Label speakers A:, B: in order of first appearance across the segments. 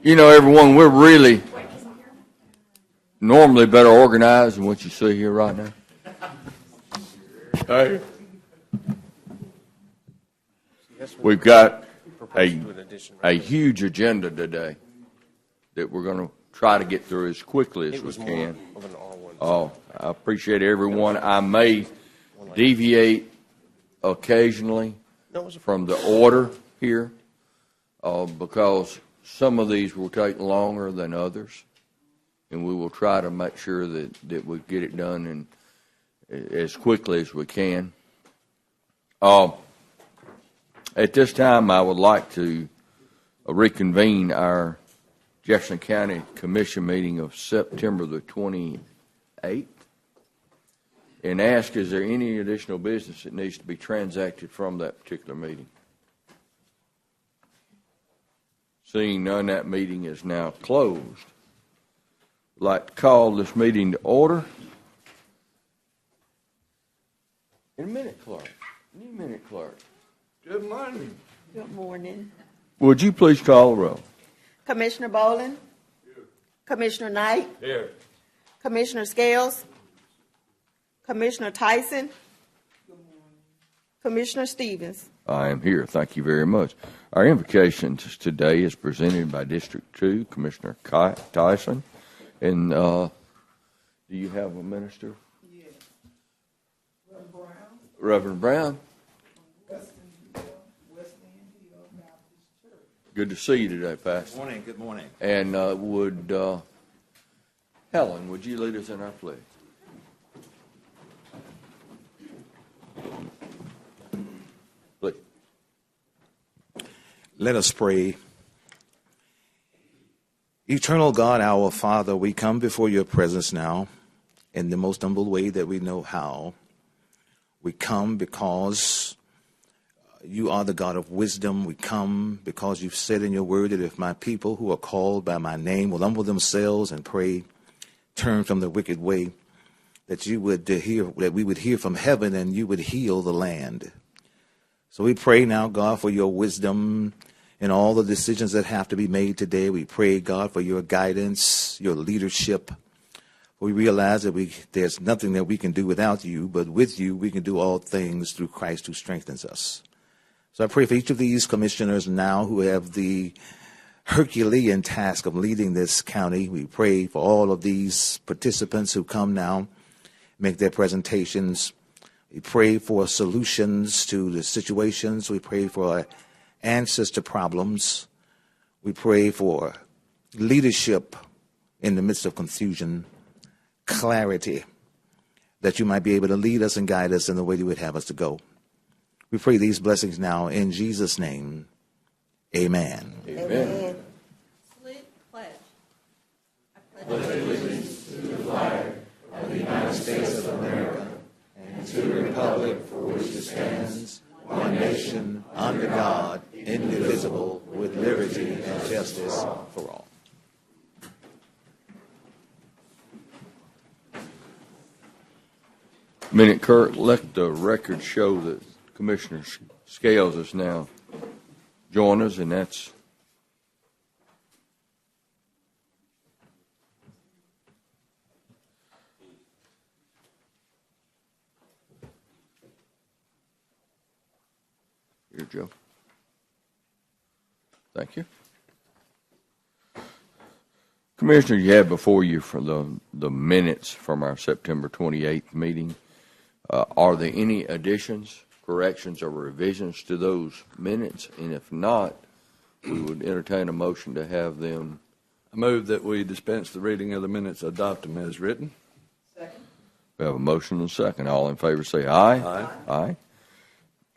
A: You know, everyone, we're really normally better organized than what you see here right now. Hey. We've got a huge agenda today that we're going to try to get through as quickly as we can. Oh, I appreciate everyone. I may deviate occasionally from the order here because some of these will take longer than others, and we will try to make sure that we get it done as quickly as we can. At this time, I would like to reconvene our Jefferson County Commission meeting of September the 28th and ask, is there any additional business that needs to be transacted from that particular meeting? Seeing none, that meeting is now closed. I'd like to call this meeting to order. In a minute, clerk. In a minute, clerk. Good morning.
B: Good morning.
A: Would you please call the roll?
B: Commissioner Boland? Here. Commissioner Knight?
A: Here.
B: Commissioner Scales? Commissioner Tyson? Good morning. Commissioner Stevens?
A: I am here. Thank you very much. Our invocation today is presented by District 2, Commissioner Tyson. And do you have a minister?
C: Yes. Reverend Brown.
A: Reverend Brown. Good to see you today, Pastor.
D: Good morning. Good morning.
A: And Helen, would you lead us in our pledge? Please.
D: Let us pray. Eternal God, our Father, we come before your presence now in the most humble way that we know how. We come because you are the God of wisdom. We come because you've said in your word that if my people who are called by my name will humble themselves and pray, turn from the wicked way, that you would that we would hear from heaven and you would heal the land. So we pray now, God, for your wisdom in all the decisions that have to be made today. We pray, God, for your guidance, your leadership. We realize that there's nothing that we can do without you, but with you we can do all things through Christ who strengthens us. So I pray for each of these commissioners now who have the Herculean task of leading this county. We pray for all of these participants who come now, make their presentations. We pray for solutions to the situations. We pray for answers to problems. We pray for leadership in the midst of confusion, clarity, that you might be able to lead us and guide us in the way you would have us to go. We pray these blessings now in Jesus' name. Amen.
A: Amen.
B: Salute, pledge. I
D: pledge allegiance to the flag of the United States of America and to the republic for which it stands, one nation, under God, indivisible, with liberty and justice for all.
A: Minute, Kurt, let the record show that Commissioner Scales is now join us, and that's here, Joe. Thank you. Commissioner, you have before you for the minutes from our September 28th meeting. Are there any additions, corrections, or revisions to those minutes? And if not, we would entertain a motion to have them.
E: I move that we dispense the reading of the minutes, adopt them as written.
C: Second.
A: We have a motion and a second. All in favor say aye.
E: Aye.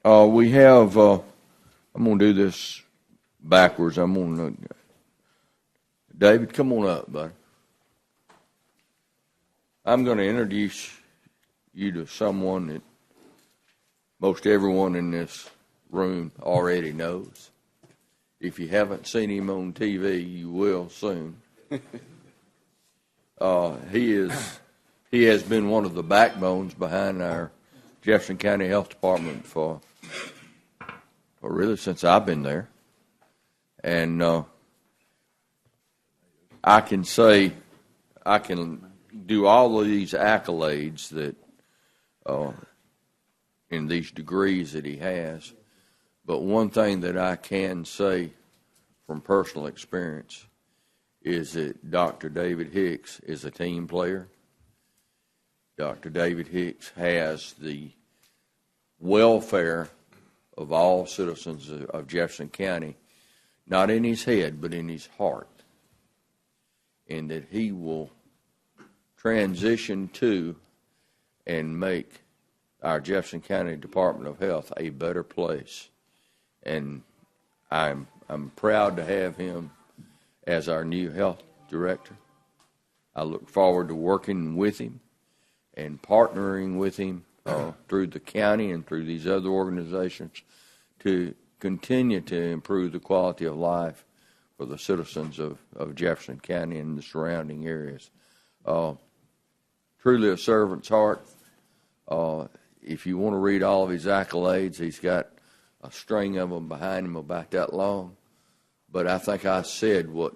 A: Aye. We have, I'm going to do this backwards. I'm going to, David, come on up, buddy. I'm going to introduce you to someone that most everyone in this room already knows. If you haven't seen him on TV, you will soon. He has been one of the backbones behind our Jefferson County Health Department for really since I've been there. And I can say, I can do all of these accolades that, in these degrees that he has, but one thing that I can say from personal experience is that Dr. David Hicks is a team player. Dr. David Hicks has the welfare of all citizens of Jefferson County, not in his head, but in his heart, and that he will transition to and make our Jefferson County Department of Health a better place. And I'm proud to have him as our new health director. I look forward to working with him and partnering with him through the county and through these other organizations to continue to improve the quality of life for the citizens of Jefferson County and the surrounding areas. Truly a servant's heart. If you want to read all of his accolades, he's got a string of them behind him about that long. But I think I said what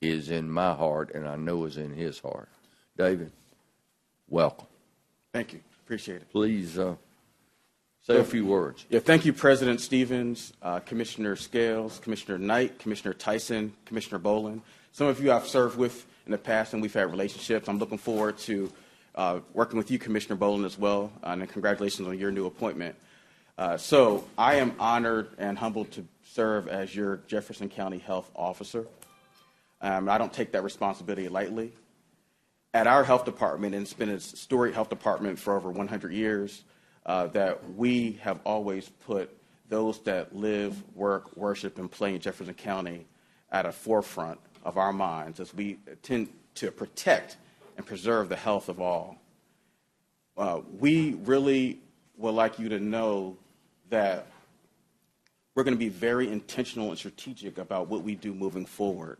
A: is in my heart and I know is in his heart. David, welcome.
F: Thank you. Appreciate it.
A: Please say a few words.
F: Yeah, thank you, President Stevens, Commissioner Scales, Commissioner Knight, Commissioner Tyson, Commissioner Boland. Some of you I've served with in the past and we've had relationships. I'm looking forward to working with you, Commissioner Boland, as well, and congratulations on your new appointment. So I am honored and humbled to serve as your Jefferson County Health Officer. I don't take that responsibility lightly. At our health department, and it's been a storied health department for over 100 years, that we have always put those that live, work, worship, and play in Jefferson County at a forefront of our minds as we tend to protect and preserve the health of all. We really would like you to know that we're going to be very intentional and strategic about what we do moving forward.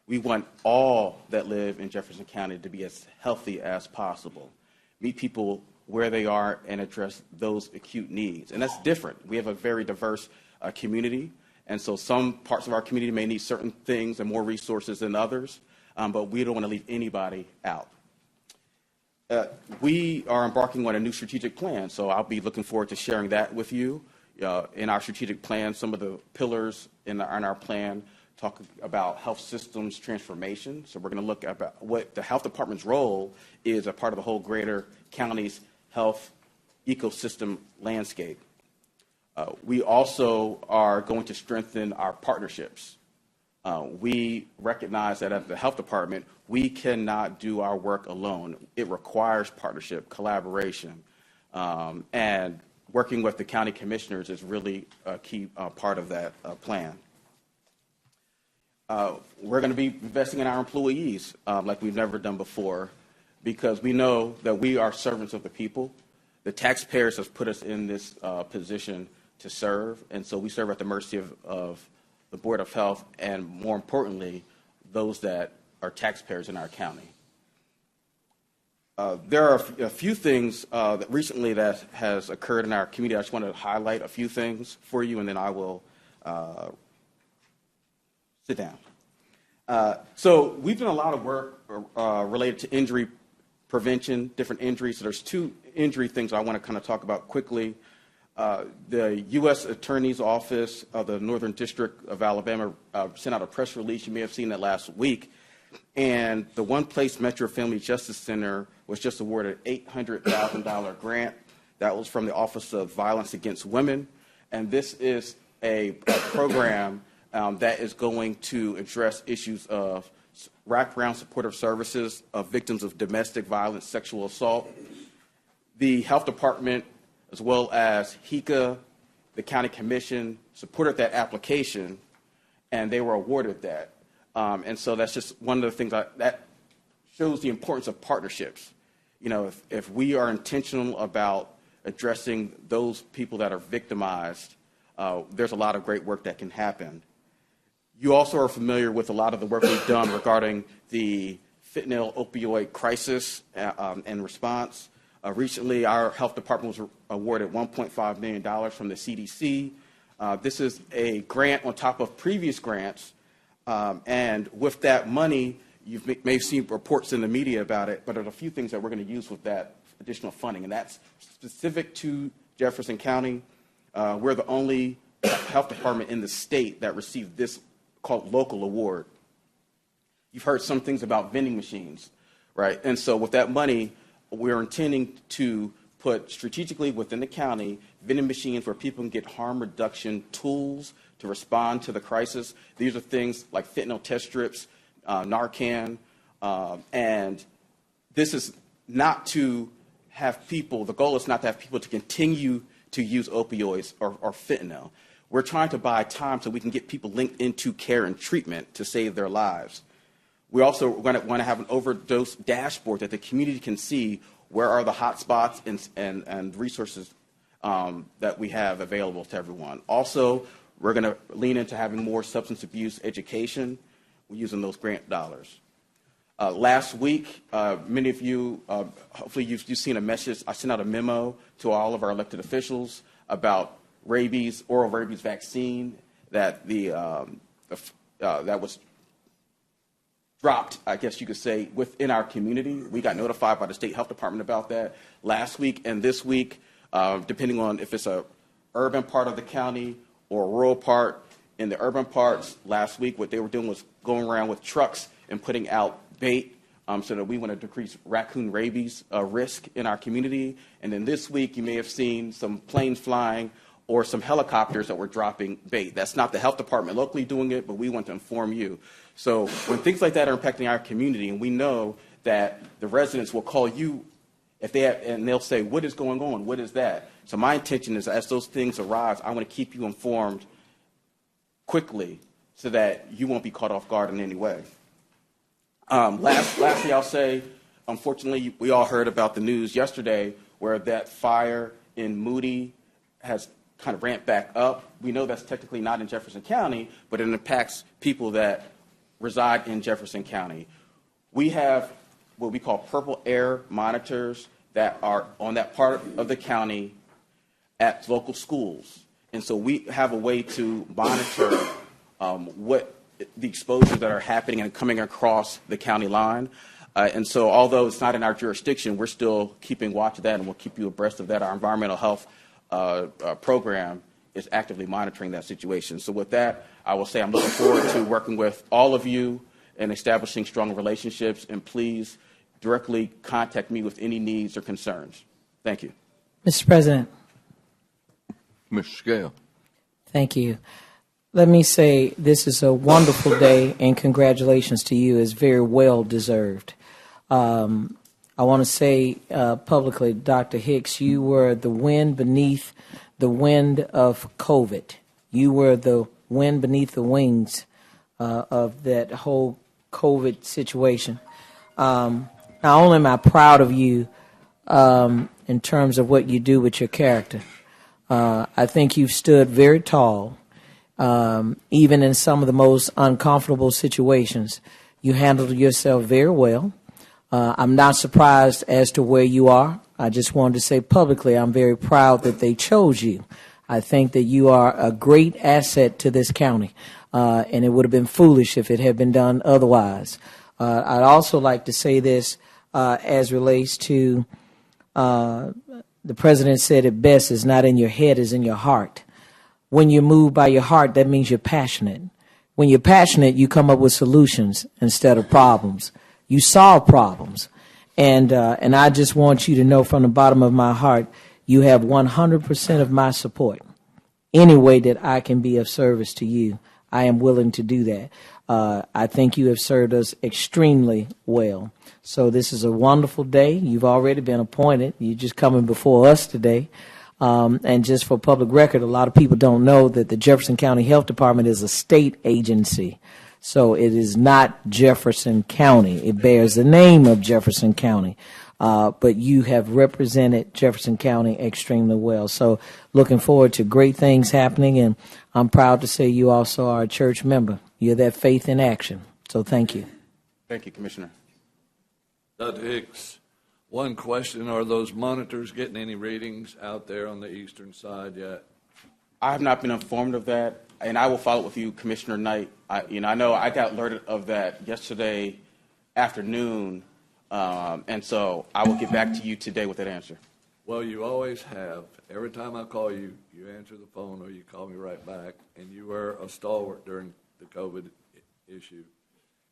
F: We want all that live in Jefferson County to be as healthy as possible, meet people where they are and address those acute needs. And that's different. We have a very diverse community, and so some parts of our community may need certain things and more resources than others, but we don't want to leave anybody out. We are embarking on a new strategic plan, so I'll be looking forward to sharing that with you. In our strategic plan, some of the pillars in our plan talk about health systems transformation. So we're going to look at what the health department's role is a part of the whole greater county's health ecosystem landscape. We also are going to strengthen our partnerships. We recognize that at the health department, we cannot do our work alone. It requires partnership, collaboration, and working with the county commissioners is really a key part of that plan. We're going to be investing in our employees like we've never done before, because we know that we are servants of the people. The taxpayers have put us in this position to serve, and so we serve at the mercy of the Board of Health and, more importantly, those that are taxpayers in our county. There are a few things that recently that has occurred in our community. I just want to highlight a few things for you, and then I will sit down. So we've done a lot of work related to injury prevention, different injuries. So there's two injury things I want to kind of talk about quickly. The U.S. Attorney's Office of the Northern District of Alabama sent out a press release. You may have seen that last week. And the One Place Metro Family Justice Center was just awarded an $800,000 grant. That was from the Office of Violence Against Women. And this is a program that is going to address issues of wraparound supportive services of victims of domestic violence, sexual assault. The health department, as well as HECA, the county commission, supported that application, and they were awarded that. And so that's just one of the things that shows the importance of partnerships. You know, if we are intentional about addressing those people that are victimized, there's a lot of great work that can happen. You also are familiar with a lot of the work we've done regarding the fentanyl opioid crisis and response. Recently, our health department was awarded $1.5 million from the CDC. This is a grant on top of previous grants, and with that money, you may have seen reports in the media about it, but there's a few things that we're going to use with that additional funding, and that's specific to Jefferson County. We're the only health department in the state that received this called local award. You've heard some things about vending machines, right? And so with that money, we're intending to put strategically within the county vending machines where people can get harm reduction tools to respond to the crisis. These are things like fentanyl test strips, Narcan, and this is not to have people, the goal is not to have people to continue to use opioids or fentanyl. We're trying to buy time so we can get people linked into care and treatment to save their lives. We also want to have an overdose dashboard that the community can see where are the hot spots and resources that we have available to everyone. Also, we're going to lean into having more substance abuse education. We're using those grant dollars. Last week, many of you, hopefully you've seen a message. I sent out a memo to all of our elected officials about rabies, oral rabies vaccine that that was dropped, I guess you could say, within our community. We got notified by the state health department about that last week and this week, depending on if it's a urban part of the county or a rural part. In the urban parts, last week, what they were doing was going around with trucks and putting out bait so that we want to decrease raccoon rabies risk in our community. And then this week, you may have seen some planes flying or some helicopters that were dropping bait. That's not the health department locally doing it, but we want to inform you. So when things like that are impacting our community, and we know that the residents will call you if they have, and they'll say, what is going on? What is that? So my intention is, as those things arise, I want to keep you informed quickly so that you won't be caught off guard in any way. Lastly, I'll say, unfortunately, we all heard about the news yesterday where that fire in Moody has kind of ramped back up. We know that's technically not in Jefferson County, but it impacts people that reside in Jefferson County. We have what we call purple air monitors that are on that part of the county at local schools. And so we have a way to monitor what the exposures that are happening and coming across the county line. And so although it's not in our jurisdiction, we're still keeping watch of that, and we'll keep you abreast of that. Our environmental health program is actively monitoring that situation. So with that, I will say I'm looking forward to working with all of you and establishing strong relationships, and please directly contact me with any needs or concerns. Thank you.
G: Mr. President.
A: Mr. Scale.
G: Thank you. Let me say this is a wonderful day, and congratulations to you. It's very well deserved. I want to say publicly, Dr. Hicks, you were the wind beneath the wind of COVID. You were the wind beneath the wings of that whole COVID situation. Not only am I proud of you in terms of what you do with your character, I think you've stood very tall, even in some of the most uncomfortable situations. You handled yourself very well. I'm not surprised as to where you are. I just wanted to say publicly, I'm very proud that they chose you. I think that you are a great asset to this county, and it would have been foolish if it had been done otherwise. I'd also like to say this as relates to the president said it best, it's not in your head, it's in your heart. When you're moved by your heart, that means you're passionate. When you're passionate, you come up with solutions instead of problems. You solve problems. And I just want you to know from the bottom of my heart, you have 100% of my support. Any way that I can be of service to you, I am willing to do that. I think you have served us extremely well. So this is a wonderful day. You've already been appointed. You're just coming before us today. And just for public record, a lot of people don't know that the Jefferson County Health Department is a state agency. So it is not Jefferson County. It bears the name of Jefferson County. But you have represented Jefferson County extremely well. So looking forward to great things happening. And I'm proud to say you also are a church member. You're that faith in action. So thank you.
F: Thank you, Commissioner.
E: Dr. Hicks, One question, are those monitors getting any readings out there on the eastern side yet?
F: I have not been informed of that, and I will follow up with you, Commissioner Knight. I know I got alerted of that yesterday afternoon, and so I will get back to you today with that answer.
E: Well, you always have. Every time I call you, you answer the phone or you call me right back, and you were a stalwart during the COVID issue.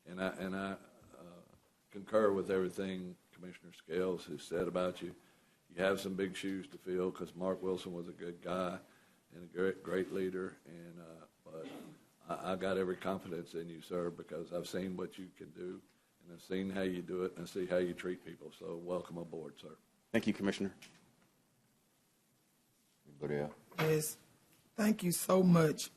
E: And I concur with everything Commissioner Scales has said about you. You have some big shoes to fill because Mark Wilson was a good guy and a great leader. And but I got every confidence in you, sir, because I've seen what you can do, and I've seen how you do it, and I see how you treat people. So welcome aboard, sir.
F: Thank you, Commissioner.
A: Anybody else?
C: Yes, thank you so much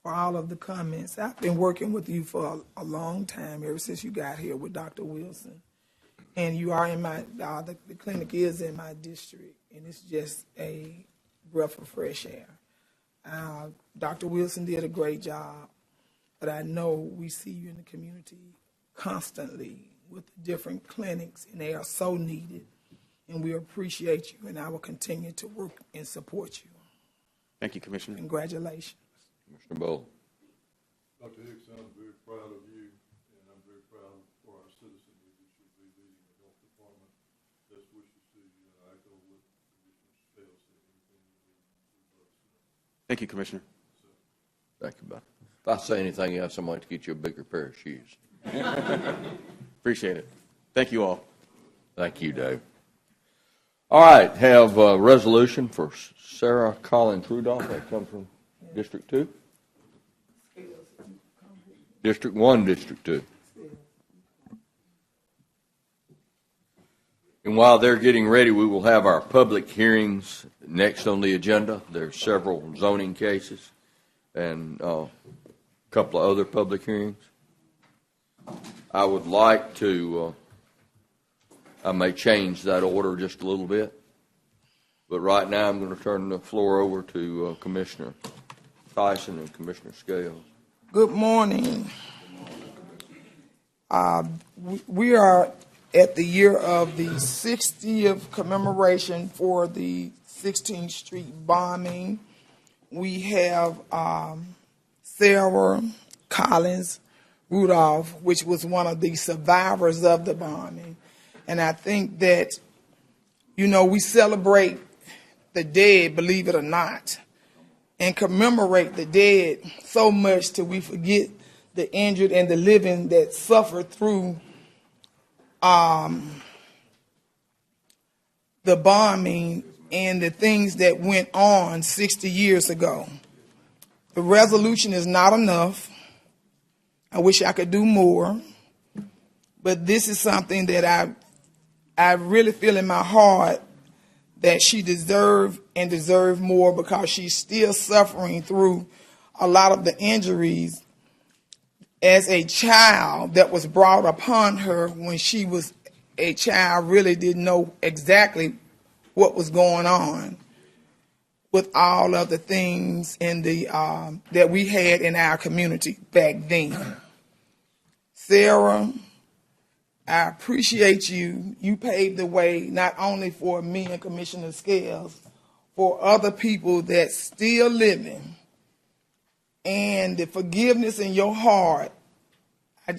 C: for all of the comments. I've been working with you for a long time, ever since you got here with Dr. Wilson. And you are in my, the clinic is in my district, and it's just a breath of fresh air. Dr. Wilson did a great job, but I know we see you in the community constantly with the different clinics, and they are so needed. And we appreciate you, and I will continue to work and support you.
F: Thank you, Commissioner.
C: Congratulations.
A: Commissioner Bowe.
H: Dr. Hicks, I'm very proud of you, and I'm very proud for our citizenry that you'll be leading the health department. Best wishes to you, and I echo what Commissioner Scales said, everything we both said.
F: Thank you, Commissioner.
A: Thank you, buddy. If I say anything, you have somebody to get you a bigger pair of shoes.
F: Appreciate it. Thank you all.
A: Thank you, Dave. All right, have a resolution for Sarah Collins Rudolph. That comes from District 2? District 1, District 2. And while they're getting ready, we will have our public hearings next on the agenda. There's several zoning cases and a couple of other public hearings. I would like to, I may change that order just a little bit, but right now I'm going to turn the floor over to Commissioner Tyson and Commissioner Scales.
C: Good morning. We are at the year of the 60th commemoration for the 16th Street bombing. We have Sarah Collins Rudolph, which was one of the survivors of the bombing. And I think that, you know, we celebrate the dead, believe it or not, and commemorate the dead so much till we forget the injured and the living that suffered through the bombing and the things that went on 60 years ago. The resolution is not enough. I wish I could do more, but this is something that I really feel in my heart that she deserved and deserved more, because she's still suffering through a lot of the injuries as a child that was brought upon her when she was a child, really didn't know exactly what was going on with all of the things in the that we had in our community back then. Sarah, I appreciate you. You paved the way not only for me and Commissioner Scales, for other people that's still living. And the forgiveness in your heart,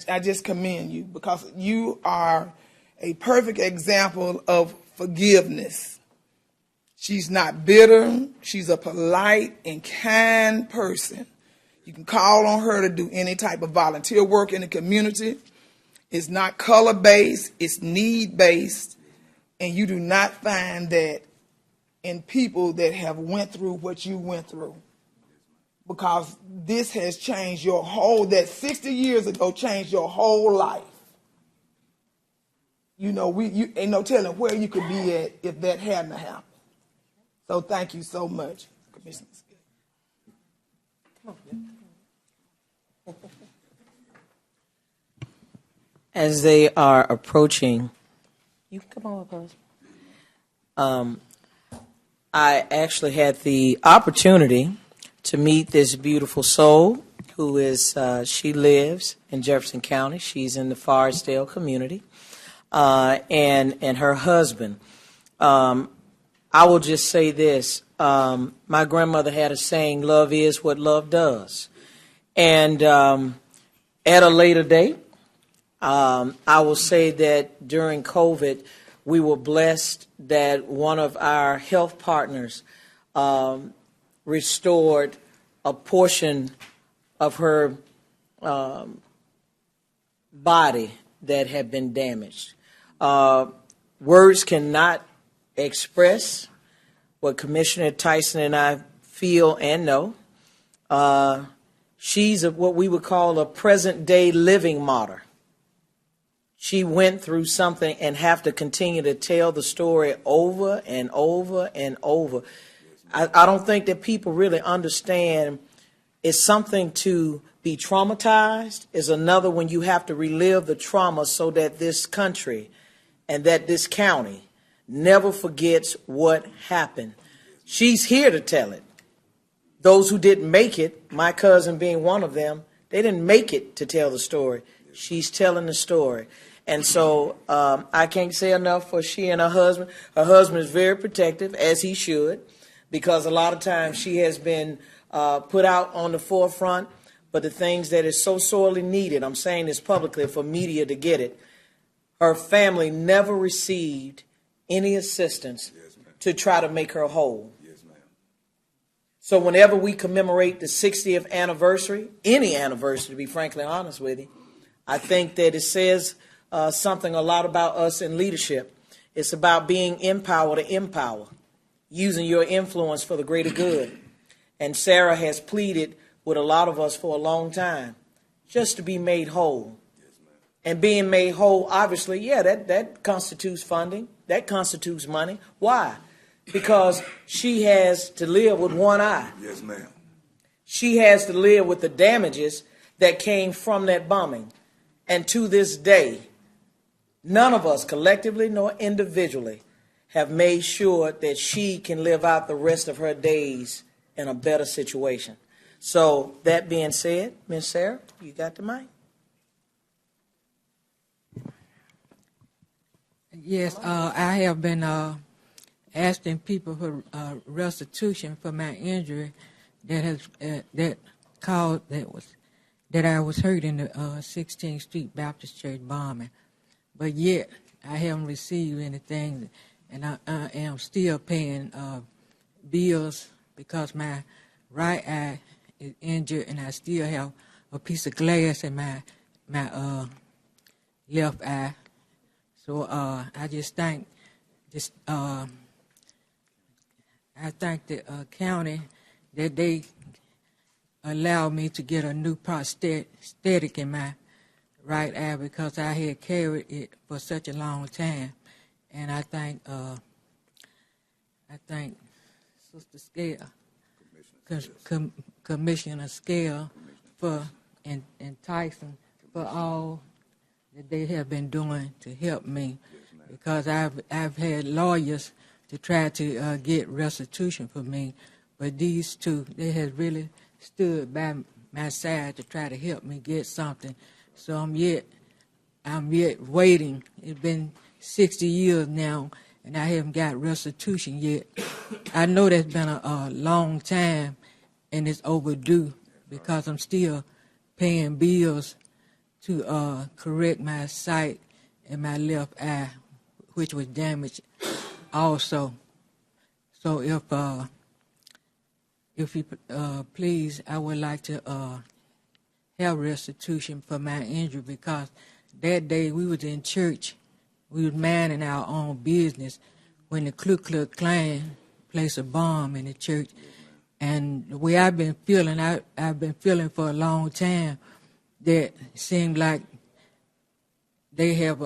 C: I just commend you, because you are a perfect example of forgiveness. She's not bitter. She's a polite and kind person. You can call on her to do any type of volunteer work in the community. It's not color-based, it's need-based, and you do not find that in people that have went through what you went through. Because this has changed your whole, that 60 years ago changed your whole life. You know, you ain't no telling where you could be at if that hadn't happened. So thank you so much, Commissioner Scales. Come on.
G: As they are approaching, you can come on, cuz. I actually had the opportunity to meet this beautiful soul who is, she lives in Jefferson County. She's in the Forestdale community. and her husband. I will just say this. My grandmother had a saying, love is what love does. And at a later date, I will say that during COVID, we were blessed that one of our health partners restored a portion of her body that had been damaged. Words cannot express what Commissioner Tyson and I feel and know. She's what we would call a present-day living martyr. She went through something and have to continue to tell the story over and over and over. I don't think that people really understand it's something to be traumatized, is another when you have to relive the trauma so that this country and that this county never forgets what happened. She's here to tell it. Those who didn't make it, my cousin being one of them, they didn't make it to tell the story. She's telling the story. And so I can't say enough for she and her husband. Her husband is very protective, as he should, because a lot of times she has been put out on the forefront. But the things that is so sorely needed, I'm saying this publicly for media to get it, her family never received any assistance to try to make her whole. So whenever we commemorate the 60th anniversary, any anniversary, to be frankly honest with you, I think that it says something a lot about us in leadership. It's about being empowered to empower, using your influence for the greater good. And Sarah has pleaded with a lot of us for a long time, just to be made whole. And being made whole, obviously, yeah, that constitutes funding. That constitutes money. Why? Because she has to live with one eye.
I: Yes, ma'am.
G: She has to live with the damages that came from that bombing. And to this day, none of us, collectively nor individually, have made sure that she can live out the rest of her days in a better situation. So that being said, Ms. Sarah, you got the mic.
J: Yes, I have been asking people for restitution for my injury that I was hurt in the 16th Street Baptist Church bombing, but yet I haven't received anything, and I am still paying bills because my right eye is injured, and I still have a piece of glass in my left eye. So I just thank I thank the county that they allowed me to get a new prosthetic in my right eye because I had carried it for such a long time, and I thank Sister Scale, Commissioner Scale, for and Tyson for all that they have been doing to help me, because I've had lawyers to try to get restitution for me, but these two, they have really stood by my side to try to help me get something. So I'm yet waiting. It's been 60 years now, and I haven't got restitution yet. I know that's been a long time, and it's overdue because I'm still paying bills to correct my sight in my left eye, which was damaged also. So if you please, I would like to have restitution for my injury, because that day we was in church, we was minding our own business when the Ku Klux Klan placed a bomb in the church. And the way I've been feeling, I've been feeling for a long time that seemed like they have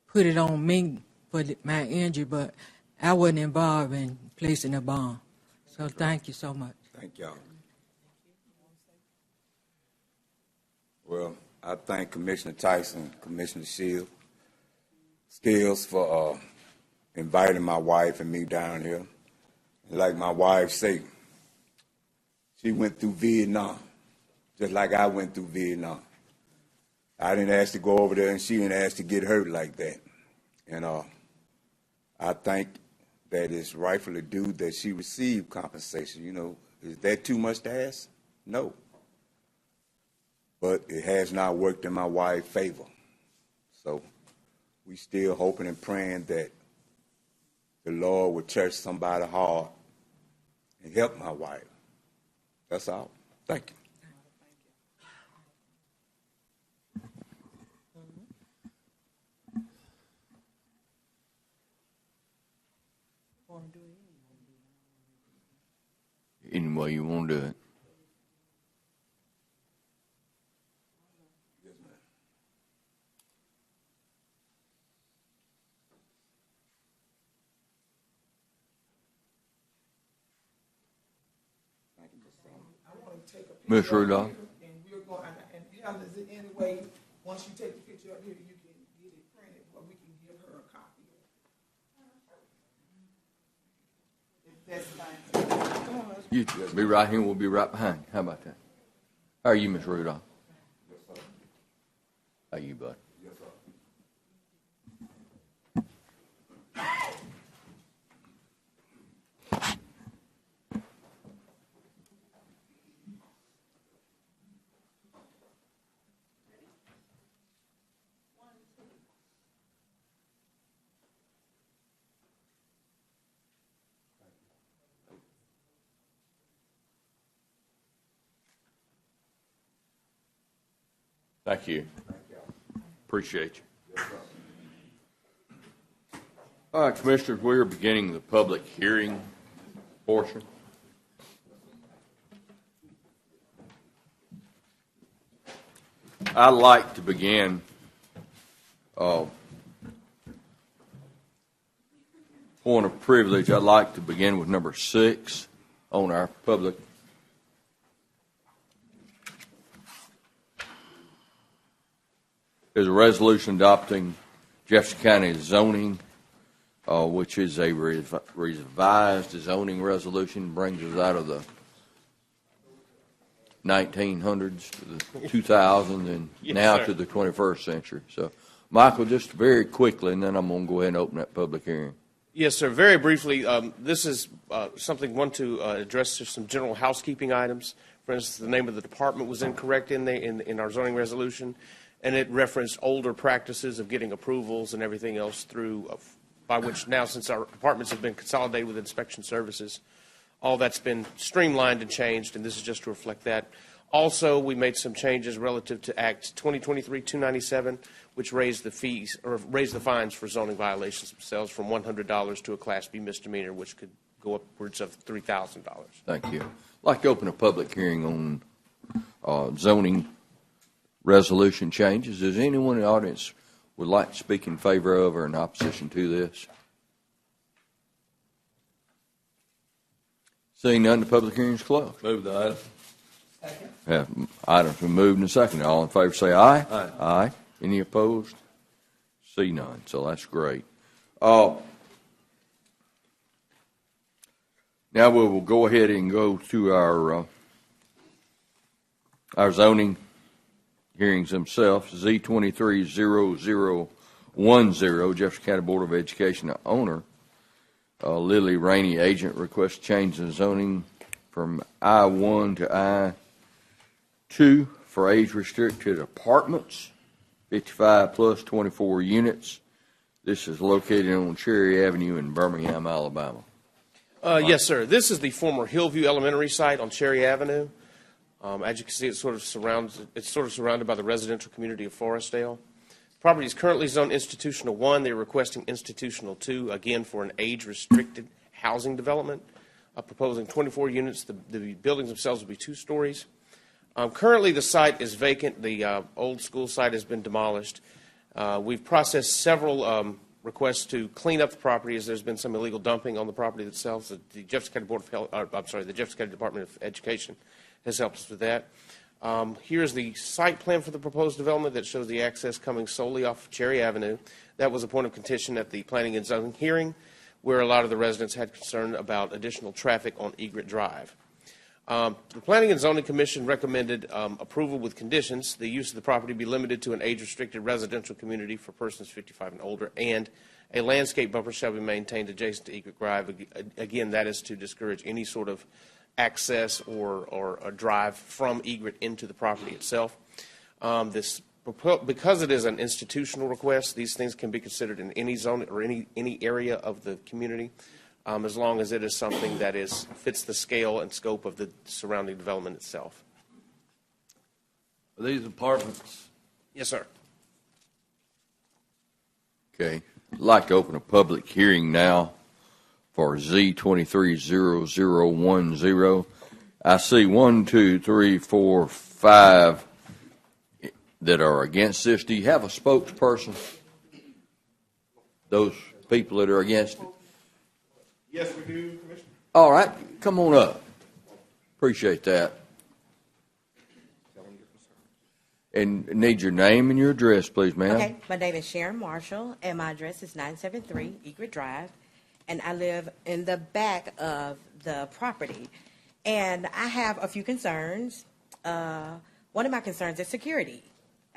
J: put it on me for my injury, but I wasn't involved in placing a bomb. So thank you so much.
I: Thank y'all. Well, I thank Commissioner Tyson, Commissioner Scales for inviting my wife and me down here. And like my wife say, she went through Vietnam, just like I went through Vietnam. I didn't ask to go over there, and she didn't ask to get hurt like that. And I think that it's rightfully due that she received compensation. You know, is that too much to ask? No. But it has not worked in my wife's favor. So we still hoping and praying that the Lord would touch somebody's heart and help my wife. That's all. Thank you.
A: Any way you want to do it. Ms. Rudolph?
C: And we're going, and Helen, is it any way, once you take the picture up here, you can get it printed, or we can give her a copy of it? If that's fine. Come on, let's
A: You be right here, we'll be right behind you. How about that? How are you, Ms. Rudolph?
H: Yes, sir.
A: How you, bud?
H: Yes, sir.
A: Thank you. Appreciate you. All right, Commissioners, we are beginning the public hearing portion. I'd like to begin point of privilege. I'd like to begin with number 6 on our public. There's a resolution adopting Jefferson County zoning, which is a revised zoning resolution, brings us out of the 1900s to the 2000s and
K: Yes,
A: now
K: sir.
A: to the 21st century. So, Michael, just very quickly, and then I'm going to go ahead and open that public hearing.
K: Yes, sir. Very briefly, this is something I want to address just some general housekeeping items. For instance, the name of the department was incorrect in our zoning resolution, and it referenced older practices of getting approvals and everything else through, by which now, since our departments have been consolidated with inspection services, all that's been streamlined and changed, and this is just to reflect that. Also, we made some changes relative to Act 2023-297, which raised the fees or raised the fines for zoning violations themselves from $100 to a Class B misdemeanor, which could go upwards of $3,000.
A: Thank you. I'd like to open a public hearing on zoning resolution changes. Does anyone in the audience would like to speak in favor of or in opposition to this? Seeing none, the public hearing is closed.
E: Move the item.
A: Have items been moved and seconded. All in favor say aye.
E: Aye.
A: Aye. Any opposed? See none. So that's great. Now we will go ahead and go to our zoning hearings themselves. Z230010, Jefferson County Board of Education owner. Lily Rainey, agent, requests change in zoning from I-1 to I-2 for age-restricted apartments, 55 plus 24 units. This is located on Cherry Avenue in Birmingham, Alabama.
K: Yes, sir. This is the former Hillview Elementary site on Cherry Avenue. As you can see, it's sort of surrounded by the residential community of Forestdale. The property is currently zoned institutional 1. They're requesting institutional 2, again for an age-restricted housing development, proposing 24 units. The buildings themselves will be 2 stories. Currently, the site is vacant. The old school site has been demolished. We've processed several requests to clean up the property as there's been some illegal dumping on the property itself. So the Jefferson County Board of Health, the Jefferson County Department of Education has helped us with that. Here's the site plan for the proposed development that shows the access coming solely off Cherry Avenue. That was a point of contention at the Planning and Zoning hearing, where a lot of the residents had concern about additional traffic on Egret Drive. The Planning and Zoning Commission recommended approval with conditions. The use of the property be limited to an age-restricted residential community for persons 55 and older, and a landscape buffer shall be maintained adjacent to Egret Drive. Again, that is to discourage any sort of access or a drive from Egret into the property itself. Because it is an institutional request, these things can be considered in any zone or any area of the community, as long as it is something that fits the scale and scope of the surrounding development itself.
E: Are these apartments?
K: Yes, sir.
A: Okay. I'd like to open a public hearing now for Z230010. I see 1, 2, 3, 4, 5 that are against this. Do you have a spokesperson? Those people that are against it?
L: Yes, we do, Commissioner.
A: All right, come on up. Appreciate that. And need your name and your address, please, ma'am.
M: Okay, my name is Sharon Marshall, and my address is 973 Egret Drive, and I live in the back of the property. And I have a few concerns. One of my concerns is security.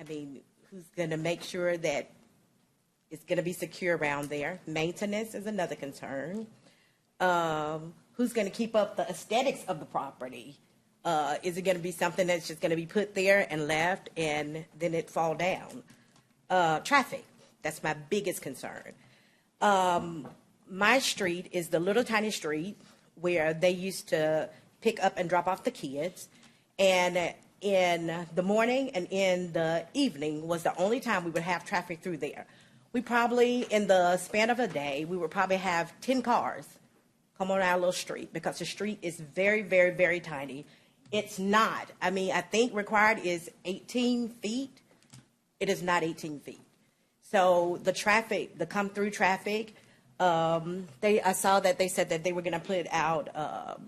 M: I mean, who's going to make sure that it's going to be secure around there? Maintenance is another concern. Who's going to keep up the aesthetics of the property? Is it going to be something that's just going to be put there and left and then it fall down? Traffic, that's my biggest concern. My street is the little tiny street where they used to pick up and drop off the kids. And in the morning and in the evening was the only time we would have traffic through there. We probably, in the span of a day, we would probably have 10 cars come on our little street because the street is very, very, very tiny. It's not. I mean, I think required is 18 feet. It is not 18 feet. So the traffic, the come-through traffic, I saw that they said that they were going to put out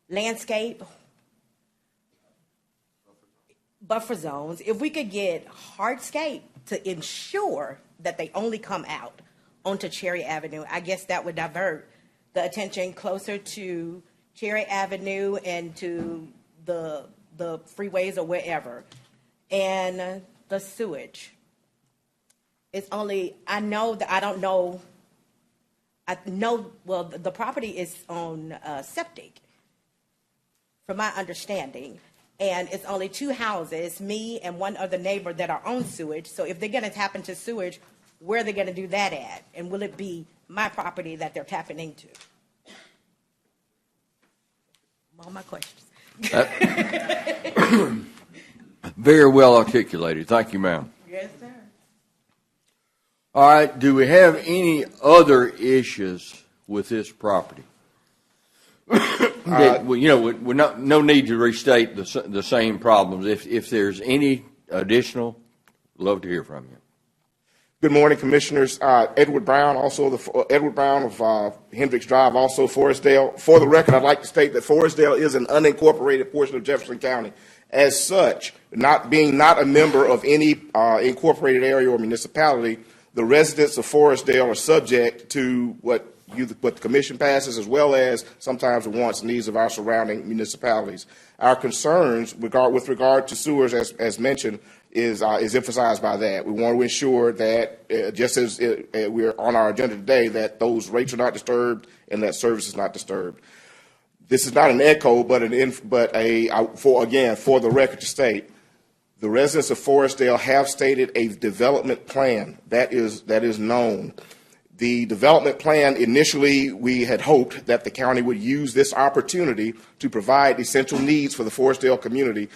M: landscape buffer zones. If we could get hardscape to ensure that they only come out onto Cherry Avenue, I guess that would divert the attention closer to Cherry Avenue and to the freeways or wherever. And the sewage. It's only, I know, well, the property is on septic, from my understanding. And it's only 2 houses, me and one other neighbor, that are on sewage. So if they're going to tap into sewage, where are they going to do that at? And will it be my property that they're tapping into? All my questions.
A: Very well articulated. Thank you, ma'am.
M: Yes, sir.
A: All right. Do we have any other issues with this property? No need to restate the same problems. If there's any additional, love to hear from you.
L: Good morning, Commissioners. Edward Brown, Edward Brown of Hendricks Drive, also Forestdale. For the record, I'd like to state that Forestdale is an unincorporated portion of Jefferson County. As such, not a member of any incorporated area or municipality, the residents of Forestdale are subject to what the Commission passes, as well as sometimes the wants and needs of our surrounding municipalities. Our concerns with regard to sewers, as mentioned, is emphasized by that. We want to ensure that, just as we're on our agenda today, that those rates are not disturbed and that service is not disturbed. This is not an echo, but for the record to state, the residents of Forestdale have stated a development plan that is known. The development plan, initially, we had hoped that the county would use this opportunity to provide essential needs for the Forestdale community,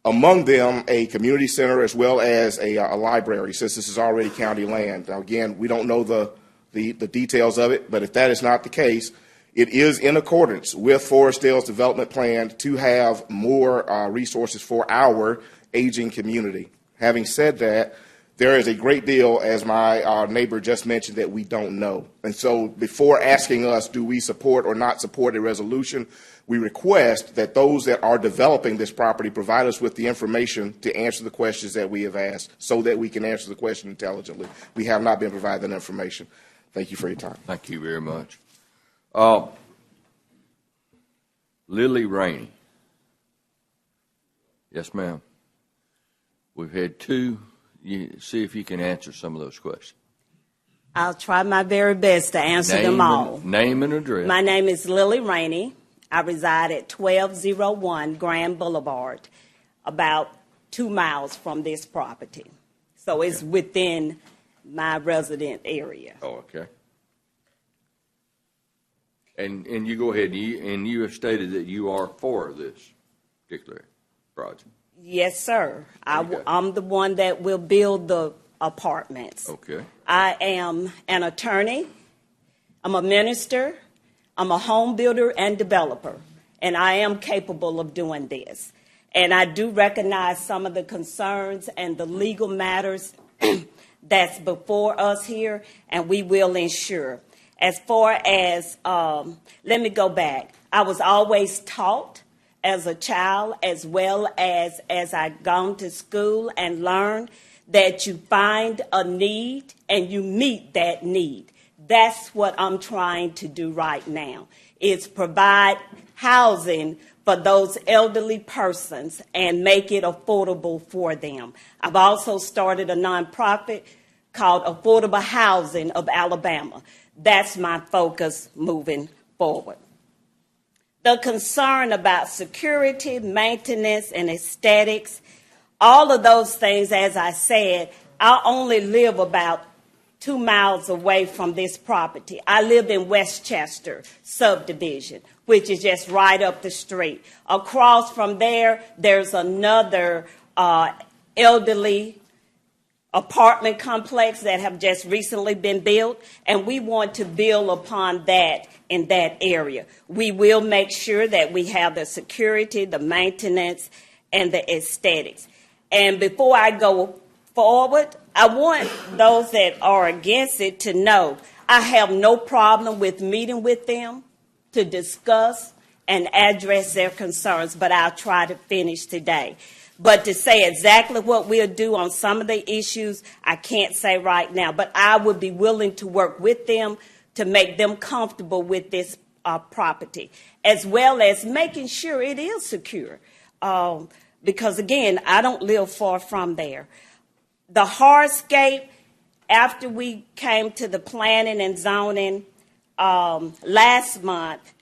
L: among them a community center as well as a library, since this is already county land. Now, again, we don't know the details of it, but if that is not the case, it is in accordance with Forestdale's development plan to have more resources for our aging community. Having said that, there is a great deal, as my neighbor just mentioned, that we don't know. And so before asking us, do we support or not support a resolution, we request that those that are developing this property provide us with the information to answer the questions that we have asked so that we can answer the question intelligently. We have not been provided that information. Thank you for your time.
A: Thank you very much. Lily Rainey. Yes, ma'am. We've had two. See if you can answer some of those questions.
N: I'll try my very best to answer them all.
A: Name and address.
N: My name is Lily Rainey. I reside at 1201 Grand Boulevard, about 2 miles from this property. So it's within my resident area.
A: Oh, okay. And you go ahead, and you have stated that you are for this particular project.
N: Yes, sir. I'm the one that will build the apartments.
A: Okay.
N: I am an attorney. I'm a minister. I'm a home builder and developer, and I am capable of doing this. And I do recognize some of the concerns and the legal matters that's before us here, and we will ensure. As far as, let me go back. I was always taught as a child, as well as I've gone to school and learned, that you find a need and you meet that need. That's what I'm trying to do right now, is provide housing for those elderly persons and make it affordable for them. I've also started a nonprofit called Affordable Housing of Alabama. That's my focus moving forward. The concern about security, maintenance, and aesthetics, all of those things, as I said, I only live about 2 miles away from this property. I live in Westchester subdivision, which is just right up the street. Across from there, there's another elderly apartment complex that have just recently been built, and we want to build upon that in that area. We will make sure that we have the security, the maintenance, and the aesthetics. And before I go forward, I want those that are against it to know I have no problem with meeting with them to discuss and address their concerns, but I'll try to finish today. But to say exactly what we'll do on some of the issues, I can't say right now. But I would be willing to work with them to make them comfortable with this property, as well as making sure it is secure. Because, again, I don't live far from there. The hardscape, after we came to the planning and zoning last month,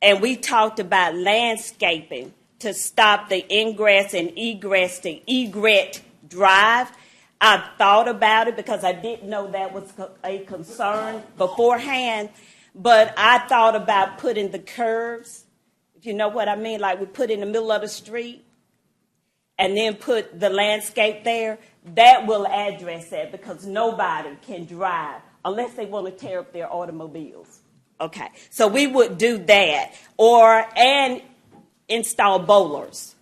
N: and we talked about landscaping to stop the ingress and egress to Egret Drive. I thought about it because I didn't know that was a concern beforehand, but I thought about putting the curves, if you know what I mean, like we put in the middle of the street and then put the landscape there. That will address that because nobody can drive unless they want to tear up their automobiles. Okay, so we would do that, and install bowlers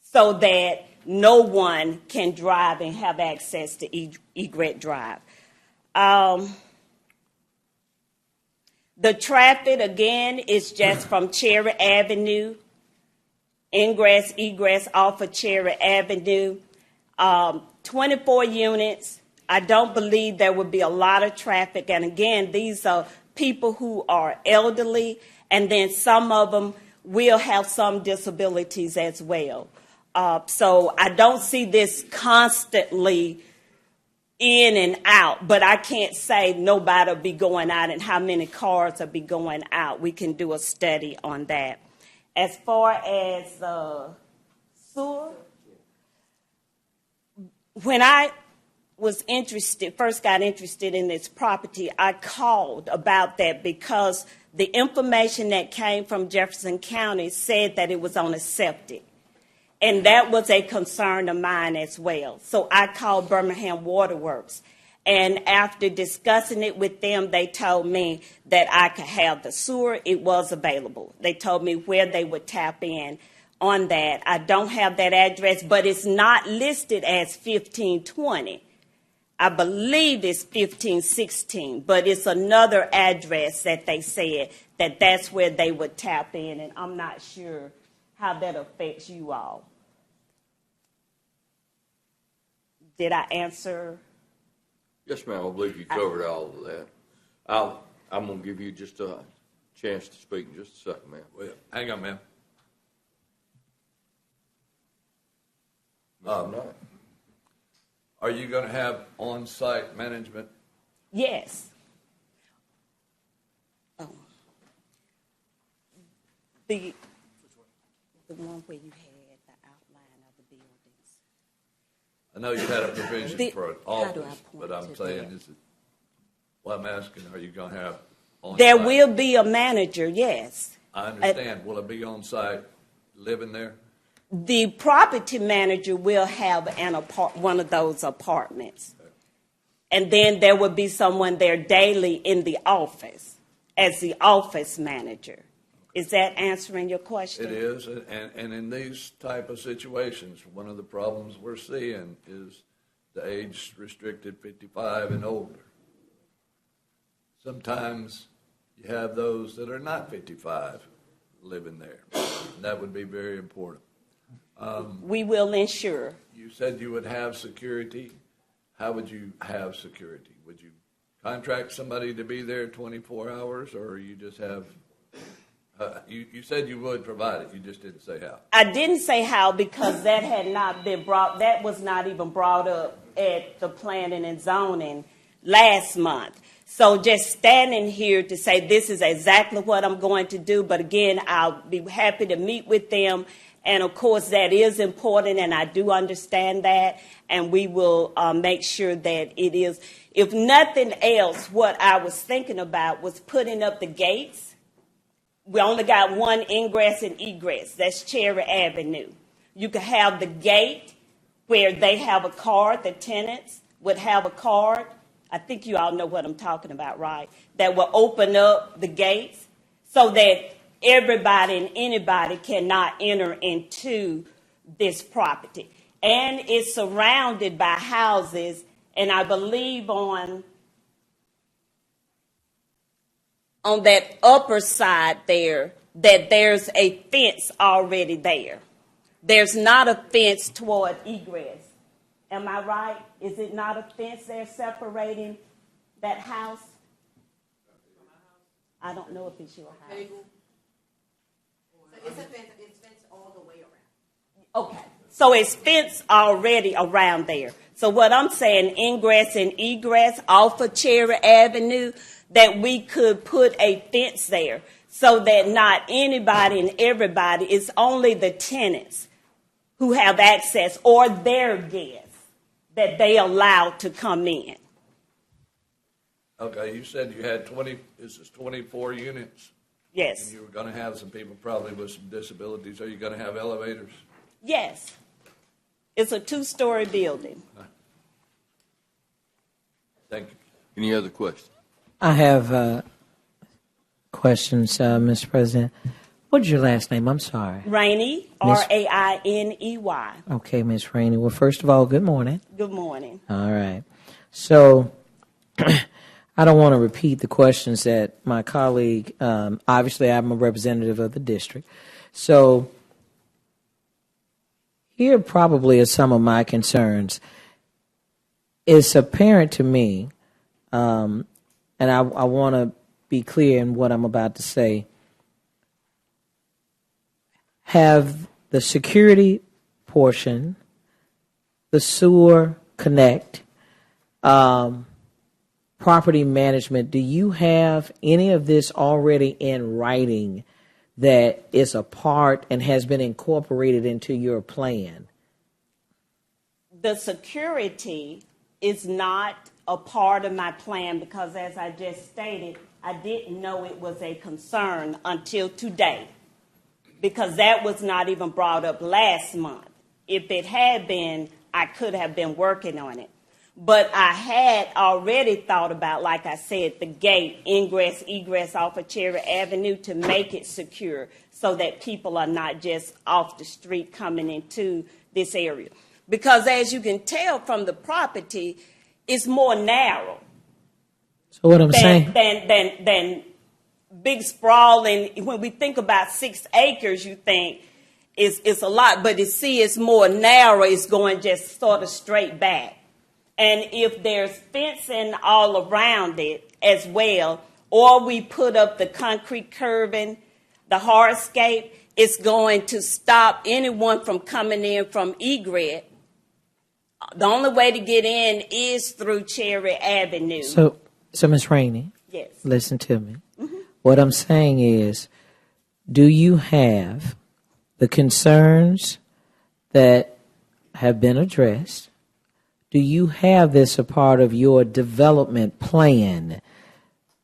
N: so that no one can drive and have access to Egret Drive. The traffic, again, is just from Cherry Avenue, ingress, egress off of Cherry Avenue. 24 units. I don't believe there would be a lot of traffic. And again, these are people who are elderly, and then some of them will have some disabilities as well. So I don't see this constantly in and out, but I can't say nobody will be going out and how many cars will be going out. We can do a study on that. As far as sewer, when I was first got interested in this property, I called about that because the information that came from Jefferson County said that it was on a septic. And that was a concern of mine as well. So I called Birmingham Waterworks. And after discussing it with them, they told me that I could have the sewer. It was available. They told me where they would tap in on that. I don't have that address, but it's not listed as 1520. I believe it's 1516, but it's another address that they said that that's where they would tap in, and I'm not sure how that affects you all. Did I answer?
A: Yes, ma'am. I believe you covered all of that. I'm going to give you just chance to speak in just a second, ma'am.
E: Well, hang on, ma'am.
A: Mr. Knight.
E: Are you going to have on-site management?
N: Yes. Oh. The one where you had the outline of the buildings.
E: I know you had a provision for an
N: how do I
E: office,
N: point
E: but I'm
N: to
E: saying,
N: that?
E: is it, well, I'm asking, are you going to have on-site?
N: There will be a manager, yes.
E: I understand. Will it be on-site living there?
N: The property manager will have one of those apartments. And then there will be someone there daily in the office as the office manager. Is that answering your question?
E: It is, and in these type of situations, one of the problems we're seeing is the age restricted 55 and older. Sometimes you have those that are not 55 living there. And that would be very important.
N: We will ensure.
E: You said you would have security. How would you have security? Would you contract somebody to be there 24 hours, or you just have... you said you would provide it. You just didn't say how.
N: I didn't say how because that had not been brought, that was not even brought up at the planning and zoning last month. So just standing here to say this is exactly what I'm going to do, but again, I'll be happy to meet with them. And of course, that is important, and I do understand that, and we will make sure that it is. If nothing else, what I was thinking about was putting up the gates. We only got one ingress and egress. That's Cherry Avenue. You could have the gate where they have a card, the tenants would have a card. I think you all know what I'm talking about, right? That will open up the gates so that everybody and anybody cannot enter into this property. And it's surrounded by houses, and I believe on that upper side there, that there's a fence already there. There's not a fence toward egress. Am I right? Is it not a fence there separating that house? I don't know if it's your house.
B: So it's fenced all the way around.
N: Okay. So it's fenced already around there. So what I'm saying, ingress and egress off of Cherry Avenue, that we could put a fence there so that not anybody and everybody, it's only the tenants who have access or their guests that they allow to come in.
E: Okay, you said you had 24 units?
N: Yes.
E: And you were going to have some people probably with some disabilities. Are you going to have elevators?
N: Yes. It's a 2-story building.
E: Thank you.
A: Any other questions?
G: I have questions, Mr. President. What's your last name? I'm sorry.
N: Rainey,
G: Miss-
N: Rainey.
G: Okay, Miss Rainey. Well, first of all, good morning.
N: Good morning.
G: All right. So I don't want to repeat the questions that my colleague, obviously I'm a representative of the district. So here probably are some of my concerns. It's apparent to me, and I want to be clear in what I'm about to say, have the security portion, the sewer connect, property management, do you have any of this already in writing that is a part and has been incorporated into your plan?
N: The security is not a part of my plan because, as I just stated, I didn't know it was a concern until today, because that was not even brought up last month. If it had been, I could have been working on it. But I had already thought about, like I said, the gate, ingress, egress off of Cherry Avenue to make it secure so that people are not just off the street coming into this area. Because as you can tell from the property, it's more narrow.
G: So what I'm saying?
N: Than big sprawling. When we think about 6 acres, you think it's a lot. But you see, it's more narrow. It's going just sort of straight back. And if there's fencing all around it as well, or we put up the concrete curbing, the hardscape, it's going to stop anyone from coming in from Egret. The only way to get in is through Cherry Avenue.
G: So Ms. Rainey,
N: yes.
G: Listen to me. What I'm saying is, do you have the concerns that have been addressed? Do you have this a part of your development plan?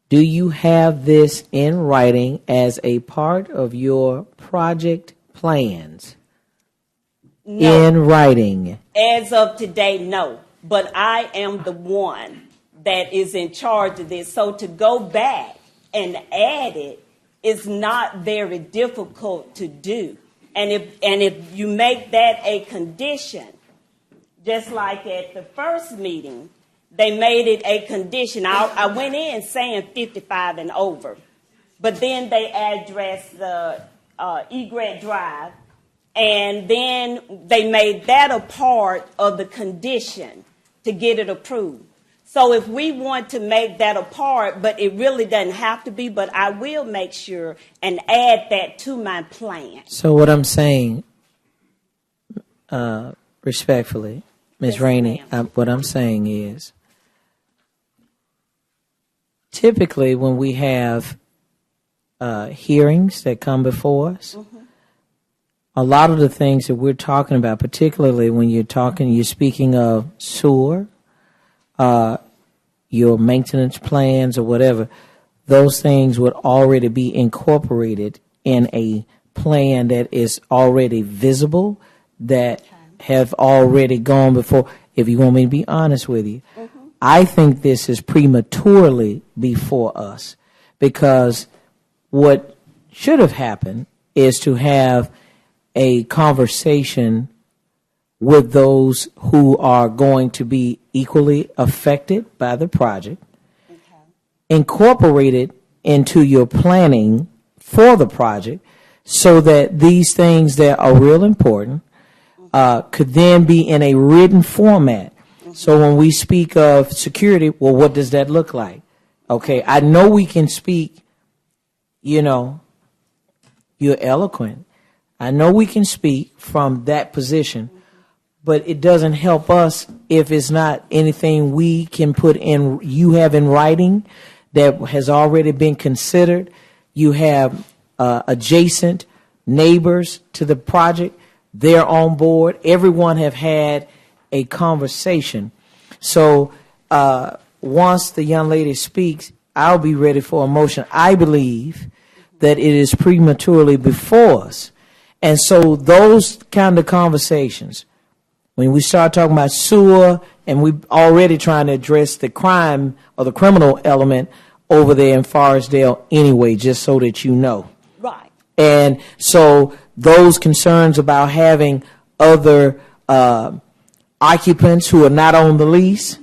G: Do you have this in writing as a part of your project plans?
N: No.
G: In writing?
N: As of today, no. But I am the one that is in charge of this. So to go back and add it is not very difficult to do. And if you make that a condition, just like at the first meeting, they made it a condition. I went in saying 55 and over, but then they addressed the Egret Drive, and then they made that a part of the condition to get it approved. So if we want to make that a part, but it really doesn't have to be, but I will make sure and add that to my plan.
G: So what I'm saying, respectfully, Ms.
N: Yes,
G: Rainey, what I'm saying is, typically when we have hearings that come before us, a lot of the things that we're talking about, particularly when you're speaking of sewer, your maintenance plans or whatever, those things would already be incorporated in a plan that is already visible, that have already gone before. If you want me to be honest with you, I think this is prematurely before us, because what should have happened is to have a conversation with those who are going to be equally affected by the project, incorporate it into your planning for the project, so that these things that are real important could then be in a written format. So when we speak of security, well, what does that look like? Okay, I know we can speak, you're eloquent. I know we can speak from that position, but it doesn't help us if it's not anything we can put in, you have in writing that has already been considered. You have adjacent neighbors to the project. They're on board. Everyone have had a conversation. So once the young lady speaks, I'll be ready for a motion. I believe that it is prematurely before us. And so those kind of conversations, when we start talking about sewer, and we're already trying to address the crime or the criminal element over there in Forestdale anyway, just so that you know.
N: Right.
G: And so those concerns about having other occupants who are not on the lease,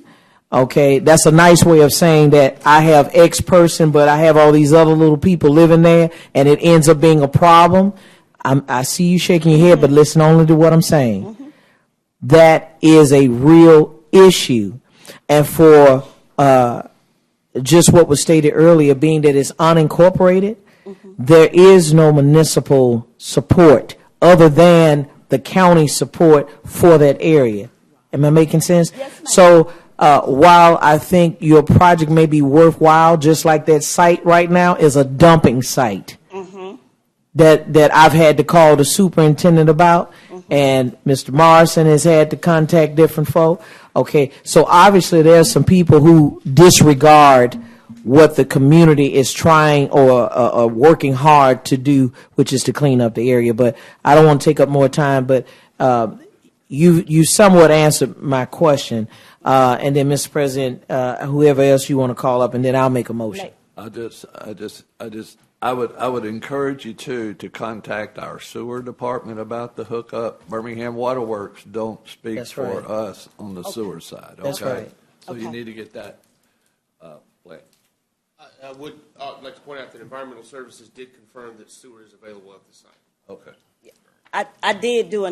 G: okay, that's a nice way of saying that I have X person, but I have all these other little people living there, and it ends up being a problem. I see you shaking your head, but listen only to what I'm saying. That is a real issue. And for just what was stated earlier, being that it's unincorporated, there is no municipal support other than the county support for that area. Am I making sense?
N: Yes, ma'am.
G: So while I think your project may be worthwhile, just like that site right now is a dumping site that I've had to call the superintendent about, and Mr. Morrison has had to contact different folk. Okay, so obviously there's some people who disregard what the community is trying or working hard to do, which is to clean up the area. But I don't want to take up more time, but you somewhat answered my question. And then, Mr. President, whoever else you want to call up, and then I'll make a motion.
E: I would encourage you to contact our sewer department about the hookup. Birmingham Water Works don't speak
G: That's
E: for
G: right.
E: us on the sewer side. Okay?
G: That's right.
E: So you need to get that plan.
K: I would like to point out that Environmental Services did confirm that sewer is available at the site.
E: Okay.
N: I did do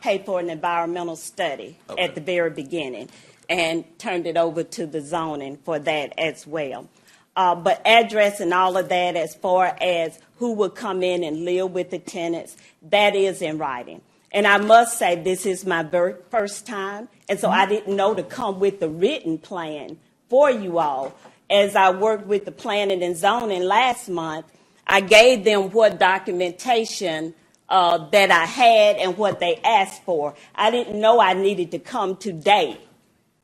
N: pay for an environmental study at the very beginning, and turned it over to the zoning for that as well. But address and all of that, as far as who would come in and live with the tenants, that is in writing. And I must say, this is my very first time, and so I didn't know to come with the written plan for you all. As I worked with the planning and zoning last month, I gave them what documentation that I had and what they asked for. I didn't know I needed to come today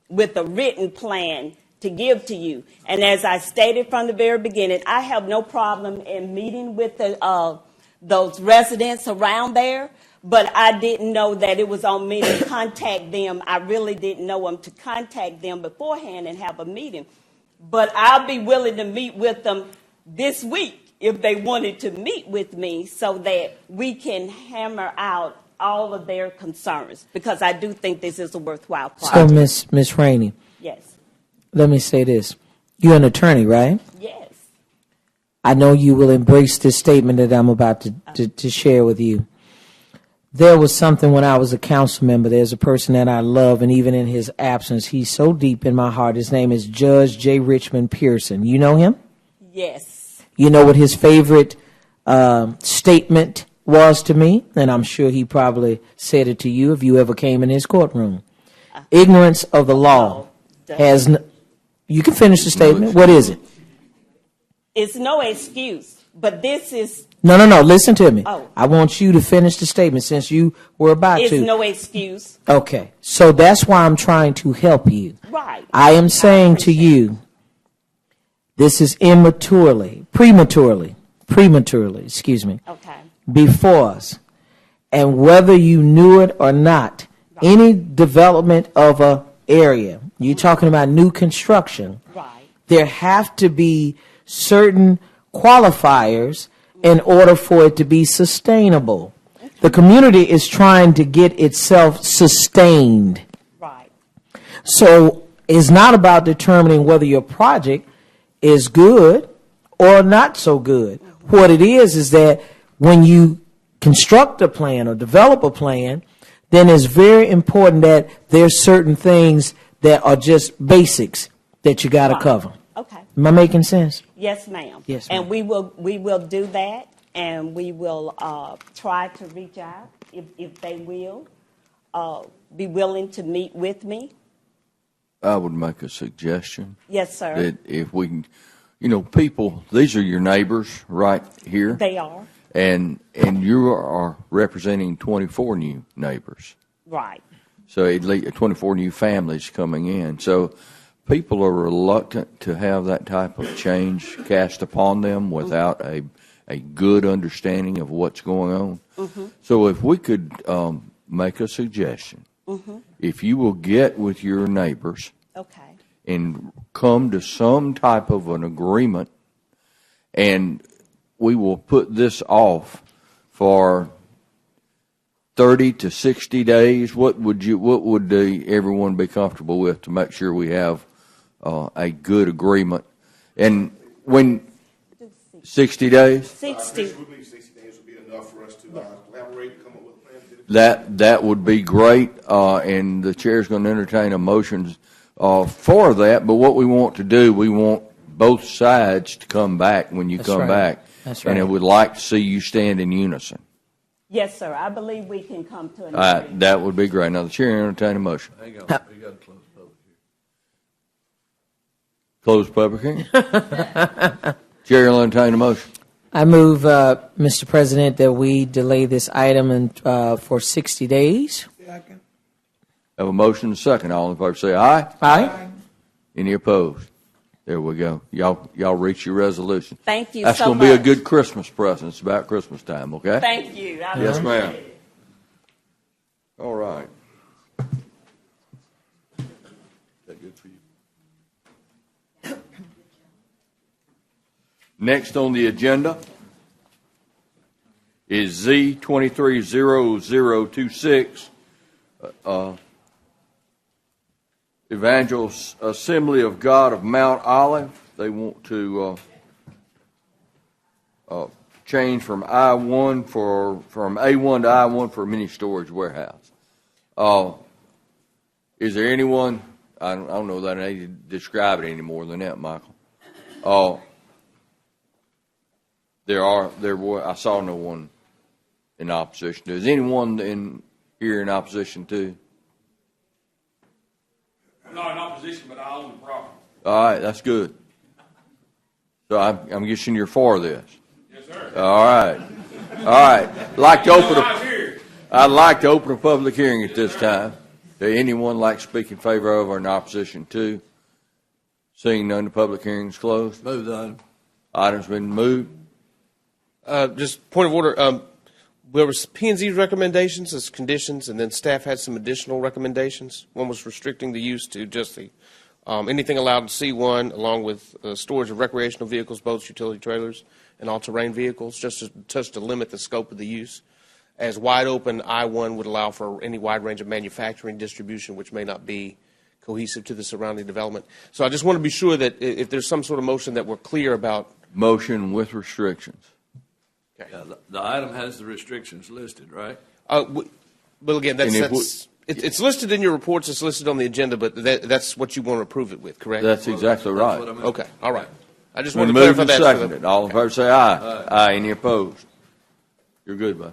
N: with a written plan to give to you. And as I stated from the very beginning, I have no problem in meeting with those residents around there, but I didn't know that it was on me to contact them. I really didn't know them to contact them beforehand and have a meeting. But I'll be willing to meet with them this week if they wanted to meet with me so that we can hammer out all of their concerns, because I do think this is a worthwhile project.
G: So, Miss Rainey,
N: Yes.
G: let me say this. You're an attorney, right?
N: Yes.
G: I know you will embrace this statement that I'm about to share with you. There was something when I was a council member. There's a person that I love, and even in his absence, he's so deep in my heart. His name is Judge J. Richmond Pearson. You know him?
N: Yes.
G: You know what his favorite statement was to me? And I'm sure he probably said it to you if you ever came in his courtroom. Ignorance of the law has you can finish the statement. What is it?
N: It's no excuse, but this is...
G: No. Listen to me.
N: Oh.
G: I want you to finish the statement since you were about
N: It's
G: to.
N: no excuse.
G: Okay. So that's why I'm trying to help you.
N: Right.
G: I am saying to you, this is prematurely, excuse me,
N: Okay.
G: before us. And whether you knew it or not, any development of a area, you're talking about new construction,
N: Right.
G: there have to be certain qualifiers in order for it to be sustainable. The community is trying to get itself sustained.
N: Right.
G: So it's not about determining whether your project is good or not so good. What it is that when you construct a plan or develop a plan, then it's very important that there's certain things that are just basics that you got to cover.
N: Okay.
G: Am I making sense?
N: Yes, ma'am.
G: Yes,
N: And
G: ma'am.
N: we will do that, and we will try to reach out if they will be willing to meet with me.
A: I would make a suggestion
N: Yes, sir.
A: that if we can, people, these are your neighbors right here.
N: They are.
A: And you are representing 24 new neighbors.
N: Right.
A: So at least 24 new families coming in. So people are reluctant to have that type of change cast upon them without a good understanding of what's going on.
N: Mm-hmm.
A: So if we could make a suggestion,
N: Mm-hmm.
A: if you will get with your neighbors
N: Okay.
A: and come to some type of an agreement, and we will put this off for 30 to 60 days. What would everyone be comfortable with to make sure we have a good agreement? And when 60 days?
N: 60.
L: 60 days would be enough for us to collaborate and come up with a plan.
A: That would be great, and the chair's going to entertain a motion for that. But what we want to do, we want both sides to come back when you
G: That's
A: come
G: right.
A: back.
G: That's
A: And I
G: right.
A: would like to see you stand in unison.
N: Yes, sir. I believe we can come to an agreement.
A: That would be great. Now, the chair entertain a motion.
E: Hang on, we got to close public hearing.
A: Close public hearing. Chair will entertain a motion.
G: I move, Mr. President, that we delay this item for 60 days.
C: Second.
A: Have a motion and a second. All in favor say aye.
G: Aye.
A: Any opposed? There we go. Y'all reach your resolution.
N: Thank you
A: That's
N: so
A: going to be a
N: much.
A: good Christmas present. It's about Christmas time, okay?
N: Thank you. I
A: Yes,
N: appreciate
A: ma'am.
N: it.
A: All right.
E: Is that good for you?
A: Next on the agenda is Z230026, Evangel Assembly of God of Mount Olive. They want to change from A1 to I1 for a mini storage warehouse. Is there anyone? I don't know that I need to describe it any more than that, Michael. I saw no one in opposition. Is anyone here in opposition to?
O: I'm not in opposition, but I own the property.
A: All right, that's good. So I'm guessing you're for this.
O: Yes, sir.
A: All right. I'd like to open a public hearing at this time. Does anyone like to speak in favor of or in opposition to? Seeing none, the public hearing is closed.
E: Move the item.
A: Item's been moved.
K: Just point of order. There was P&Z's recommendations as conditions, and then staff had some additional recommendations. One was restricting the use to just the anything allowed in C1, along with storage of recreational vehicles, boats, utility trailers, and all-terrain vehicles, just to limit the scope of the use. As wide open, I-1 would allow for any wide range of manufacturing distribution, which may not be cohesive to the surrounding development. So I just want to be sure that if there's some sort of motion that we're clear about.
A: Motion with restrictions.
E: Okay. Yeah, the item has the restrictions listed, right?
K: Well, again, it's listed in your reports. It's listed on the agenda, but that's what you want to approve it with, correct?
A: That's exactly right.
E: What I meant.
K: Okay, all right. I just want to clarify that.
A: Seconded. All in favor say aye. Aye. Any opposed? You're good, bud.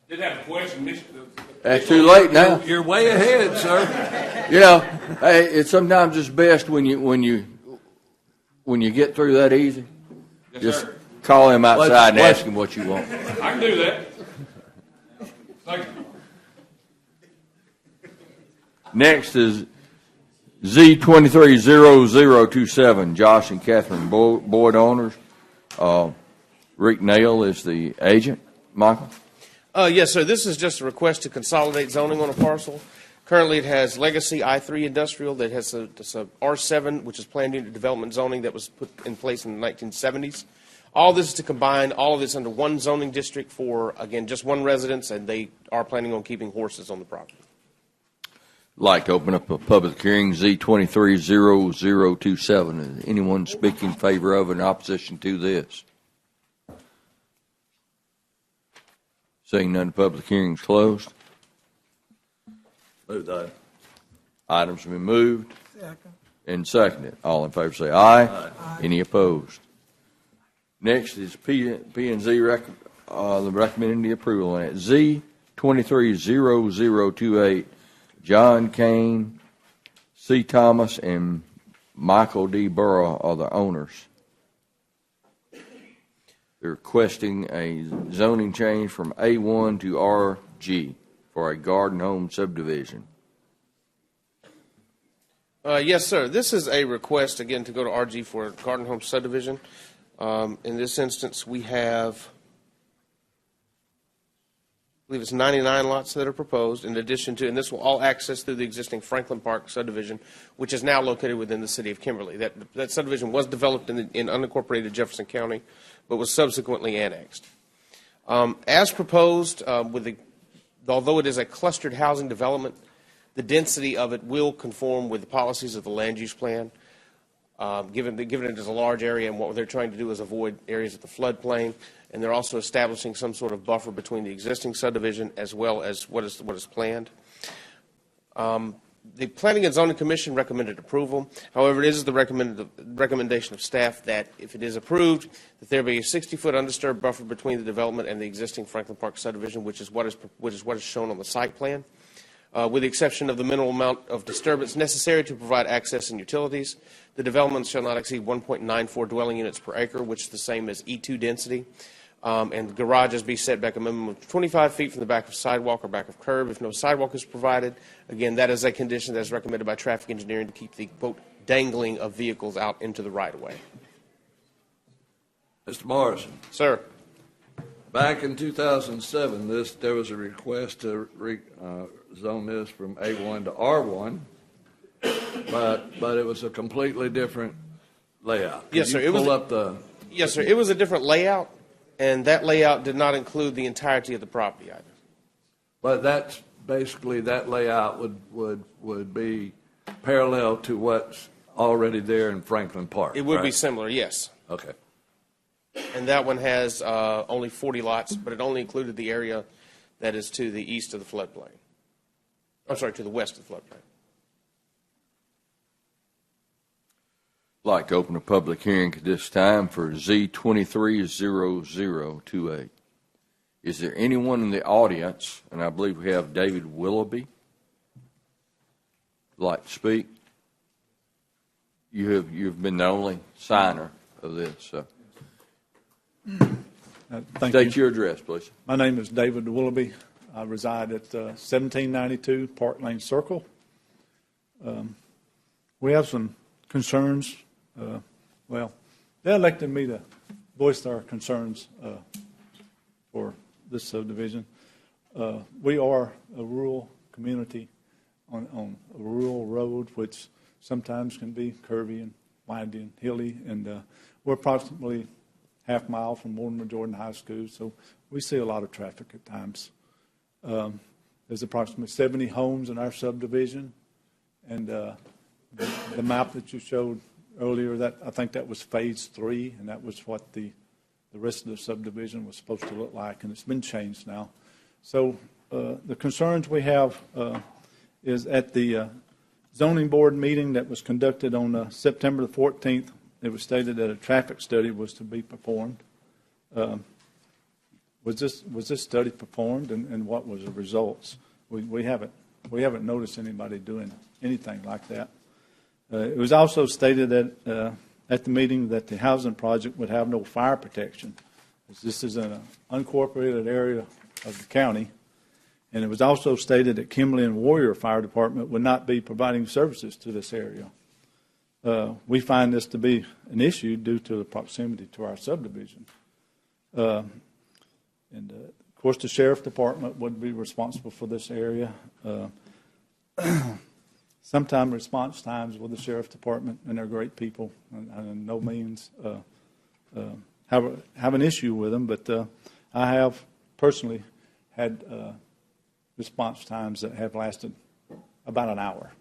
O: Did have a question.
A: That's too late now.
E: You're way ahead, sir.
A: You know, hey, it's sometimes it's best when you get through that easy.
O: Yes,
A: Just
O: sir.
A: call him outside and ask him what you want.
O: I can do that. Thank you.
A: Next is Z230027, Josh and Catherine Boyd owners. Rick Nail is the agent. Michael?
K: Yes, sir. This is just a request to consolidate zoning on a parcel. Currently, it has legacy I-3 industrial that has it's a R7, which is planned unit development zoning that was put in place in the 1970s. All this is to combine all of this under one zoning district for, again, just one residence, and they are planning on keeping horses on the property.
A: Like to open up a public hearing, Z230027. Is anyone speak in favor of or in opposition to this? Seeing none, the public hearing is closed.
E: Move the item.
A: Items have been moved and seconded. All in favor say aye.
E: Aye.
A: Any opposed? Next is P&Z recommending the approval on it. Z230028, John Kane, C. Thomas, and Michael D. Burrow are the owners. They're requesting a zoning change from A1 to RG for a garden home subdivision.
K: Yes, sir. This is a request, again, to go to RG for a garden home subdivision. In this instance, we have, I believe it's 99 lots that are proposed, in addition to, and this will all access through the existing Franklin Park subdivision, which is now located within the city of Kimberly. That subdivision was developed in unincorporated Jefferson County, but was subsequently annexed. As proposed, although it is a clustered housing development, the density of it will conform with the policies of the land use plan. Given it is a large area, and what they're trying to do is avoid areas of the floodplain, and they're also establishing some sort of buffer between the existing subdivision as well as what is planned. The Planning and Zoning Commission recommended approval. However, it is the recommendation of staff that if it is approved, that there be a 60-foot undisturbed buffer between the development and the existing Franklin Park subdivision, which is what is shown on the site plan. With the exception of the minimal amount of disturbance necessary to provide access and utilities, the development shall not exceed 1.94 dwelling units per acre, which is the same as E2 density. And garages be set back a minimum of 25 feet from the back of sidewalk or back of curb if no sidewalk is provided. Again, that is a condition that is recommended by traffic engineering to keep the, quote, dangling of vehicles out into the right-of-way.
E: Mr. Morrison.
K: Sir.
E: Back in 2007, there was a request to zone this from A1 to R1, but it was a completely different layout.
K: Yes, sir. Yes, sir. It was a different layout, and that layout did not include the entirety of the property either.
E: But that's basically, that layout would be parallel to what's already there in Franklin Park.
K: It would
E: right?
K: be similar, yes.
E: Okay.
K: And that one has only 40 lots, but it only included the area that is to the east of the floodplain. I'm sorry, to the west of the floodplain.
A: like to open a public hearing at this time for Z230028. Is there anyone in the audience, and I believe we have David Willoughby, like to speak? You've been the only signer of this. So. State your address, please.
H: My name is David Willoughby. I reside at 1792 Park Lane Circle. We have some concerns. Well, they elected me to voice our concerns for this subdivision. We are a rural community on a rural road, which sometimes can be curvy and windy and hilly, and we're approximately half mile from Mortimer Jordan High School, so we see a lot of traffic at times. There's approximately 70 homes in our subdivision, and the map that you showed earlier, that I think that was phase 3, and that was what the rest of the subdivision was supposed to look like, and it's been changed now. So the concerns we have is at the zoning board meeting that was conducted on September the 14th, it was stated that a traffic study was to be performed. Was this study performed, and what was the results? We haven't noticed anybody doing anything like that. It was also stated that at the meeting that the housing project would have no fire protection. This is an unincorporated area of the county, and it was also stated that Kimberly and Warrior Fire Department would not be providing services to this area. We find this to be an issue due to the proximity to our subdivision. Of course, the Sheriff Department would be responsible for this area. Sometimes response times with the Sheriff Department, and they're great people, and no means have an issue with them, but I have personally had response times that have lasted about an hour.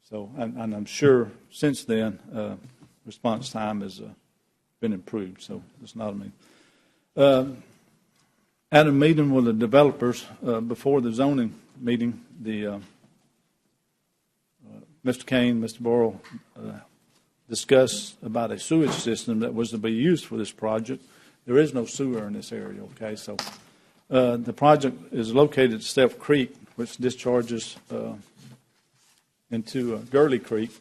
H: So, and I'm sure since then, response time has been improved. So it's not a mean. At a meeting with the developers before the zoning meeting, the Mr. Kane, Mr. Burrow discussed about a sewage system that was to be used for this project. There is no sewer in this area. Okay, so the project is located at Steph Creek, which discharges into Gurley Creek,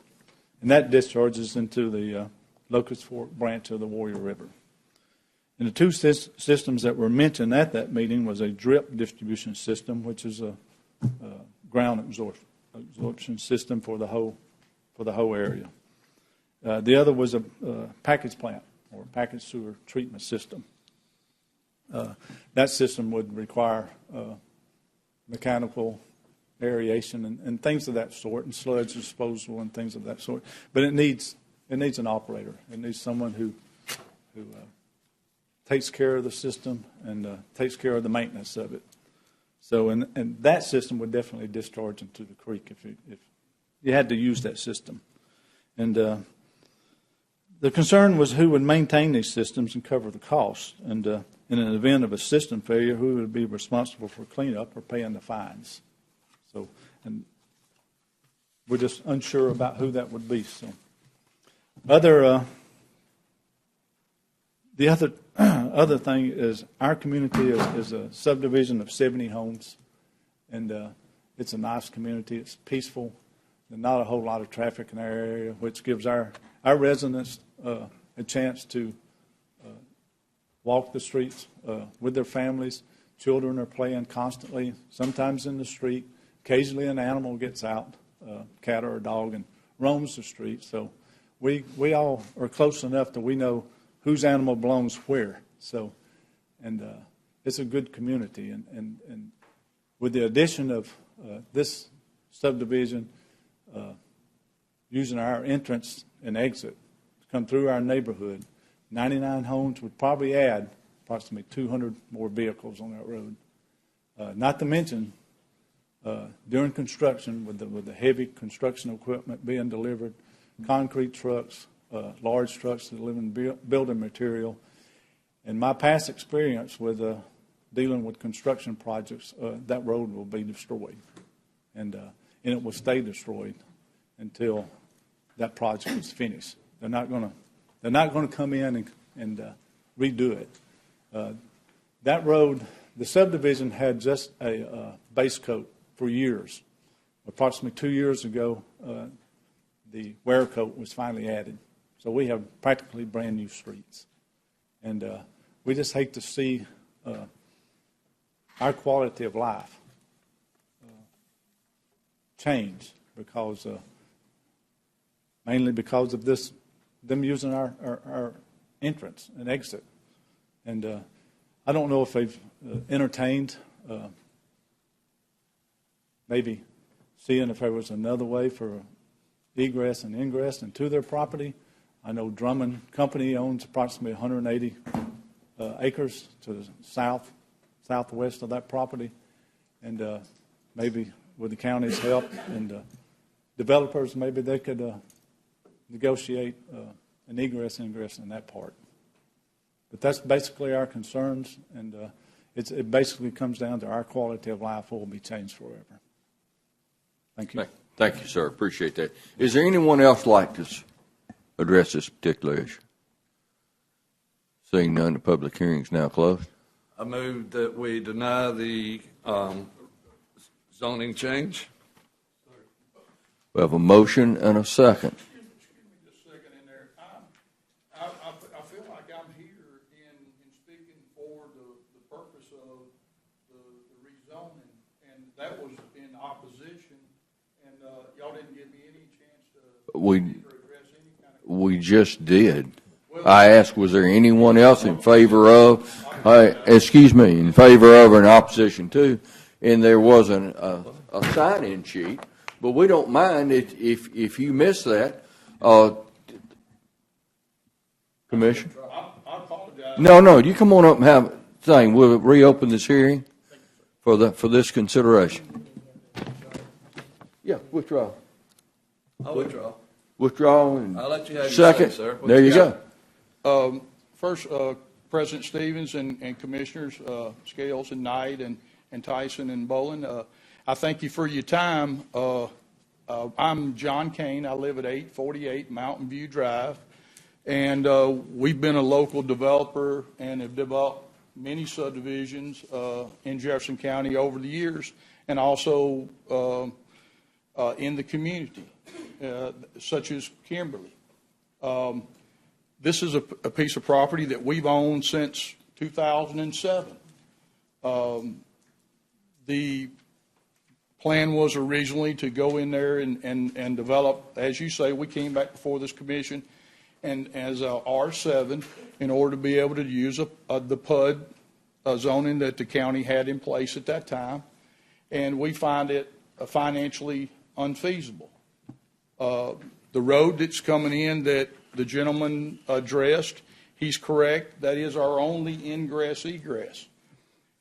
H: and that discharges into the Locust Fork branch of the Warrior River. And the two systems that were mentioned at that meeting was a drip distribution system, which is a ground absorption system for the whole area. The other was a package plant or package sewer treatment system. That system would require mechanical aeration and things of that sort, and sludge disposal and things of that sort. But it needs an operator. It needs someone who takes care of the system and takes care of the maintenance of it. So, and that system would definitely discharge into the creek if you had to use that system. And the concern was who would maintain these systems and cover the costs. And in an event of a system failure, who would be responsible for cleanup or paying the fines? So, and we're just unsure about who that would be. So, the other thing is our community is a subdivision of 70 homes, and it's a nice community. It's peaceful. There's not a whole lot of traffic in our area, which gives our residents a chance to walk the streets with their families. Children are playing constantly, sometimes in the street. Occasionally an animal gets out, a cat or a dog, and roams the street. So we all are close enough that we know whose animal belongs where. So, and it's a good community. And with the addition of this subdivision, using our entrance and exit to come through our neighborhood, 99 homes would probably add approximately 200 more vehicles on that road. Not to mention, during construction, with the heavy construction equipment being delivered, concrete trucks, large trucks delivering building material. In my past experience with dealing with construction projects, that road will be destroyed, and it will stay destroyed until that project is finished. They're not going to come in and redo it. That road, the subdivision had just a base coat for years. Approximately 2 years ago, the wear coat was finally added. So we have practically brand new streets. And we just hate to see our quality of life change because, mainly because of them using our entrance and exit. And I don't know if they've entertained maybe seeing if there was another way for egress and ingress into their property. I know Drummond Company owns approximately 180 acres to the southwest of that property, and maybe with the county's help and developers, maybe they could negotiate an egress and ingress in that part. But that's basically our concerns, and it basically comes down to our quality of life will be changed forever. Thank you.
A: Thank you, sir. Appreciate that. Is there anyone else like to address this particular issue? Seeing none, the public hearing is now closed.
E: I move that we deny the zoning change.
A: We have a motion and a second.
H: Excuse me just a second in there. I feel like I'm here in speaking for the purpose of the rezoning, and that was in opposition, and y'all didn't give me any chance to address any kind of...
A: We just did. I asked, was there anyone else in favor of, in favor of or in opposition to? And there wasn't a sign-in sheet, but we don't mind if you miss that. Commissioner?
H: I apologize.
A: No, you come on up and have a thing. We'll reopen this hearing for this consideration. Yeah, withdraw.
E: I'll withdraw.
A: Withdraw and
E: I'll let you have your
A: second.
E: say, sir.
A: There you go.
H: First, President Stevens and Commissioners Scales and Knight and Tyson and Bolin, I thank you for your time. I'm John Kane. I live at 848 Mountain View Drive, and we've been a local developer and have developed many subdivisions in Jefferson County over the years, and also in the community, such as Kimberly. This is a piece of property that we've owned since 2007. The plan was originally to go in there and develop, as you say, we came back before this commission and as a R7 in order to be able to use the PUD zoning that the county had in place at that time, and we find it financially unfeasible. The road that's coming in that the gentleman addressed, he's correct. That is our only ingress egress.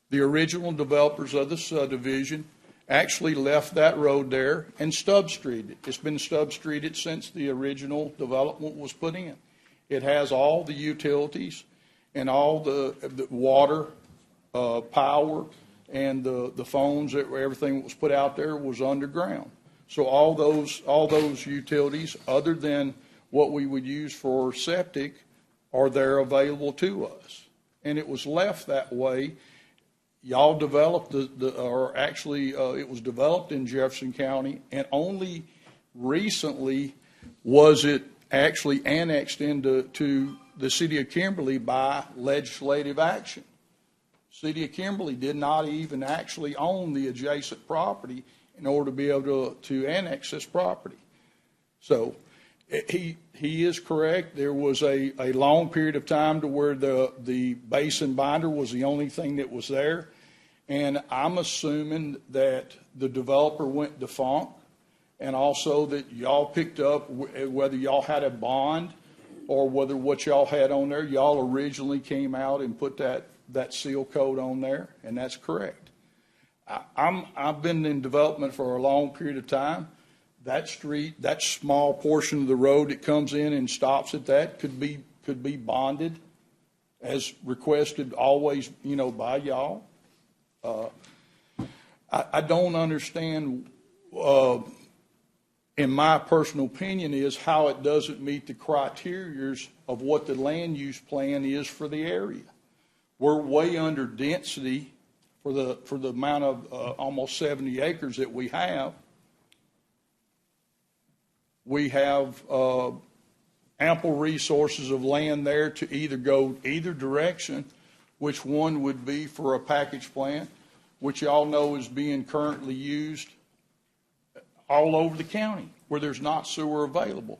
H: The original developers of the subdivision actually left that road there and stub streeted. It's been stub streeted since the original development was put in. It has all the utilities and all the water, power, and the phones. Everything that was put out there was underground. So all those utilities, other than what we would use for septic, are there available to us. And it was left that way. Y'all developed it was developed in Jefferson County, and only recently was it actually annexed into the city of Kimberly by legislative action. City of Kimberly did not even actually own the adjacent property in order to be able to annex this property. So he is correct. There was a long period of time to where the basin binder was the only thing that was there. And I'm assuming that the developer went defunct, and also that y'all picked up, whether y'all had a bond or whether what y'all had on there, y'all originally came out and put that seal coat on there, and that's correct. I've been in development for a long period of time. That street, that small portion of the road that comes in and stops at that could be bonded as requested always, by y'all. I don't understand in my personal opinion, is how it doesn't meet the criteria of what the land use plan is for the area. We're way under density for the amount of almost 70 acres that we have. We have ample resources of land there to either go either direction, which one would be for a package plant, which y'all know is being currently used all over the county where there's not sewer available.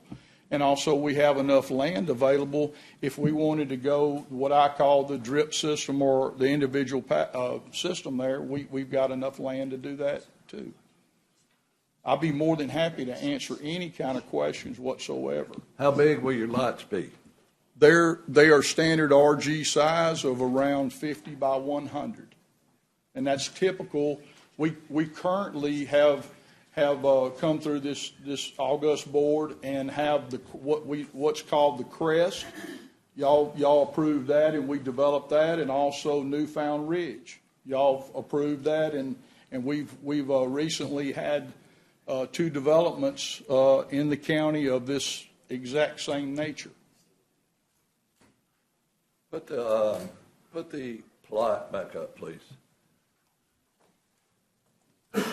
H: And also we have enough land available if we wanted to go what I call the drip system or the individual system there, we've got enough land to do that too. I'll be more than happy to answer any kind of questions whatsoever.
E: How big will your lots be?
H: They are standard RG size of around 50 by 100. And that's typical. We currently have come through this August board and have what's called the crest. Y'all approved that, and we developed that, and also Newfound Ridge. Y'all approved that, and we've recently had 2 developments in the county of this exact same nature.
E: Put the plot back up, please. Okay.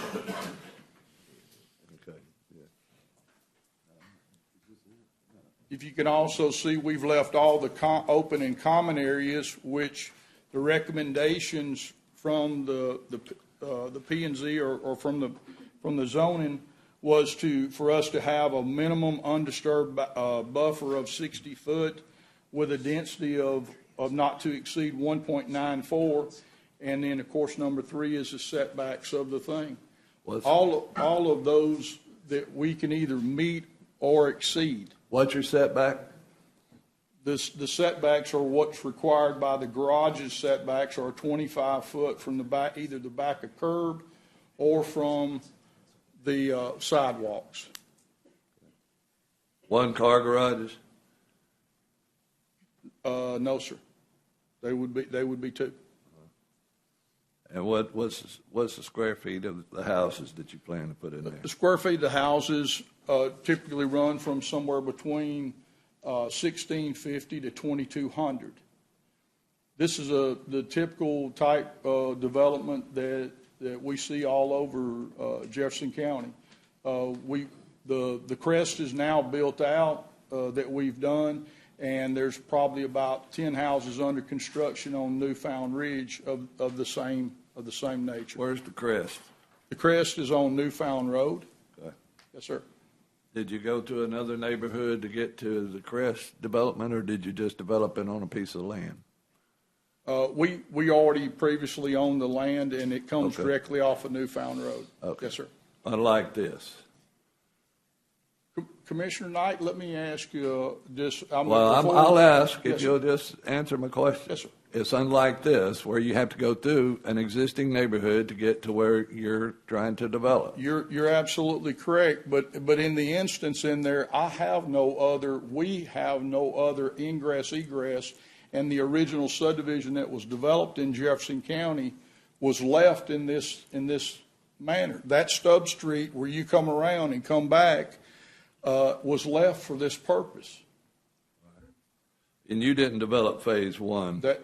E: Yeah.
H: If you can also see, we've left all the open and common areas, which the recommendations from the P&Z or from the zoning was for us to have a minimum undisturbed buffer of 60 foot with a density of not to exceed 1.94. And then, of course, number 3 is the setbacks of the thing. All of those that we can either meet or exceed.
E: What's your setback?
H: The setbacks are what's required by the garage's setbacks are 25 foot from the back, either the back of curb or from the sidewalks.
E: 1-car garages?
H: No, sir. They would be 2.
E: And what's the square feet of the houses that you plan to put in there?
H: The square feet of the houses typically run from somewhere between 1,650 to 2,200. This is the typical type development that we see all over Jefferson County. The crest is now built out that we've done, and there's probably about 10 houses under construction on Newfound Ridge of the same nature.
E: Where's the crest?
H: The crest is on Newfound Road.
E: Okay.
H: Yes, sir.
E: Did you go to another neighborhood to get to the crest development, or did you just develop it on a piece of land?
H: We already previously owned the land, and it comes directly off of Newfound Road.
E: Okay.
H: Yes, sir.
E: Unlike this.
H: Commissioner Knight, let me ask you just.
E: I'll ask if
H: yes,
E: you'll just answer my question.
H: Yes, sir.
E: It's unlike this, where you have to go through an existing neighborhood to get to where you're trying to develop.
H: You're absolutely correct, but in the instance in there, we have no other ingress egress, and the original subdivision that was developed in Jefferson County was left in this manner. That stub street where you come around and come back was left for this purpose.
E: And you didn't develop phase 1,
H: Yes,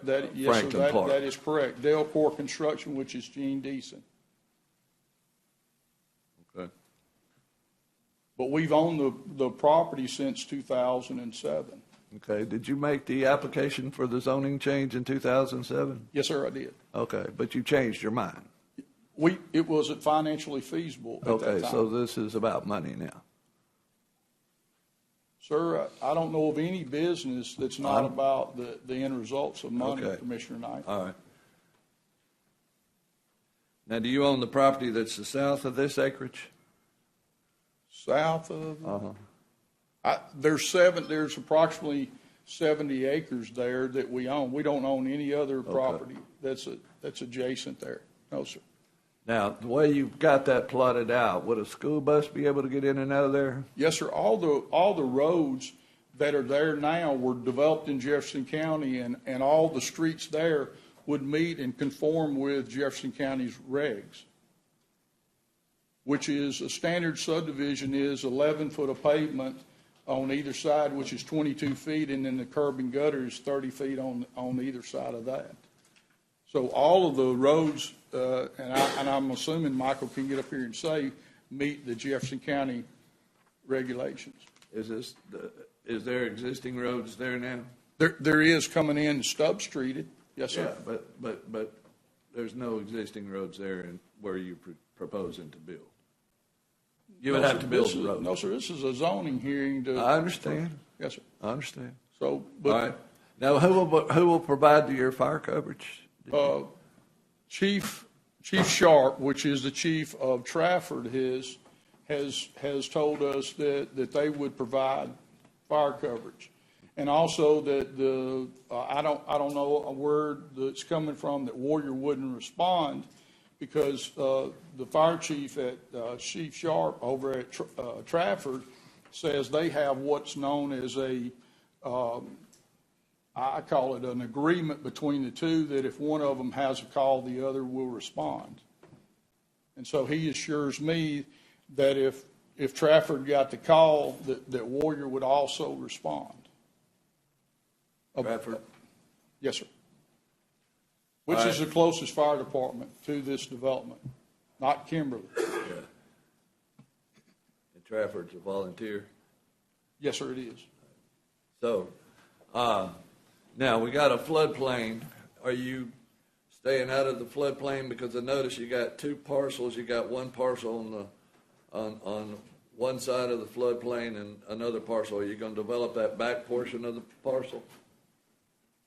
E: Franklin
H: sir,
E: Park.
H: that is correct. Delcor Construction, which is Gene Deason.
E: Okay.
H: But we've owned the property since 2007.
E: Okay. Did you make the application for the zoning change in 2007?
H: Yes, sir, I did.
E: Okay, but you changed your mind.
H: It wasn't financially feasible at that time.
E: So this is about money now.
H: Sir, I don't know of any business that's not about the end results of money,
E: Okay.
H: Commissioner Knight.
E: All right. Now, do you own the property that's the south of this acreage?
H: South of? There's approximately 70 acres there that we own. We don't own any other property that's adjacent there. No, sir.
E: Now, the way you've got that plotted out, would a school bus be able to get in and out of there?
H: Yes, sir. All the roads that are there now were developed in Jefferson County, and all the streets there would meet and conform with Jefferson County's regs. which is a standard subdivision is 11 foot of pavement on either side, which is 22 feet, and then the curb and gutter is 30 feet on either side of that. So all of the roads, and I'm assuming Michael can get up here and say, meet the Jefferson County regulations.
E: Is there existing roads there now?
H: There is coming in Stubb Street. Yes, sir.
E: Yeah, but there's no existing roads there where you're proposing to build. You would have to build the road.
H: No, sir. This is a zoning hearing.
E: I understand.
H: Yes, sir.
E: I understand.
H: So, but
E: all right. Now, who will provide your fire coverage?
H: Chief Sharp, which is the chief of Trafford, has told us that they would provide fire coverage, and also that I don't know a word that's coming from that Warrior wouldn't respond, because the fire chief at Chief Sharp over at Trafford says they have what's known as I call it an agreement between the two, that if one of them has a call, the other will respond. And so he assures me that if Trafford got the call, that Warrior would also respond.
E: Trafford?
H: Yes, sir. Which is the closest fire department to this development, not Kimberly.
E: Yeah. And Trafford's a volunteer?
H: Yes, sir, it is.
E: So, now we got a floodplain. Are you staying out of the floodplain? Because I notice you got two parcels. You got one parcel on one side of the floodplain and another parcel. Are you going to develop that back portion of the parcel?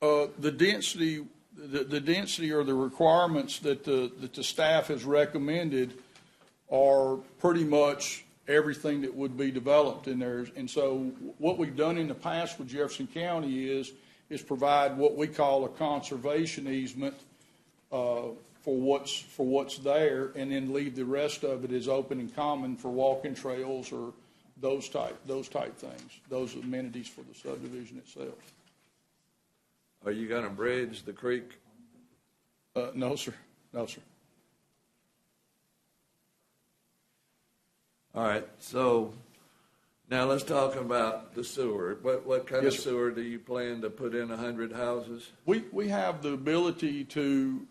H: The density or the requirements that the staff has recommended are pretty much everything that would be developed in there. And so what we've done in the past with Jefferson County is provide what we call a conservation easement for what's there, and then leave the rest of it as open and common for walking trails or those type things, those amenities for the subdivision itself.
E: Are you going to bridge the creek?
H: No, sir. No, sir.
E: All right. So now let's talk about the sewer. What kind of sewer do you plan to put in 100 houses?
H: We have the ability to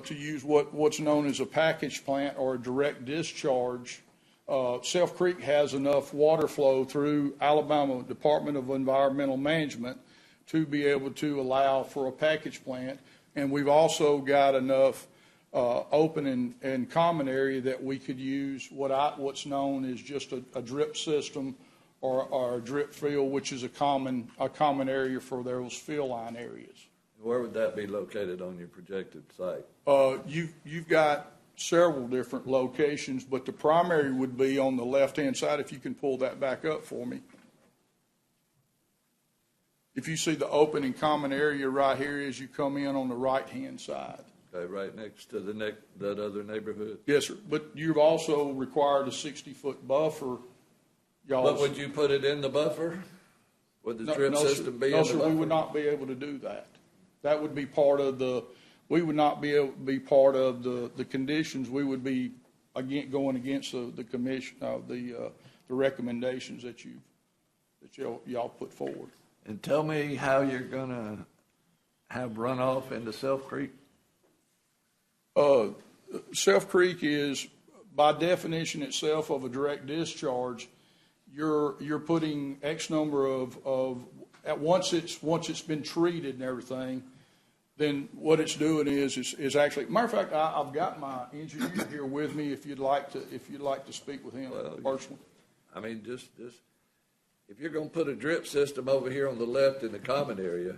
H: use what's known as a package plant or a direct discharge. Self Creek has enough water flow through Alabama Department of Environmental Management to be able to allow for a package plant. And we've also got enough open and common area that we could use what's known as just a drip system or a drip field, which is a common area for those fill line areas.
E: Where would that be located on your projected site?
H: You've got several different locations, but the primary would be on the left-hand side, if you can pull that back up for me. If you see the open and common area right here as you come in on the right-hand side.
E: Okay, right next to that other neighborhood?
H: Yes, sir. But you've also required a 60-foot buffer.
E: But would you put it in the buffer? Would the drip system be in the buffer?
H: No, sir, we would not be able to do that. That would be part of we would not be able to be part of the conditions. We would be going against the commission, the recommendations that y'all put forward.
E: And tell me how you're going to have runoff into Self Creek.
H: Self Creek is, by definition itself of a direct discharge, you're putting X number of once it's been treated and everything, then what it's doing is actually, matter of fact, I've got my engineer here with me if you'd like to speak with him personally.
E: I mean, just if you're going to put a drip system over here on the left in the common area,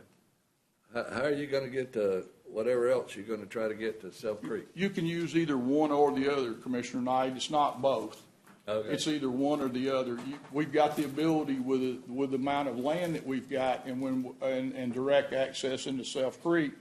E: how are you going to get to whatever else you're going to try to get to Self Creek?
H: You can use either one or the other, Commissioner Knight. It's not both.
E: Okay.
H: It's either one or the other. We've got the ability with the amount of land that we've got and direct access into Self Creek,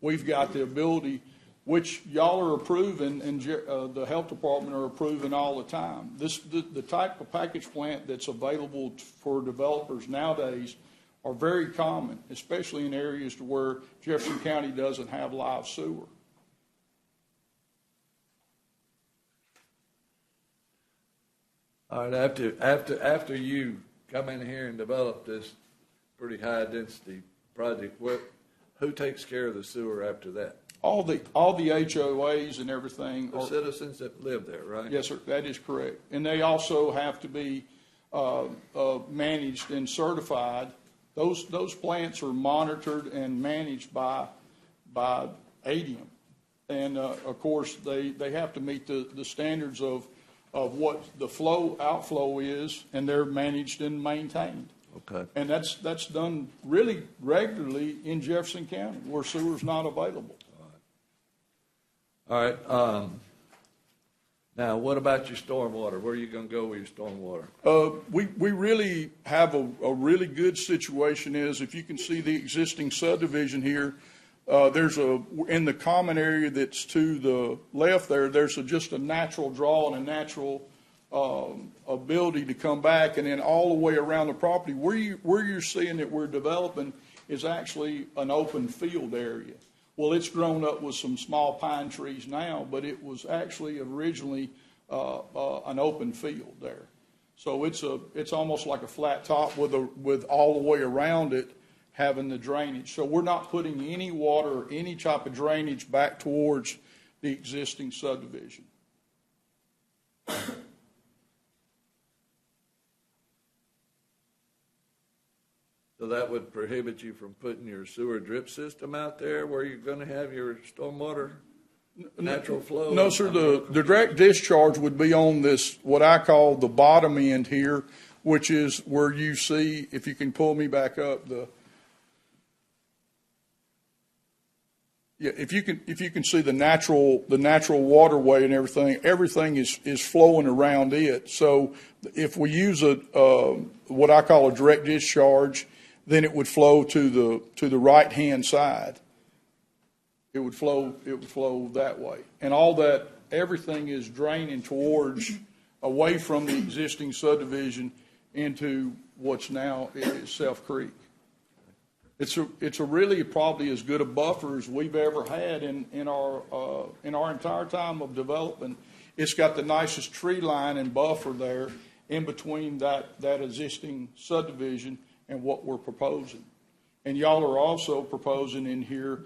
H: we've got the ability, which y'all are approving and the health department are approving all the time. The type of package plant that's available for developers nowadays are very common, especially in areas to where Jefferson County doesn't have live sewer.
E: All right, after you come in here and develop this pretty high density project, who takes care of the sewer after that?
P: All the HOAs and everything
E: The
P: are,
E: citizens that live there, right?
P: yes, sir, that is correct. And they also have to be managed and certified. Those plants are monitored and managed by ADM. And, of course, they have to meet the standards of what the outflow is, and they're managed and maintained.
E: Okay.
P: And that's done really regularly in Jefferson County where sewer's not available.
E: All right. Now, what about your stormwater? Where are you going to go with your stormwater?
P: We really have a really good situation is, if you can see the existing subdivision here, there's in the common area that's to the left there's just a natural draw and a natural ability to come back, and then all the way around the property. Where you're seeing that we're developing is actually an open field area. Well, it's grown up with some small pine trees now, but it was actually originally an open field there. So it's almost like a flat top with all the way around it having the drainage. So we're not putting any water or any type of drainage back towards the existing subdivision.
E: So that would prohibit you from putting your sewer drip system out there where you're going to have your stormwater natural flow?
P: No, sir. The direct discharge would be on this, what I call the bottom end here, which is where you see, if you can pull me back up, if you can see the natural waterway and everything is flowing around it. So if we use what I call a direct discharge, then it would flow to the right hand side. It would flow that way, and everything is draining towards away from the existing subdivision into what's now is Self Creek. It's a really probably as good a buffer as we've ever had in our entire time of development. It's got the nicest tree line and buffer there in between that existing subdivision and what we're proposing. And y'all are also proposing in here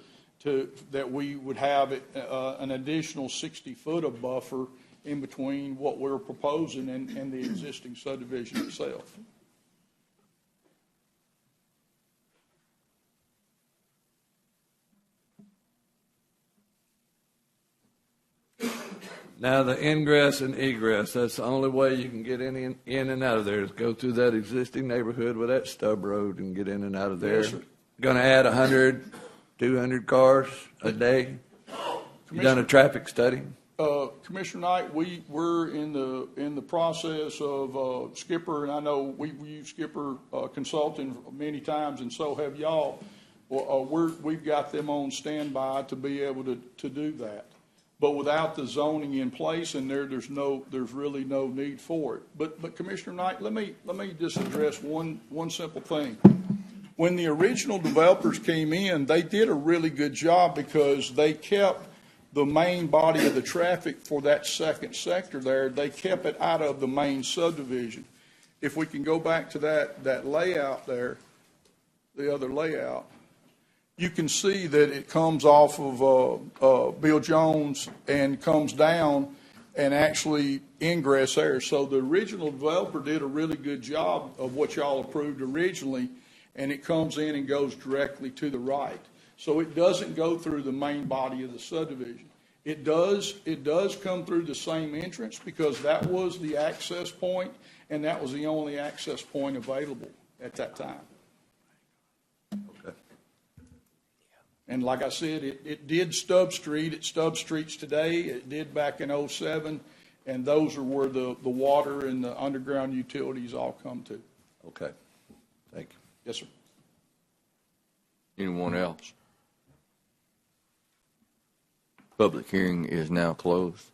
P: that we would have an additional 60 foot of buffer in between what we're proposing and the existing subdivision itself.
E: Now, the ingress and egress, that's the only way you can get in and out of there is go through that existing neighborhood with that stub road and get in and out of there.
P: Yes, sir.
E: Going to add 100, 200 cars a day? You done a traffic study?
P: Commissioner Knight, we're in the process of Skipper, and I know we've used Skipper Consulting many times, and so have y'all. We've got them on standby to be able to do that. But without the zoning in place in there, there's really no need for it. But Commissioner Knight, let me just address one simple thing. When the original developers came in, they did a really good job because they kept the main body of the traffic for that second sector there. They kept it out of the main subdivision. If we can go back to that layout there, the other layout, you can see that it comes off of Bill Jones and comes down and actually ingress there. So the original developer did a really good job of what y'all approved originally, and it comes in and goes directly to the right. So it doesn't go through the main body of the subdivision. It does come through the same entrance because that was the access point, and that was the only access point available at that time. And like I said, it did Stubb Street. It Stubb Streets today. It did back in 2007, and those are where the water and the underground utilities all come to.
E: Okay. Thank you.
P: Yes, sir.
A: Anyone else? Public hearing is now closed.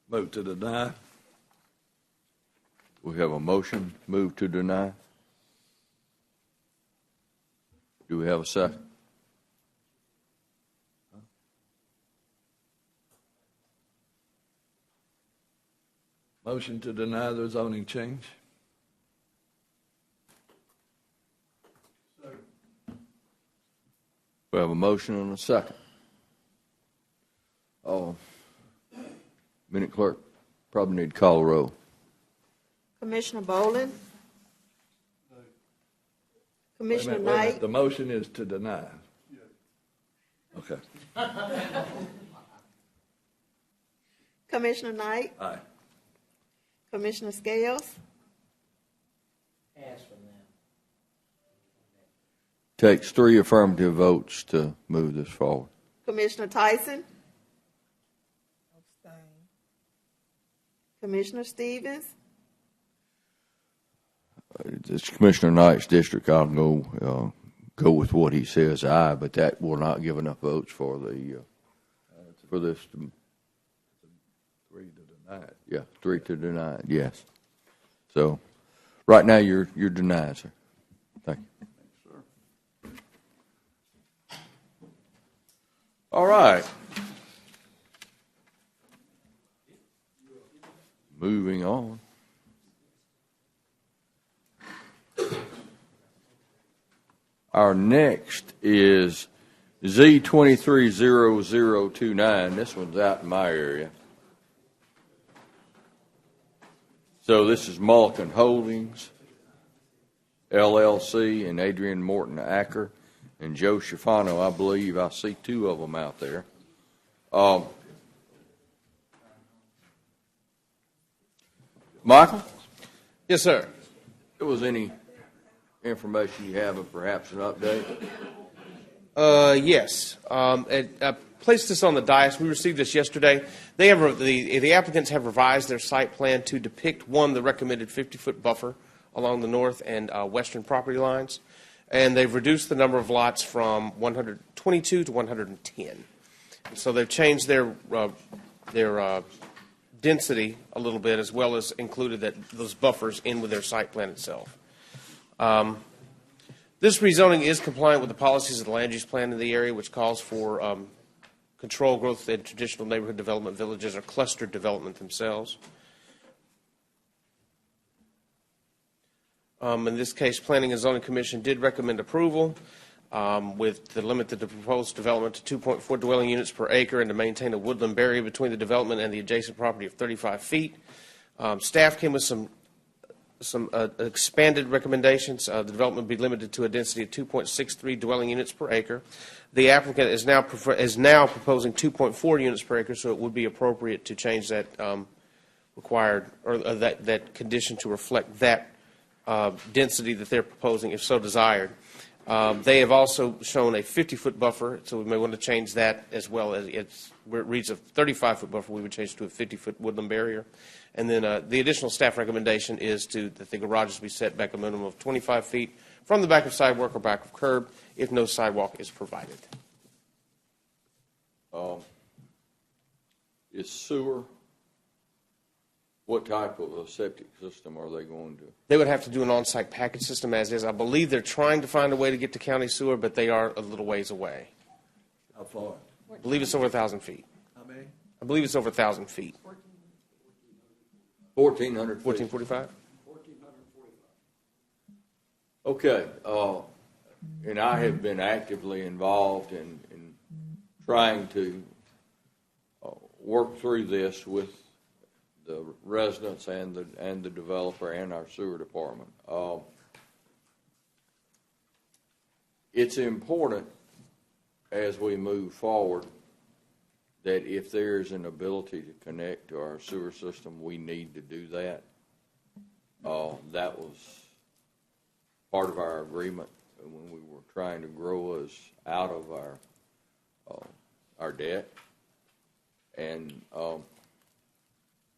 E: Move to deny.
A: We have a motion. Move to deny. Do we have a second?
E: Motion to deny the zoning change.
A: We have a motion and a second. Minute clerk, probably need to call a roll.
B: Commissioner Boland? Commissioner
E: Wait a minute.
B: Knight?
E: The motion is to deny. Okay.
B: Commissioner Knight?
E: Aye.
B: Commissioner Scales?
A: Takes 3 affirmative votes to move this forward.
B: Commissioner Tyson? Commissioner Stevens?
A: It's Commissioner Knight's district. I'll go with what he says, aye, but that will not give enough votes for the for this.
E: 3 to deny it.
A: Yeah, 3 to deny it. Yes. So, right now you're denied, sir. Thank you. All right. Moving on. Our next is Z230029. This one's out in my area. So this is Mullican Holdings, LLC, and Adrian Morton Acker, and Joe Schifano, I believe. I see 2 of them out there. Michael?
K: Yes, sir.
A: If there was any information you have, and perhaps an update?
K: Yes. I placed this on the dais. We received this yesterday. They have the applicants have revised their site plan to depict, one, the recommended 50-foot buffer along the north and western property lines, and they've reduced the number of lots from 122 to 110. And so they've changed their density a little bit, as well as included those buffers in with their site plan itself. This rezoning is compliant with the policies of the land use plan in the area, which calls for control growth in traditional neighborhood development villages or clustered development themselves. In this case, Planning and Zoning Commission did recommend approval to limit the proposed development to 2.4 dwelling units per acre and to maintain a woodland barrier between the development and the adjacent property of 35 feet. Staff came with some expanded recommendations. The development be limited to a density of 2.63 dwelling units per acre. The applicant is now proposing 2.4 units per acre, so it would be appropriate to change that required or that condition to reflect that density that they're proposing, if so desired. They have also shown a 50-foot buffer, so we may want to change that as well. As where it reads a 35-foot buffer, we would change to a 50-foot woodland barrier. And then the additional staff recommendation is that the garages be set back a minimum of 25 feet from the back of sidewalk or back of curb if no sidewalk is provided.
A: Is sewer, what type of a septic system are they going to?
K: They would have to do an on-site package system as is. I believe they're trying to find a way to get to county sewer, but they are a little ways away.
E: How far?
K: I believe it's over 1,000 feet.
E: How many?
K: I believe it's over 1,000 feet.
A: 1,400 feet.
K: 1,445?
A: Okay. And I have been actively involved in trying to work through this with the residents and the developer and our sewer department. It's important as we move forward that if there's an ability to connect to our sewer system, we need to do that. That was part of our agreement when we were trying to grow us out of our debt. And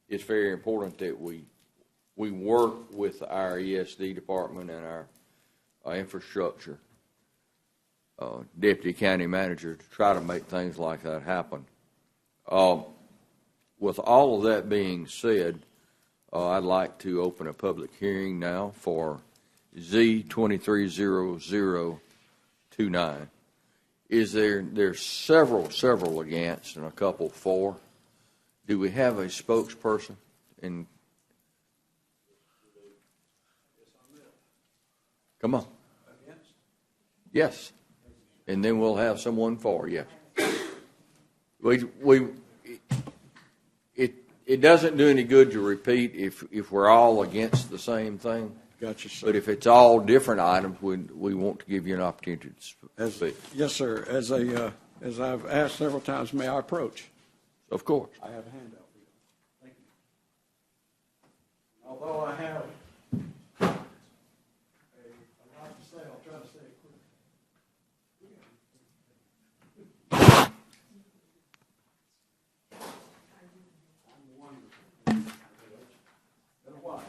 A: it's very important that we work with our ESD department and our infrastructure deputy county manager to try to make things like that happen. With all of that being said, I'd like to open a public hearing now for Z230029. There's several against and a couple for. Do we have a spokesperson in Come on. Yes. And then we'll have someone for, yes. It doesn't do any good to repeat if we're all against the same thing.
Q: Gotcha, sir.
A: But if it's all different items, we want to give you an opportunity to speak.
Q: Yes, sir. As I've asked several times, may I approach?
A: Of course.
Q: I have a handout for you. Thank you. Although I have a lot to say, I'll try to say it quickly. Been a while.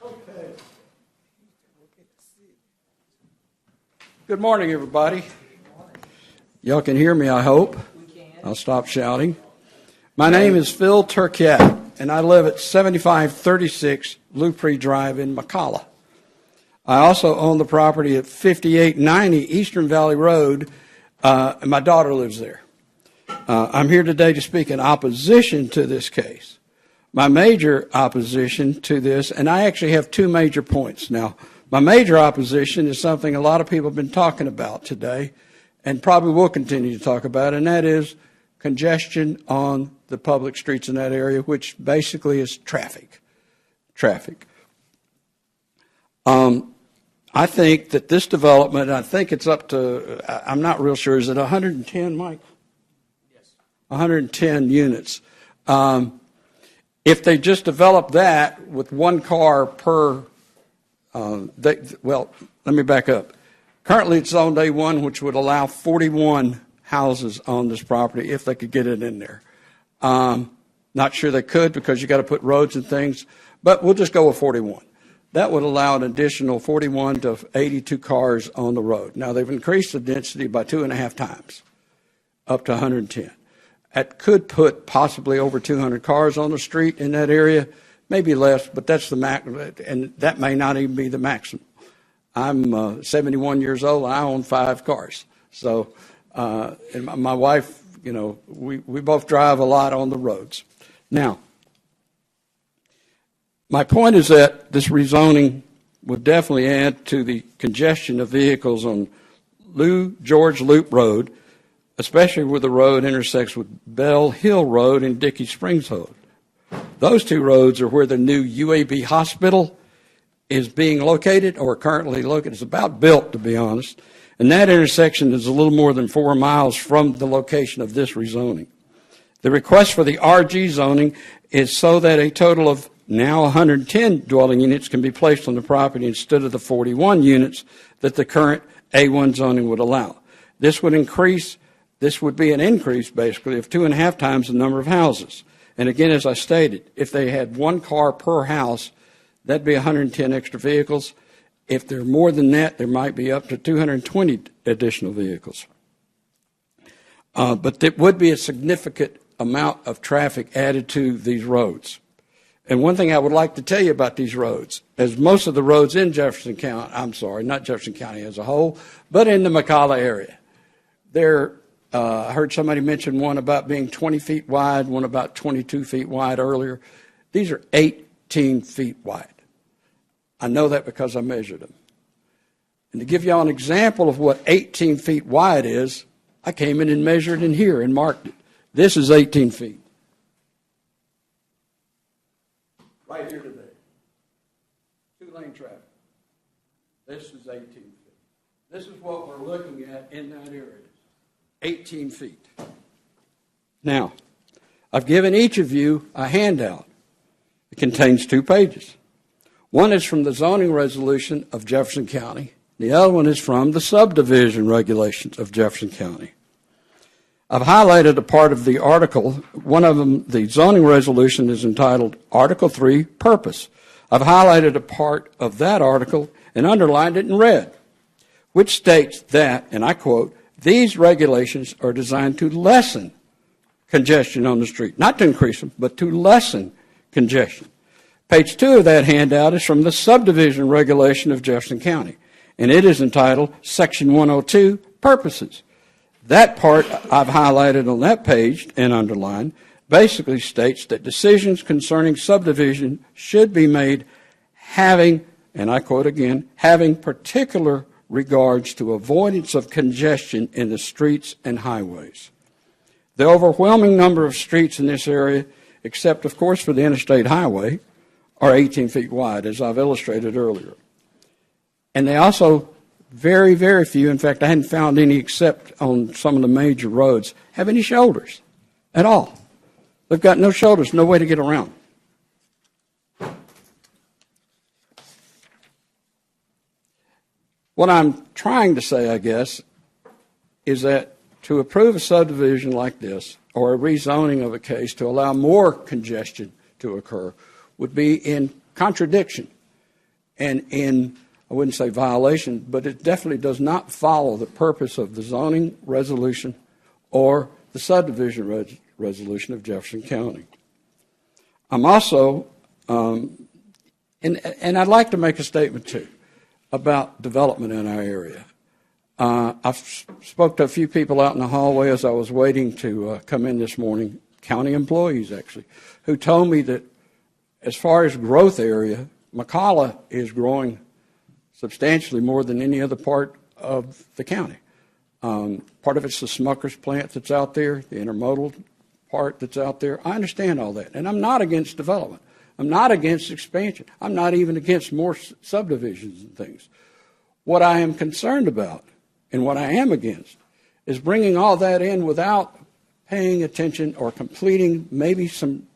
Q: Okay. Good morning, everybody. Y'all can hear me, I hope. I'll stop shouting. My name is Phil Turcat, and I live at 7536 Louprey Drive in McCalla. I also own the property at 5890 Eastern Valley Road, and my daughter lives there. I'm here today to speak in opposition to this case. My major opposition to this, and I actually have two major points. Now, my major opposition is something a lot of people have been talking about today, and probably will continue to talk about, and that is congestion on the public streets in that area, which basically is traffic. I think that this development, I think it's up to, I'm not real sure, is it 110, Mike? Yes. 110 units. If they just develop that with one car per, well, let me back up. Currently, it's zoned A1, which would allow 41 houses on this property if they could get it in there. Not sure they could because you got to put roads and things, but we'll just go with 41. That would allow an additional 41 to 82 cars on the road. Now, they've increased the density by 2.5 times, up to 110. That could put possibly over 200 cars on the street in that area, maybe less, but that's the max, and that may not even be the maximum. I'm 71 years old. I own 5 cars. So, and my wife, you know, we both drive a lot on the roads. Now, my point is that this rezoning would definitely add to the congestion of vehicles on Lou George Loop Road, especially where the road intersects with Bell Hill Road and Dickey Springs Road. Those two roads are where the new UAB hospital is being located, or currently located. It's about built, to be honest. And that intersection is a little more than 4 miles from the location of this rezoning. The request for the RG zoning is so that a total of now 110 dwelling units can be placed on the property instead of the 41 units that the current A1 zoning would allow. This would be an increase, basically, of 2.5 times the number of houses. And again, as I stated, if they had one car per house, that'd be 110 extra vehicles. If they're more than that, there might be up to 220 additional vehicles. But there would be a significant amount of traffic added to these roads. And one thing I would like to tell you about these roads, as most of the roads in Jefferson County, I'm sorry, not Jefferson County as a whole, but in the McCalla area, I heard somebody mention one about being 20 feet wide, one about 22 feet wide earlier. These are 18 feet wide. I know that because I measured them. And to give you all an example of what 18 feet wide is, I came in and measured in here and marked it. This is 18 feet. Right here today. 2-lane traffic. This is 18 feet. This is what we're looking at in that area. 18 feet. Now, I've given each of you a handout. It contains 2 pages. One is from the zoning resolution of Jefferson County. The other one is from the subdivision regulations of Jefferson County. I've highlighted a part of the article. One of them, the zoning resolution, is entitled Article 3, Purpose. I've highlighted a part of that article and underlined it in red, which states that, and I quote, these regulations are designed to lessen congestion on the street. Not to increase them, but to lessen congestion. Page 2 of that handout is from the subdivision regulation of Jefferson County, and it is entitled Section 102, Purposes. That part I've highlighted on that page and underlined basically states that decisions concerning subdivision should be made having and I quote again, having particular regards to avoidance of congestion in the streets and highways. The overwhelming number of streets in this area, except of course for the interstate highway, are 18 feet wide, as I've illustrated earlier. And they also, very, very few, in fact, I hadn't found any except on some of the major roads, have any shoulders at all. They've got no shoulders, no way to get around. What I'm trying to say, I guess, is that to approve a subdivision like this, or a rezoning of a case to allow more congestion to occur, would be in contradiction and in, I wouldn't say violation, but it definitely does not follow the purpose of the zoning resolution or the subdivision resolution of Jefferson County. I'm also, and I'd like to make a statement too about development in our area. I've spoke to a few people out in the hallway as I was waiting to come in this morning, county employees actually, who told me that as far as growth area, McCalla is growing substantially more than any other part of the county. Part of it's the Smucker's plant that's out there, the intermodal part that's out there. I understand all that, and I'm not against development. I'm not against expansion. I'm not even against more subdivisions and things. What I am concerned about and what I am against is bringing all that in without paying attention or completing maybe some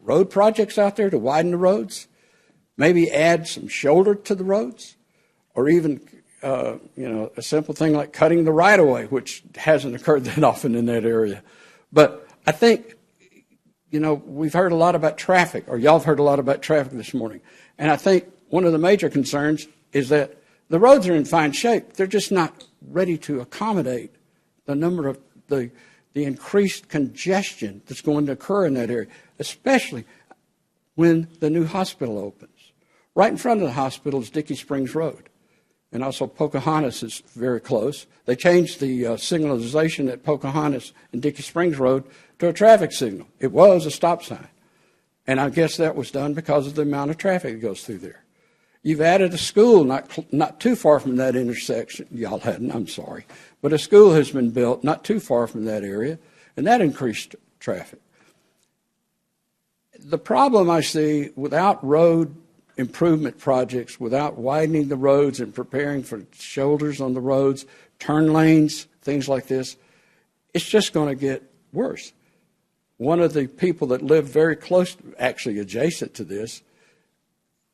Q: road projects out there to widen the roads, maybe add some shoulder to the roads, or even a simple thing like cutting the right-of-way, which hasn't occurred that often in that area. But I think, we've heard a lot about traffic, or y'all have heard a lot about traffic this morning. And I think one of the major concerns is that the roads are in fine shape. They're just not ready to accommodate the number of the increased congestion that's going to occur in that area, especially when the new hospital opens. Right in front of the hospital is Dickey Springs Road. And also Pocahontas is very close. They changed the signalization at Pocahontas and Dickey Springs Road to a traffic signal. It was a stop sign. And I guess that was done because of the amount of traffic that goes through there. You've added a school not too far from that intersection. Y'all hadn't, I'm sorry. But a school has been built not too far from that area, and that increased traffic. The problem I see without road improvement projects, without widening the roads and preparing for shoulders on the roads, turn lanes, things like this, it's just going to get worse. One of the people that lived very close, actually adjacent to this,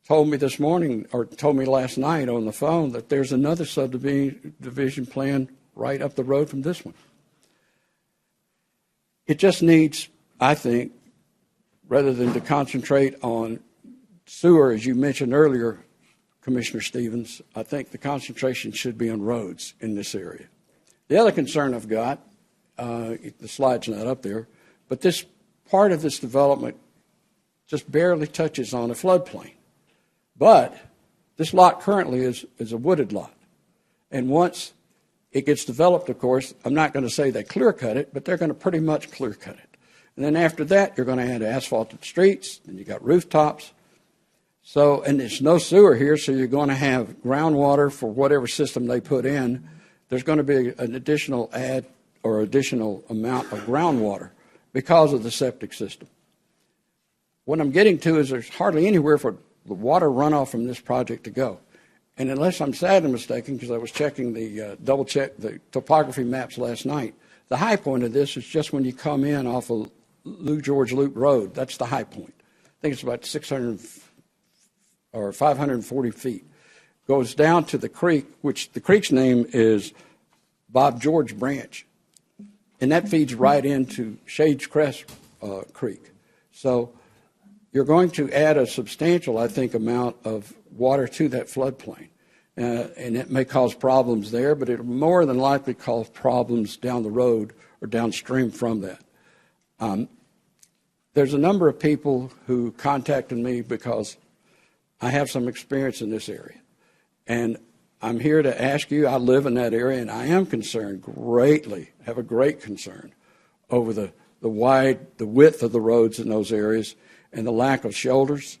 Q: told me this morning, or told me last night on the phone, that there's another subdivision plan right up the road from this one. It just needs, I think, rather than to concentrate on sewer, as you mentioned earlier, Commissioner Stevens, I think the concentration should be on roads in this area. The other concern I've got, the slide's not up there, but this part of this development just barely touches on a floodplain. But this lot currently is a wooded lot. And once it gets developed, of course, I'm not going to say they clear cut it, but they're going to pretty much clear cut it. And then after that, you're going to add asphalted streets, and you got rooftops. So, and there's no sewer here, so you're going to have groundwater for whatever system they put in. There's going to be an additional additional amount of groundwater because of the septic system. What I'm getting to is there's hardly anywhere for the water runoff from this project to go. And unless I'm sadly mistaken, because I was checking double-check the topography maps last night, the high point of this is just when you come in off of Lou George Loop Road. That's the high point. I think it's about 600 or 540 feet. Goes down to the creek, which the creek's name is Bob George Branch. And that feeds right into Shades Crest Creek. So you're going to add a substantial, I think, amount of water to that floodplain. And it may cause problems there, but it will more than likely cause problems down the road or downstream from that. There's a number of people who contacted me because I have some experience in this area. And I'm here to ask you, I live in that area, and I am concerned greatly, have a great concern over the width of the roads in those areas and the lack of shoulders,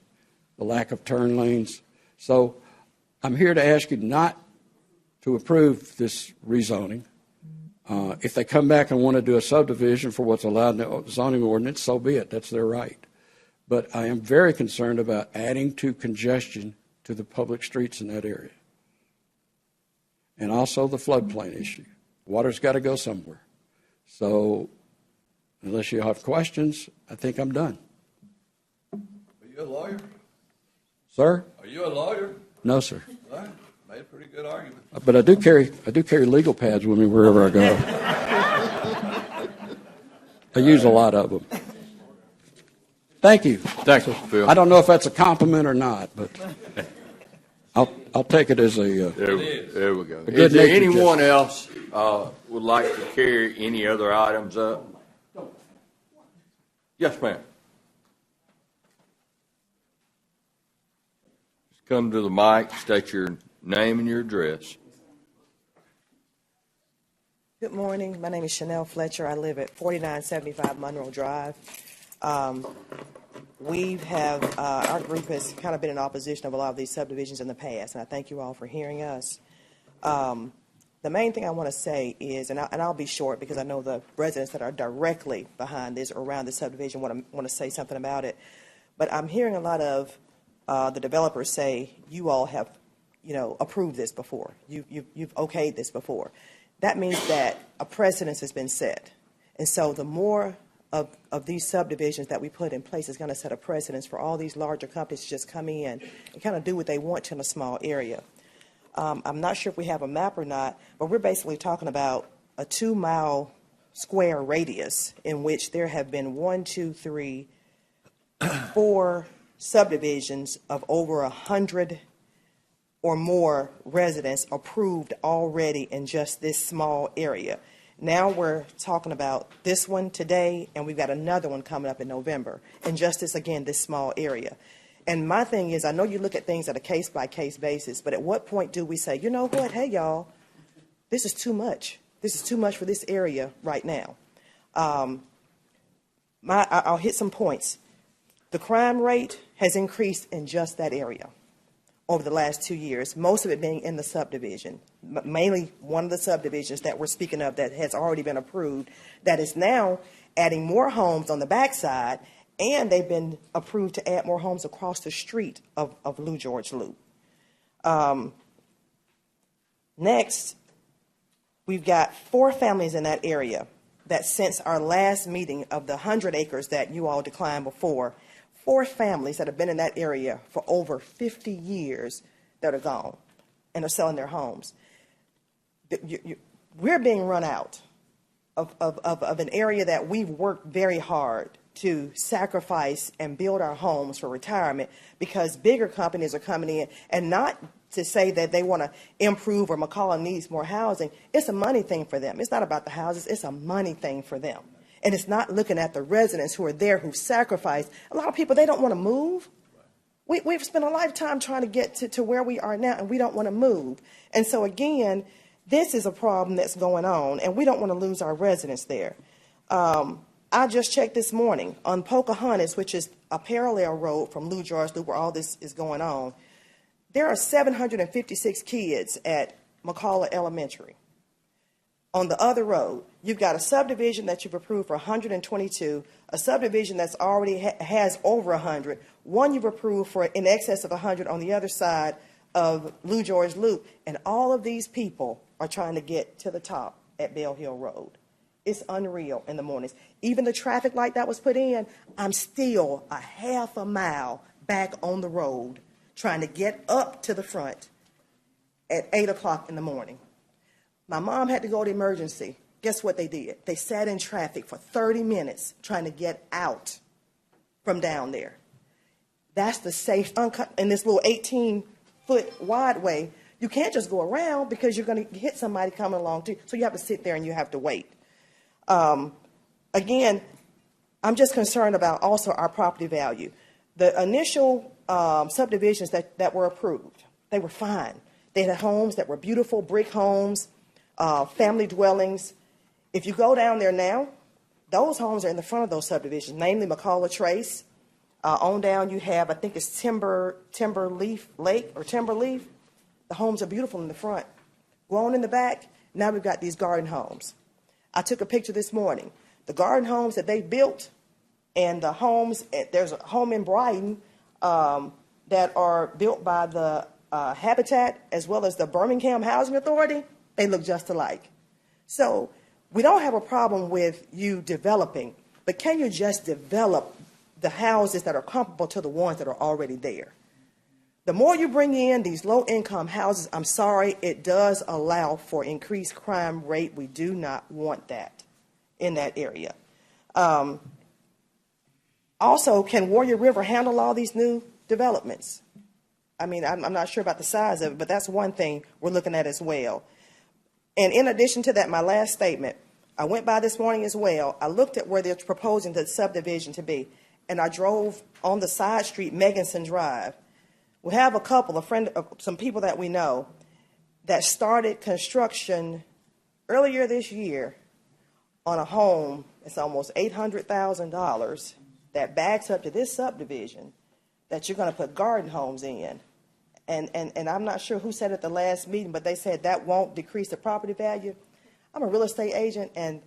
Q: the lack of turn lanes. So I'm here to ask you not to approve this rezoning. If they come back and want to do a subdivision for what's allowed in the zoning ordinance, so be it. That's their right. But I am very concerned about adding to congestion to the public streets in that area. And also the floodplain issue. Water's got to go somewhere. So unless you have questions, I think I'm done.
E: Are you a lawyer?
Q: Sir?
E: Are you a lawyer?
Q: No, sir.
E: All right. Made a pretty good argument.
Q: But I do carry legal pads with me wherever I go. I use a lot of them. Thank you.
A: Thanks, Phil.
Q: I don't know if that's a compliment or not, but I'll take it as a
A: There we go.
Q: a
A: Is there
Q: good-natured
A: anyone
Q: gesture.
A: else would like to carry any other items up? Yes, ma'am. Just come to the mic, state your name and your address.
R: Good morning. My name is Chanel Fletcher. I live at 4975 Monroe Drive. Our group has kind of been in opposition of a lot of these subdivisions in the past, and I thank you all for hearing us. The main thing I want to say is, and I'll be short because I know the residents that are directly behind this or around this subdivision want to say something about it, but I'm hearing a lot of the developers say, you all have, approved this before. You've okayed this before. That means that a precedence has been set. And so the more of these subdivisions that we put in place is going to set a precedence for all these larger companies to just come in and kind of do what they want to in a small area. I'm not sure if we have a map or not, but we're basically talking about a 2-mile square radius in which there have been 4 subdivisions of over 100 or more residents approved already in just this small area. Now we're talking about this one today, and we've got another one coming up in November, and just this small area. And my thing is, I know you look at things at a case-by-case basis, but at what point do we say, you know what, hey, y'all, this is too much. This is too much for this area right now. I'll hit some points. The crime rate has increased in just that area over the last 2 years, most of it being in the subdivision, mainly one of the subdivisions that we're speaking of that has already been approved, that is now adding more homes on the backside, and they've been approved to add more homes across the street of Lou George Loop. Next, we've got 4 families in that area that since our last meeting of the 100 acres that you all declined before, 4 families that have been in that area for over 50 years that are gone and are selling their homes. We're being run out of an area that we've worked very hard to sacrifice and build our homes for retirement because bigger companies are coming in, and not to say that they want to improve or McCullough needs more housing. It's a money thing for them. It's not about the houses. It's a money thing for them. And it's not looking at the residents who are there, who've sacrificed. A lot of people, they don't want to move. We've spent a lifetime trying to get to where we are now, and we don't want to move. And so, again, this is a problem that's going on, and we don't want to lose our residents there. I just checked this morning on Pocahontas, which is a parallel road from Lou George Loop where all this is going on. There are 756 kids at McCullough Elementary. On the other road, you've got a subdivision that you've approved for 122, a subdivision that's already has over 100, one you've approved for in excess of 100 on the other side of Lou George Loop, and all of these people are trying to get to the top at Bell Hill Road. It's unreal in the mornings. Even the traffic light that was put in, I'm still a half a mile back on the road trying to get up to the front at 8 o'clock in the morning. My mom had to go to emergency. Guess what they did? They sat in traffic for 30 minutes trying to get out from down there. That's the safe, in this little 18-foot wide way. You can't just go around because you're going to hit somebody coming along too. So you have to sit there and you have to wait. Again, I'm just concerned about also our property value. The initial subdivisions that were approved, they were fine. They had homes that were beautiful, brick homes, family dwellings. If you go down there now, those homes are in the front of those subdivisions, namely McCullough Trace, On down, you have, I think it's Timberleaf Lake or Timberleaf. The homes are beautiful in the front. Go on in the back, now we've got these garden homes. I took a picture this morning. The garden homes that they built and the homes, there's a home in Brighton that are built by the Habitat as well as the Birmingham Housing Authority. They look just alike. So we don't have a problem with you developing, but can you just develop the houses that are comparable to the ones that are already there? The more you bring in these low-income houses, I'm sorry, it does allow for increased crime rate. We do not want that in that area. Also, can Warrior River handle all these new developments? I mean, I'm not sure about the size of it, but that's one thing we're looking at as well. And in addition to that, my last statement, I went by this morning as well. I looked at where they're proposing the subdivision to be, and I drove on the side street, Meganson Drive. We have some people that we know that started construction earlier this year on a home that's almost $800,000 that backs up to this subdivision that you're going to put garden homes in. And I'm not sure who said at the last meeting, but they said that won't decrease the property value. I'm a real estate agent, and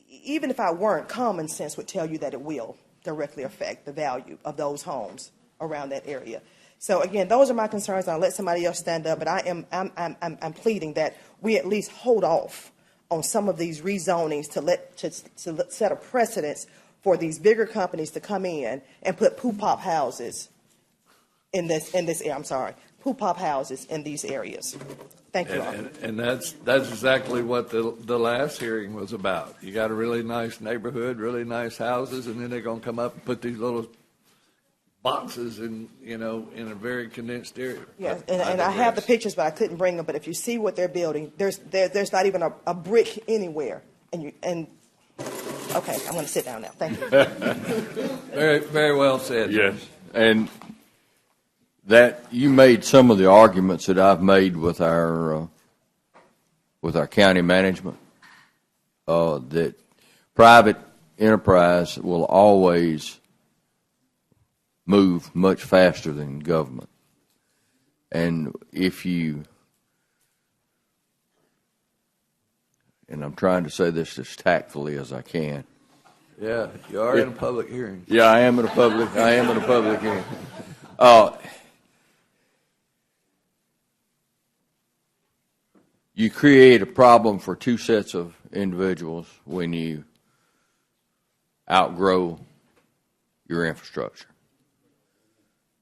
R: even if I weren't, common sense would tell you that it will directly affect the value of those homes around that area. So again, those are my concerns. I'll let somebody else stand up, but I'm pleading that we at least hold off on some of these rezonings to set a precedence for these bigger companies to come in and put pop houses in this pop houses in these areas. Thank you all.
E: And that's exactly what the last hearing was about. You got a really nice neighborhood, really nice houses, and then they're going to come up and put these little boxes in a very condensed area.
R: Yes, and I have the pictures, but I couldn't bring them. But if you see what they're building, there's not even a brick anywhere. Okay, I'm going to sit down now. Thank you.
E: Very, very well said.
A: Yes, and that you made some of the arguments that I've made with our county management, that private enterprise will always move much faster than government. And and I'm trying to say this as tactfully as I can.
E: Yeah, you are in a public hearing.
A: Yeah, I am in a public hearing. You create a problem for two sets of individuals when you outgrow your infrastructure.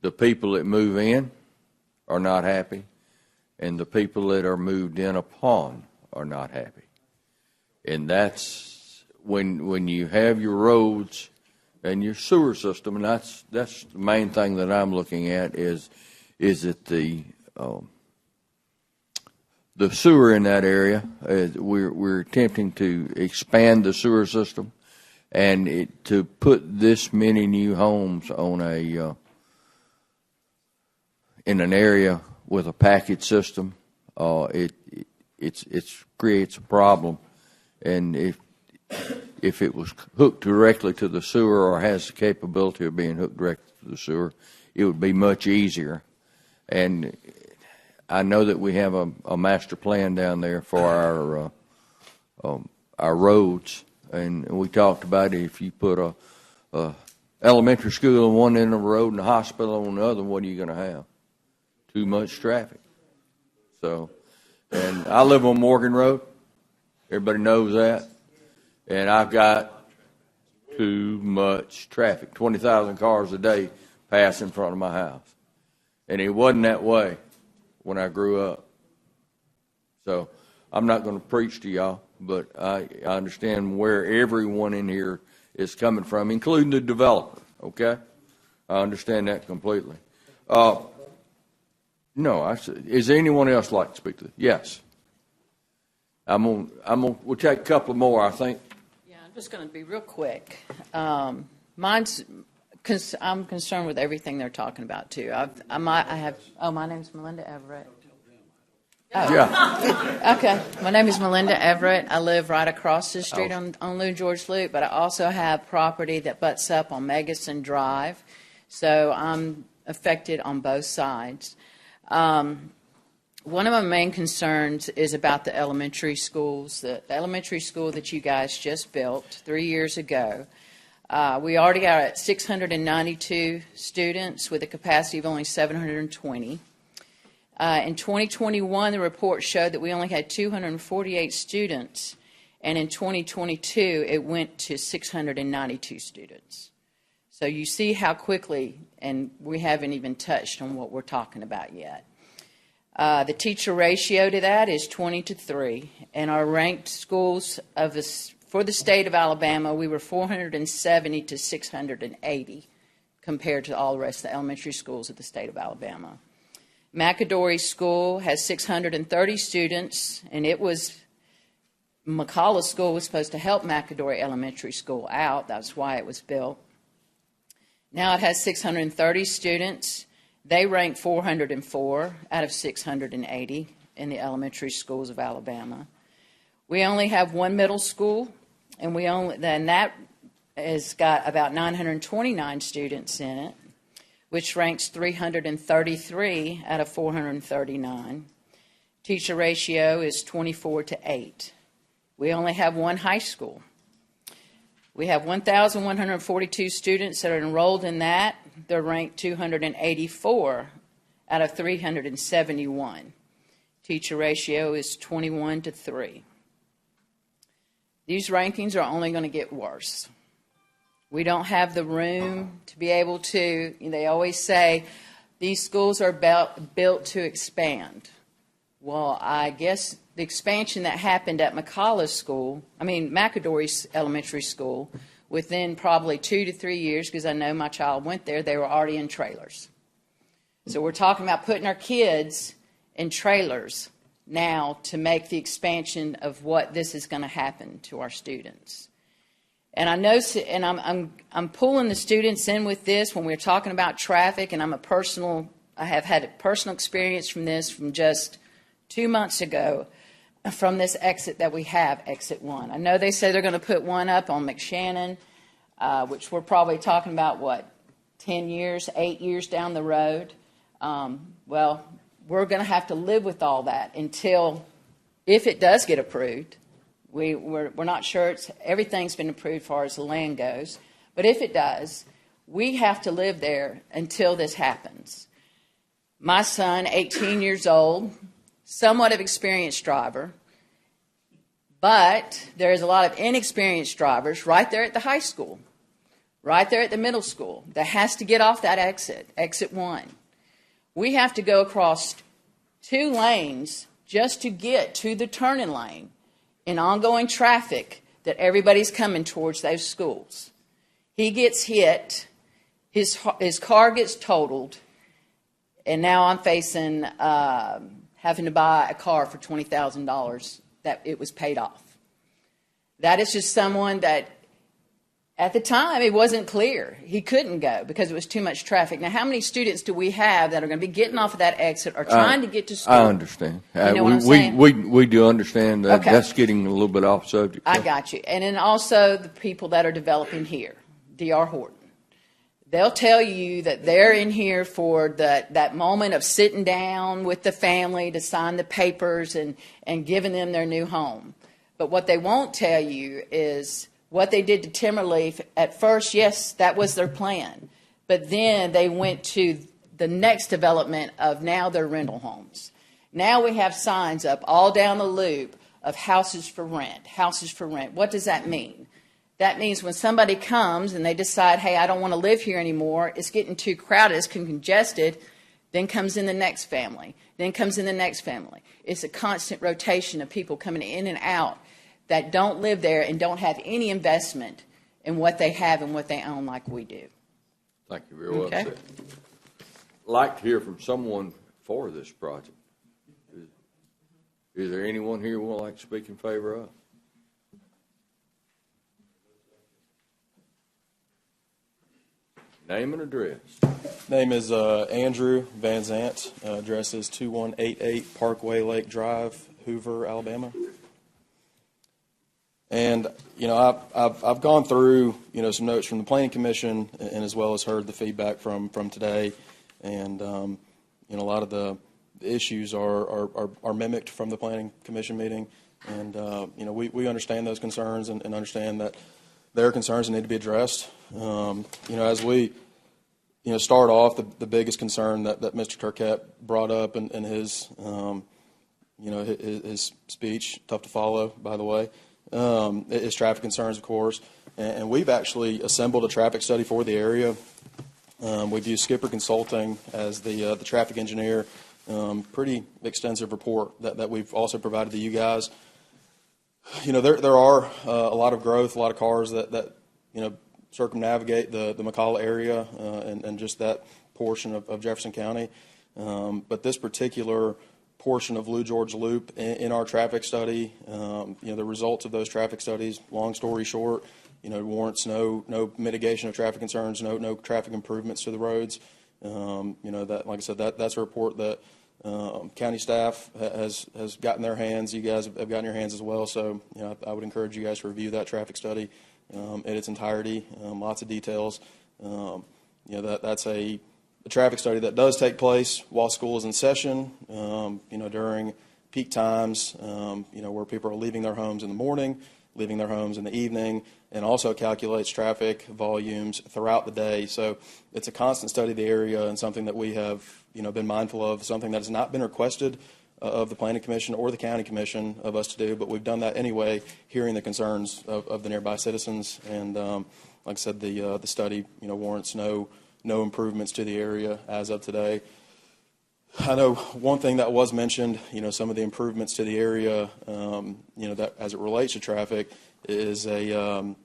A: The people that move in are not happy, and the people that are moved in upon are not happy. And that's when you have your roads and your sewer system, and that's the main thing that I'm looking at is that the sewer in that area, we're attempting to expand the sewer system, and to put this many new homes on in an area with a package system, it creates a problem. And if it was hooked directly to the sewer or has the capability of being hooked directly to the sewer, it would be much easier. And I know that we have a master plan down there for our roads, and we talked about it. If you put a elementary school on one end of the road and a hospital on the other, what are you going to have? Too much traffic. So, and I live on Morgan Road. Everybody knows that. And I've got too much traffic. 20,000 cars a day pass in front of my house. And it wasn't that way when I grew up. So I'm not going to preach to y'all, but I understand where everyone in here is coming from, including the developer, okay? I understand that completely. No, is there anyone else like to speak to this? Yes. We'll take a couple my I think.
S: Yeah, I'm just going to be real quick. I'm concerned with everything they're talking about too. My name's Melinda Everett. Oh.
A: Yeah.
S: Okay. My name is Melinda Everett. I live right across the street on Lou George Loop, but I also have property that butts up on Megason Drive. So I'm affected on both sides. One of my main concerns is about the elementary schools. The elementary school that you guys just built 3 years ago, we already are at 692 students with a capacity of only 720. In 2021, the report showed that we only had 248 students, and in 2022, it went to 692 students. So you see how quickly, and we haven't even touched on what we're talking about yet. The teacher ratio to that is 20-3, and our ranked schools for the state of Alabama, we were 470 to 680 compared to all the rest of the elementary schools of the state of Alabama. McAdory School has 630 students, and McCullough School was supposed to help McAdory Elementary School out. That's why it was built. Now it has 630 students. They rank 404 out of 680 in the elementary schools of Alabama. We only have one middle school, and that has got about 929 students in it, which ranks 333 out of 439. Teacher ratio is 24-8. We only have one high school. We have 1,142 students that are enrolled in that. They're ranked 284 out of 371. Teacher ratio is 21-3. These rankings are only going to get worse. We don't have the room to be able to, they always say these schools are built to expand. Well, I guess the expansion that happened at McAdory Elementary School, within probably 2 to 3 years, because I know my child went there, they were already in trailers. So we're talking about putting our kids in trailers now to make the expansion of what this is going to happen to our students. And I know, and I'm pulling the students in with this when we're talking about traffic, and I have had a personal experience from this from just 2 months ago from this exit that we have, exit 1. I know they say they're going to put one up on McShannon, which we're probably talking about, 10 years, 8 years down the road. Well, we're going to have to live with all that until, if it does get approved. We're not sure everything's been approved as far as the land goes, but if it does, we have to live there until this happens. My son, 18 years old, somewhat of experienced driver, but there's a lot of inexperienced drivers right there at the high school, right there at the middle school, that has to get off that exit 1. We have to go across 2 lanes just to get to the turning lane in ongoing traffic that everybody's coming towards those schools. He gets hit, his car gets totaled, and now I'm facing having to buy a car for $20,000 that it was paid off. That is just someone that, at the time, it wasn't clear. He couldn't go because it was too much traffic. Now, how many students do we have that are going to be getting off of that exit or trying to get to school?
A: I understand.
S: You know what I'm saying?
A: We do understand that.
S: Okay.
A: That's getting a little bit off subject.
S: I got you. And then also the people that are developing here, D.R. Horton. They'll tell you that they're in here for that moment of sitting down with the family to sign the papers and giving them their new home. But what they won't tell you is what they did to Timberleaf. At first, yes, that was their plan. But then they went to the next development of now their rental homes. Now we have signs up all down the loop of houses for rent, houses for rent. What does that mean? That means when somebody comes and they decide, hey, I don't want to live here anymore, it's getting too crowded, it's congested, then comes in the next family, then comes in the next family. It's a constant rotation of people coming in and out that don't live there and don't have any investment in what they have and what they own like we do.
A: Thank you very well said. I'd like to hear from someone for this project. Is there anyone here who would like to speak in favor of? Name and address.
T: Name is Andrew Van Zant. Address is 2188 Parkway Lake Drive, Hoover, Alabama. And, I've gone through, some notes from the Planning Commission and as well as heard the feedback from today. And, a lot of the issues are mimicked from the Planning Commission meeting. And, we understand those concerns and understand that there are concerns that need to be addressed. As we, start off, the biggest concern that Mr. Turkett brought up in his, his speech, tough to follow, by the way, is traffic concerns, of course. And we've actually assembled a traffic study for the area. We've used Skipper Consulting as the traffic engineer. Pretty extensive report that we've also provided to you guys. There are a lot of growth, a lot of cars that circumnavigate the McCalla area and just that portion of Jefferson County. But this particular portion of Lou George Loop in our traffic study, the results of those traffic studies, long story short, warrants no mitigation of traffic concerns, no traffic improvements to the roads. That, like I said, that's a report that county staff has gotten their hands. You guys have gotten your hands as well. So, I would encourage you guys to review that traffic study in its entirety. Lots of details. That's a traffic study that does take place while school is in session. During peak times. Where people are leaving their homes in the morning, leaving their homes in the evening, and also calculates traffic volumes throughout the day. So it's a constant study of the area and something that we have, been mindful of, something that has not been requested of the Planning Commission or the County Commission of us to do, but we've done that anyway, hearing the concerns of the nearby citizens. And like I said, the study, warrants no improvements to the area as of today. I know one thing that was mentioned, some of the improvements to the area, that as it relates to traffic is a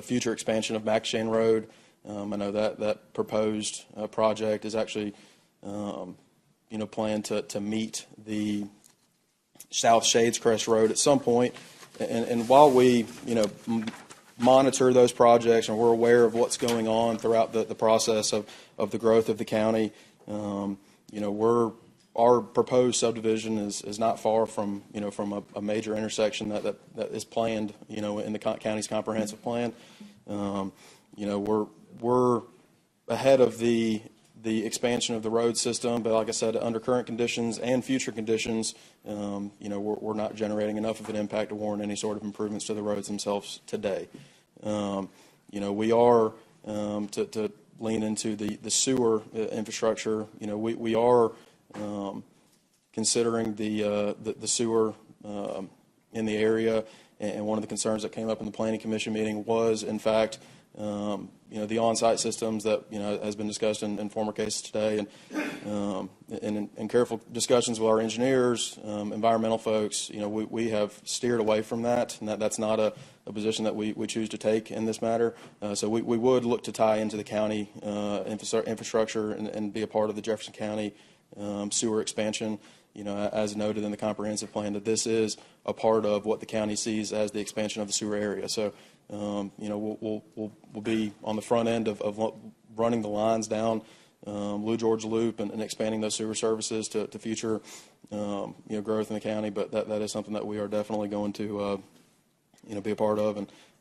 T: future expansion of McShane Road. I know that proposed project is actually, planned to meet the South Shades Crest Road at some point. And while we, monitor those projects and we're aware of what's going on throughout the process of the growth of the county, our proposed subdivision is not far from a major intersection that is planned in the county's comprehensive plan. We're ahead of the expansion of the road system, but like I said, under current conditions and future conditions, we're not generating enough of an impact to warrant any sort of improvements to the roads themselves today. We are to lean into the sewer infrastructure. We are considering the sewer in the area, and one of the concerns that came up in the Planning Commission meeting was, in fact, the on-site systems that has been discussed in former cases today, and in careful discussions with our engineers, environmental folks, we have steered away from that, and that's not a position that we choose to take in this matter. So we would look to tie into the county infrastructure and be a part of the Jefferson County sewer expansion. As noted in the comprehensive plan, that this is a part of what the county sees as the expansion of the sewer area. So, we'll be on the front end of running the lines down Lou George Loop and expanding those sewer services to future, growth in the county. But that is something that we are definitely going to, be a part of,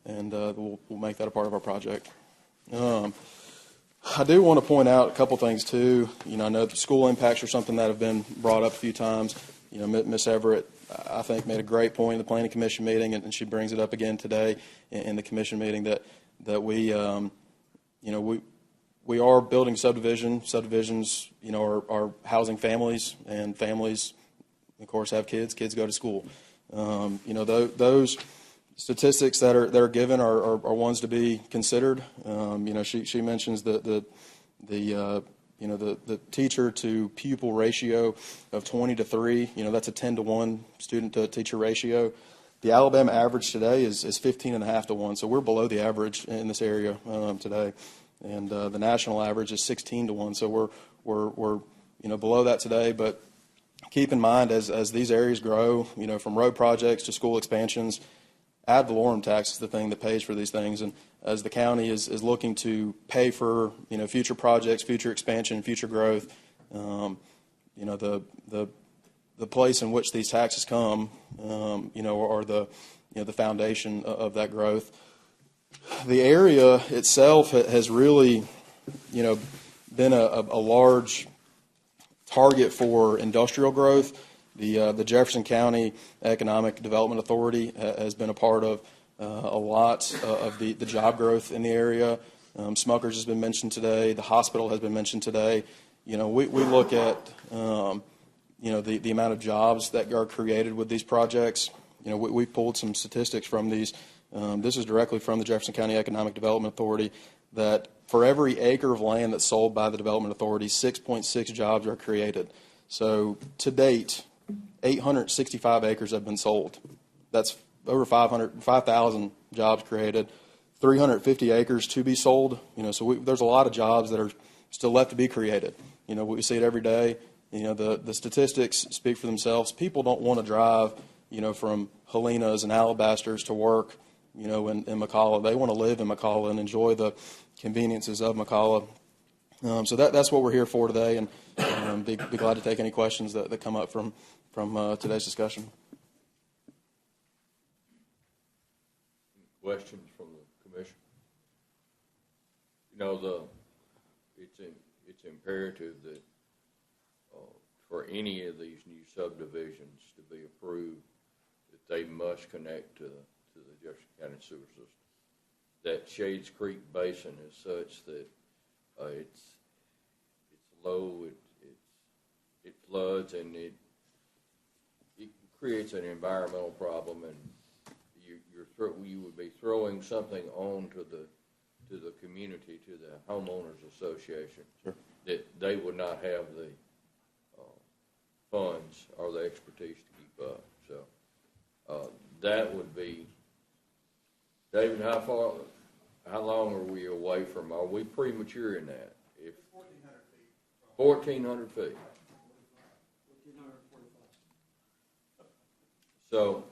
T: and we'll make that a part of our project. I do want to point out a couple things too. I know the school impacts are something that have been brought up a few times. Ms. Everett, I think, made a great point in the Planning Commission meeting, and she brings it up again today in the Commission meeting that we, we are building subdivisions. Subdivisions, are housing families, and families, of course, have kids. Kids go to school. Those statistics that are given are ones to be considered. She mentions the teacher to pupil ratio of 20-3. That's a 10-to-1 student to teacher ratio. The Alabama average today is 15.5-to-1. So we're below the average in this area today, and the national average is 16-to-1. So we're below that today, but keep in mind as these areas grow, from road projects to school expansions, ad valorem tax is the thing that pays for these things. And as the county is looking to pay for, future projects, future expansion, future growth, the place in which these taxes come, are the, the foundation of that growth. The area itself has really, been a large target for industrial growth. The Jefferson County Economic Development Authority has been a part of a lot of the job growth in the area. Smuckers has been mentioned today. The hospital has been mentioned today. We look at the amount of jobs that are created with these projects. We pulled some statistics from these. This is directly from the Jefferson County Economic Development Authority, that for every acre of land that's sold by the Development Authority, 6.6 jobs are created. So to date, 865 acres have been sold. That's over 5,000 jobs created. 350 acres to be sold. So there's a lot of jobs that are still left to be created. We see it every day. The statistics speak for themselves. People don't want to drive, from Helena's and Alabasters to work, in McCalla. They want to live in McCalla and enjoy the conveniences of McCalla. So that's what we're here for today, and be glad to take any questions that come up from today's discussion.
A: Questions from the commission? It's imperative that for any of these new subdivisions to be approved, that they must connect to the Jefferson County sewer system. That Shades Creek Basin is such that it's low, it floods, and it creates an environmental problem, and you would be throwing something on to the community, to the homeowners association,
T: sure,
A: that they would not have the funds or the expertise to keep up. So that would be, David, how long are we away from, are we premature in that? If 1,400 feet. So,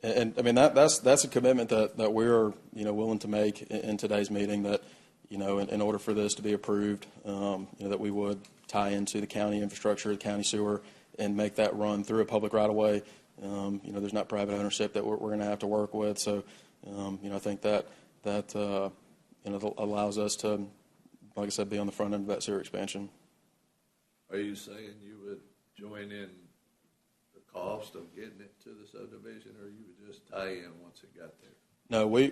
T: and I mean that's a commitment that we're willing to make in today's meeting, that in order for this to be approved, that we would tie into the county infrastructure, the county sewer, and make that run through a public right of way. There's not private ownership that we're going to have to work with. So, I think that allows us to, like I said, be on the front end of that sewer expansion.
E: Are you saying you would join in the cost of getting it to the subdivision, or you would just tie in once it got there?
T: No, we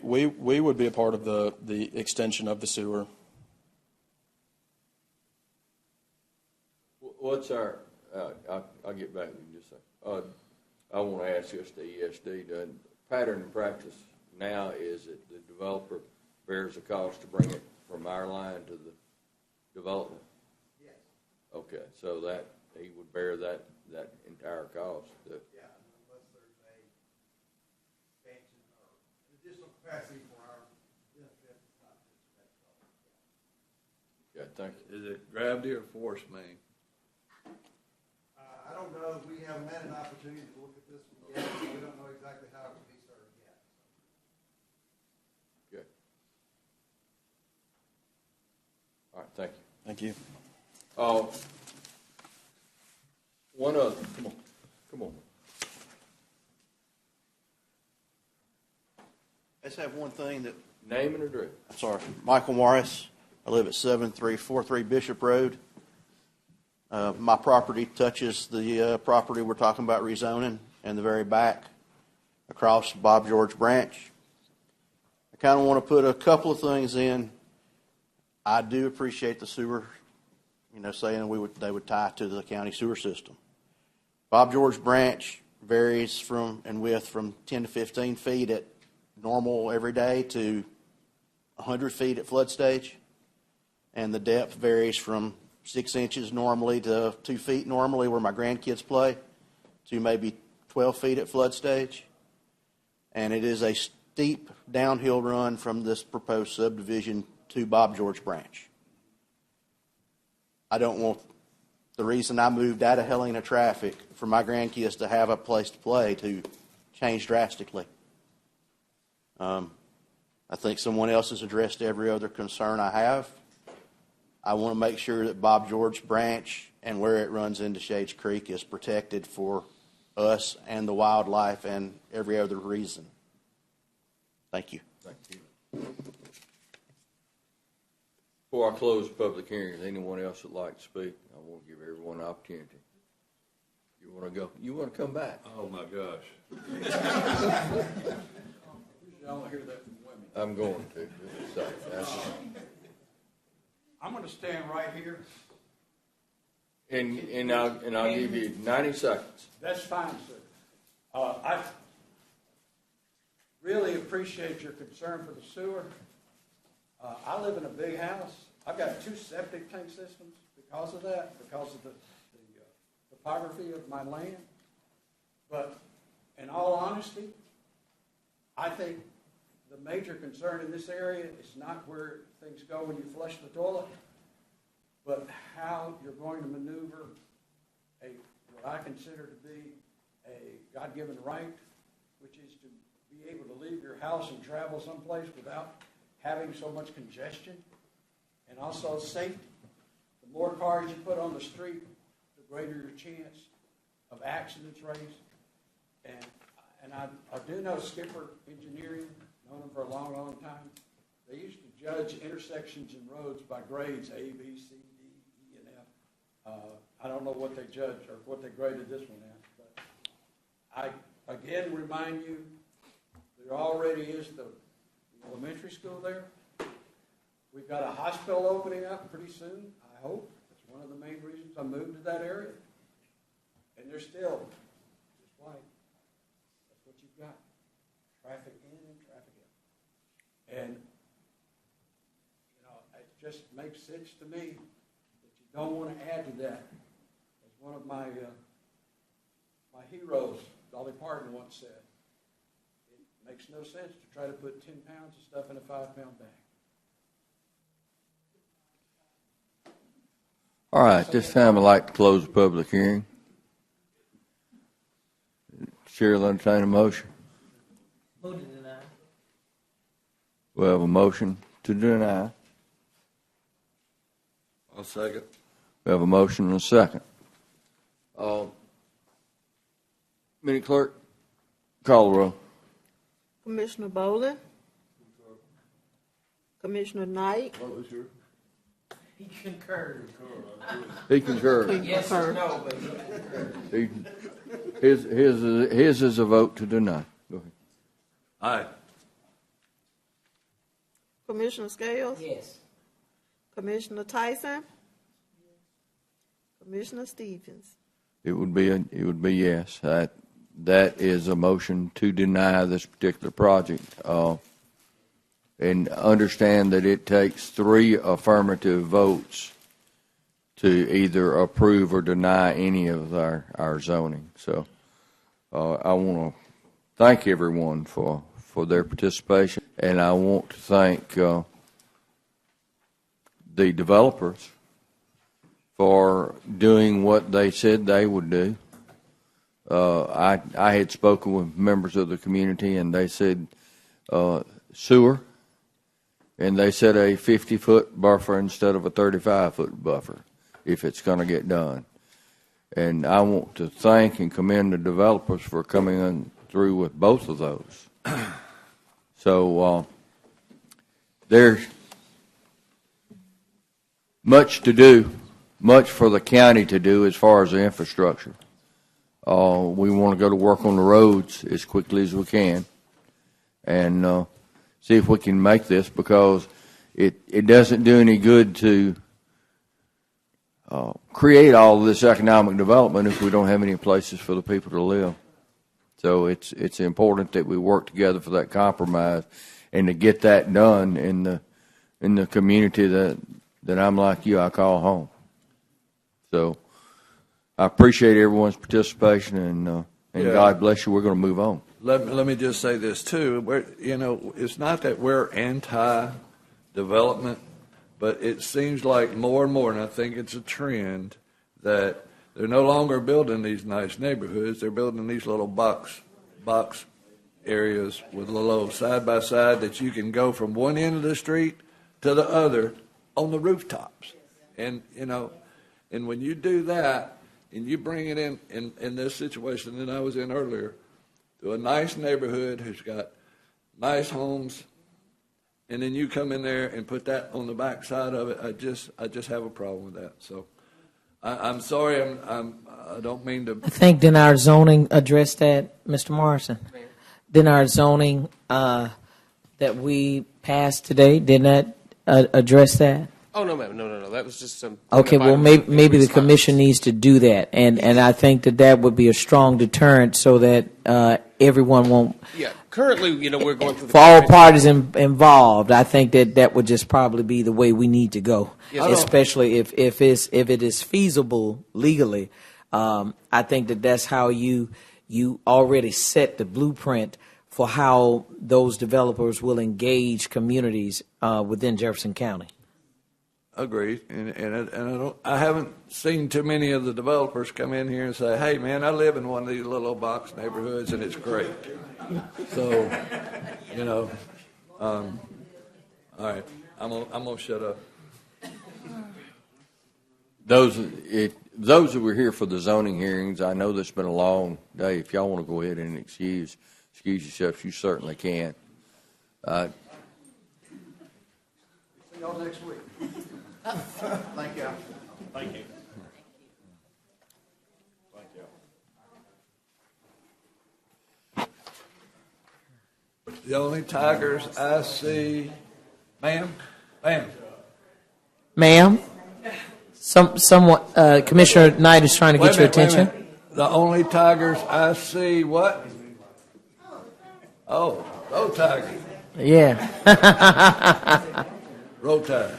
T: would be a part of the extension of the sewer.
A: what's our? I'll get back to you in just a second. I want to ask us, the ESD, the pattern and practice now is that the developer bears the cost to bring it from our line to the development?
U: Yes.
A: Okay, so that he would bear that entire cost.
U: Yeah, unless there's a expansion or additional capacity for our benefit.
A: Yeah, thank you.
E: Is it gravity or force main?
U: I don't know. We haven't had an opportunity to look at this one yet. We don't know exactly how it will be served yet.
A: Good. All right, thank you.
T: Thank you.
A: One other. Come on.
V: I just have one thing that.
A: Name and address.
V: I'm sorry. Michael Morris. I live at 7343 Bishop Road. My property touches the property we're talking about rezoning in the very back across Bob George Branch. I kind of want to put a couple of things in. I do appreciate the sewer, saying they would tie to the county sewer system. Bob George Branch varies from 10 to 15 feet at normal every day to 100 feet at flood stage. And the depth varies from 6 inches normally to 2 feet normally where my grandkids play to maybe 12 feet at flood stage. And it is a steep downhill run from this proposed subdivision to Bob George Branch. I don't want the reason I moved out of Helena traffic for my grandkids to have a place to play to change drastically. I think someone else has addressed every other concern I have. I want to make sure that Bob George Branch and where it runs into Shades Creek is protected for us and the wildlife and every other reason. Thank you.
A: Thank you. Before I close the public hearing, is anyone else that like to speak? I want to give everyone an opportunity. You want to go? You want to come back?
E: Oh, my gosh.
Q: I want to hear that from women.
A: I'm going to. Just a second.
Q: I'm going to stand right here.
A: And I'll give you 90 seconds.
Q: That's fine, sir. I really appreciate your concern for the sewer. I live in a big house. I've got 2 septic tank systems because of that, because of the topography of my land. But in all honesty, I think the major concern in this area is not where things go when you flush the toilet, but how you're going to maneuver what I consider to be a God-given right, which is to be able to leave your house and travel someplace without having so much congestion, and also safety. The more cars you put on the street, the greater your chance of accidents raised. And I do know Skipper Engineering, known them for a long, long time. They used to judge intersections and roads by grades A, B, C, D, E, and F. I don't know what they judged or what they graded this one at, but I again remind you, there already is the elementary school there. We've got a hospital opening up pretty soon, I hope. That's one of the main reasons I moved to that area. And there's still just white. That's what you've got. Traffic in and traffic out. And, it just makes sense to me that you don't want to add to that. As one of my heroes, Dolly Parton, once said, it makes no sense to try to put 10 pounds of stuff in a 5-pound bag.
A: All right, this time I'd like to close the public hearing. Chair will entertain a motion.
G: Move to deny.
A: We have a motion to deny.
E: I'll second.
A: We have a motion and a second. Minute clerk, call the roll.
B: Commissioner Bowling? Commissioner Knight?
G: He concurs.
A: He concurs.
G: Yes or no, but he concurs.
A: His is a vote to deny. Go ahead.
E: Aye.
B: Commissioner Scales?
G: Yes.
B: Commissioner Tyson? Commissioner Stevens?
A: It would be yes. That is a motion to deny this particular project. And understand that it takes 3 affirmative votes to either approve or deny any of our zoning. So I want to thank everyone for their participation, and I want to thank the developers for doing what they said they would do. I had spoken with members of the community, and they said sewer, and they said a 50-foot buffer instead of a 35-foot buffer if it's going to get done. And I want to thank and commend the developers for coming on through with both of those. So there's much to do, much for the county to do as far as the infrastructure. We want to go to work on the roads as quickly as we can and see if we can make this, because it doesn't do any good to create all of this economic development if we don't have any places for the people to live. So it's important that we work together for that compromise and to get that done in the community that I'm like you, I call home. So I appreciate everyone's participation, and
E: Yeah.
A: God bless you. We're going to move on.
E: Let me just say this too. It's not that we're anti-development, but it seems like more and more, and I think it's a trend, that they're no longer building these nice neighborhoods. They're building these little box areas with little side by side that you can go from one end of the street to the other on the rooftops. And And when you do that, and you bring it in this situation that I was in earlier, to a nice neighborhood who's got nice homes, and then you come in there and put that on the back side of it, I just have a problem with that. So I'm sorry, I don't mean to.
G: I think didn't our zoning address that, Mr. Morrison? Didn't our zoning that we passed today, didn't that address that?
K: Oh, no, ma'am, no. That was just some.
G: Okay, well, maybe the commission needs to do that, and I think that would be a strong deterrent so that everyone won't.
K: Yeah, currently, we're going through the.
G: For all parties involved, I think that would just probably be the way we need to go, especially if it is feasible legally. I think that's how you already set the blueprint for how those developers will engage communities within Jefferson County.
E: Agreed, and I haven't seen too many of the developers come in here and say, "Hey, man, I live in one of these little box neighborhoods and it's great." So, all right, I'm gonna shut up.
A: Those that were here for the zoning hearings, I know this has been a long day. If y'all want to go ahead and excuse yourself, you certainly can.
Q: See y'all next week. Thank you.
O: Thank you.
E: The only tigers I see, ma'am.
G: Commissioner Knight is trying to get your attention.
E: The only tigers I see, what? Oh, road tigers.
G: Yeah.
E: Road tigers.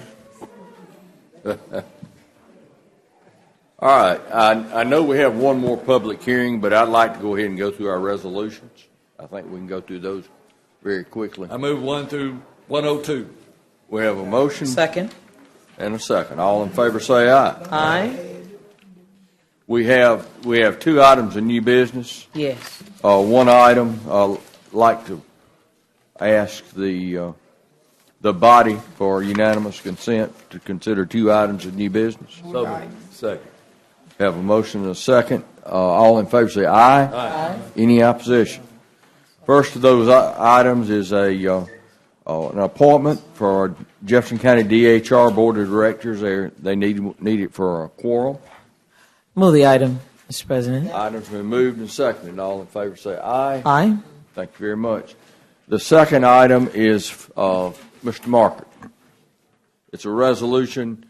A: All right, I know we have one more public hearing, but I'd like to go ahead and go through our resolutions. I think we can go through those very quickly.
E: I move 1 through 102.
A: We have a motion.
G: Second.
A: And a second. All in favor say aye.
G: Aye.
A: We have two items of new business.
G: Yes.
A: One item, I'd like to ask the body for unanimous consent to consider two items of new business.
E: Second.
A: Have a motion and a second. All in favor say aye.
E: Aye.
A: Any opposition? First of those items is an appointment for Jefferson County DHR Board of Directors. They need it for a quorum.
G: Move the item, Mr. President.
A: Item's been moved and seconded. All in favor say aye.
G: Aye.
A: Thank you very much. The second item is Mr. Market. It's a resolution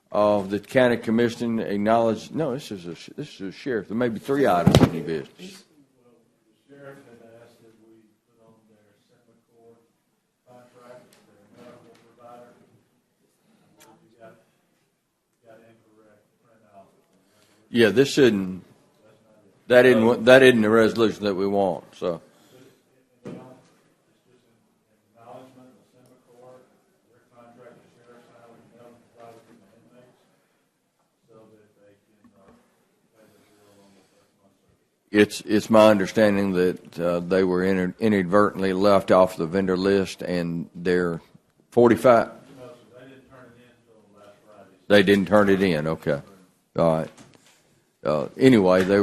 A: of the county commission acknowledge. No, this is a sheriff. There may be three items in new business. Yeah, this shouldn't. That isn't the resolution that we want. So. It's my understanding that they were inadvertently left off the vendor list, and they're 45. They didn't turn it in. Okay, all right. Anyway, they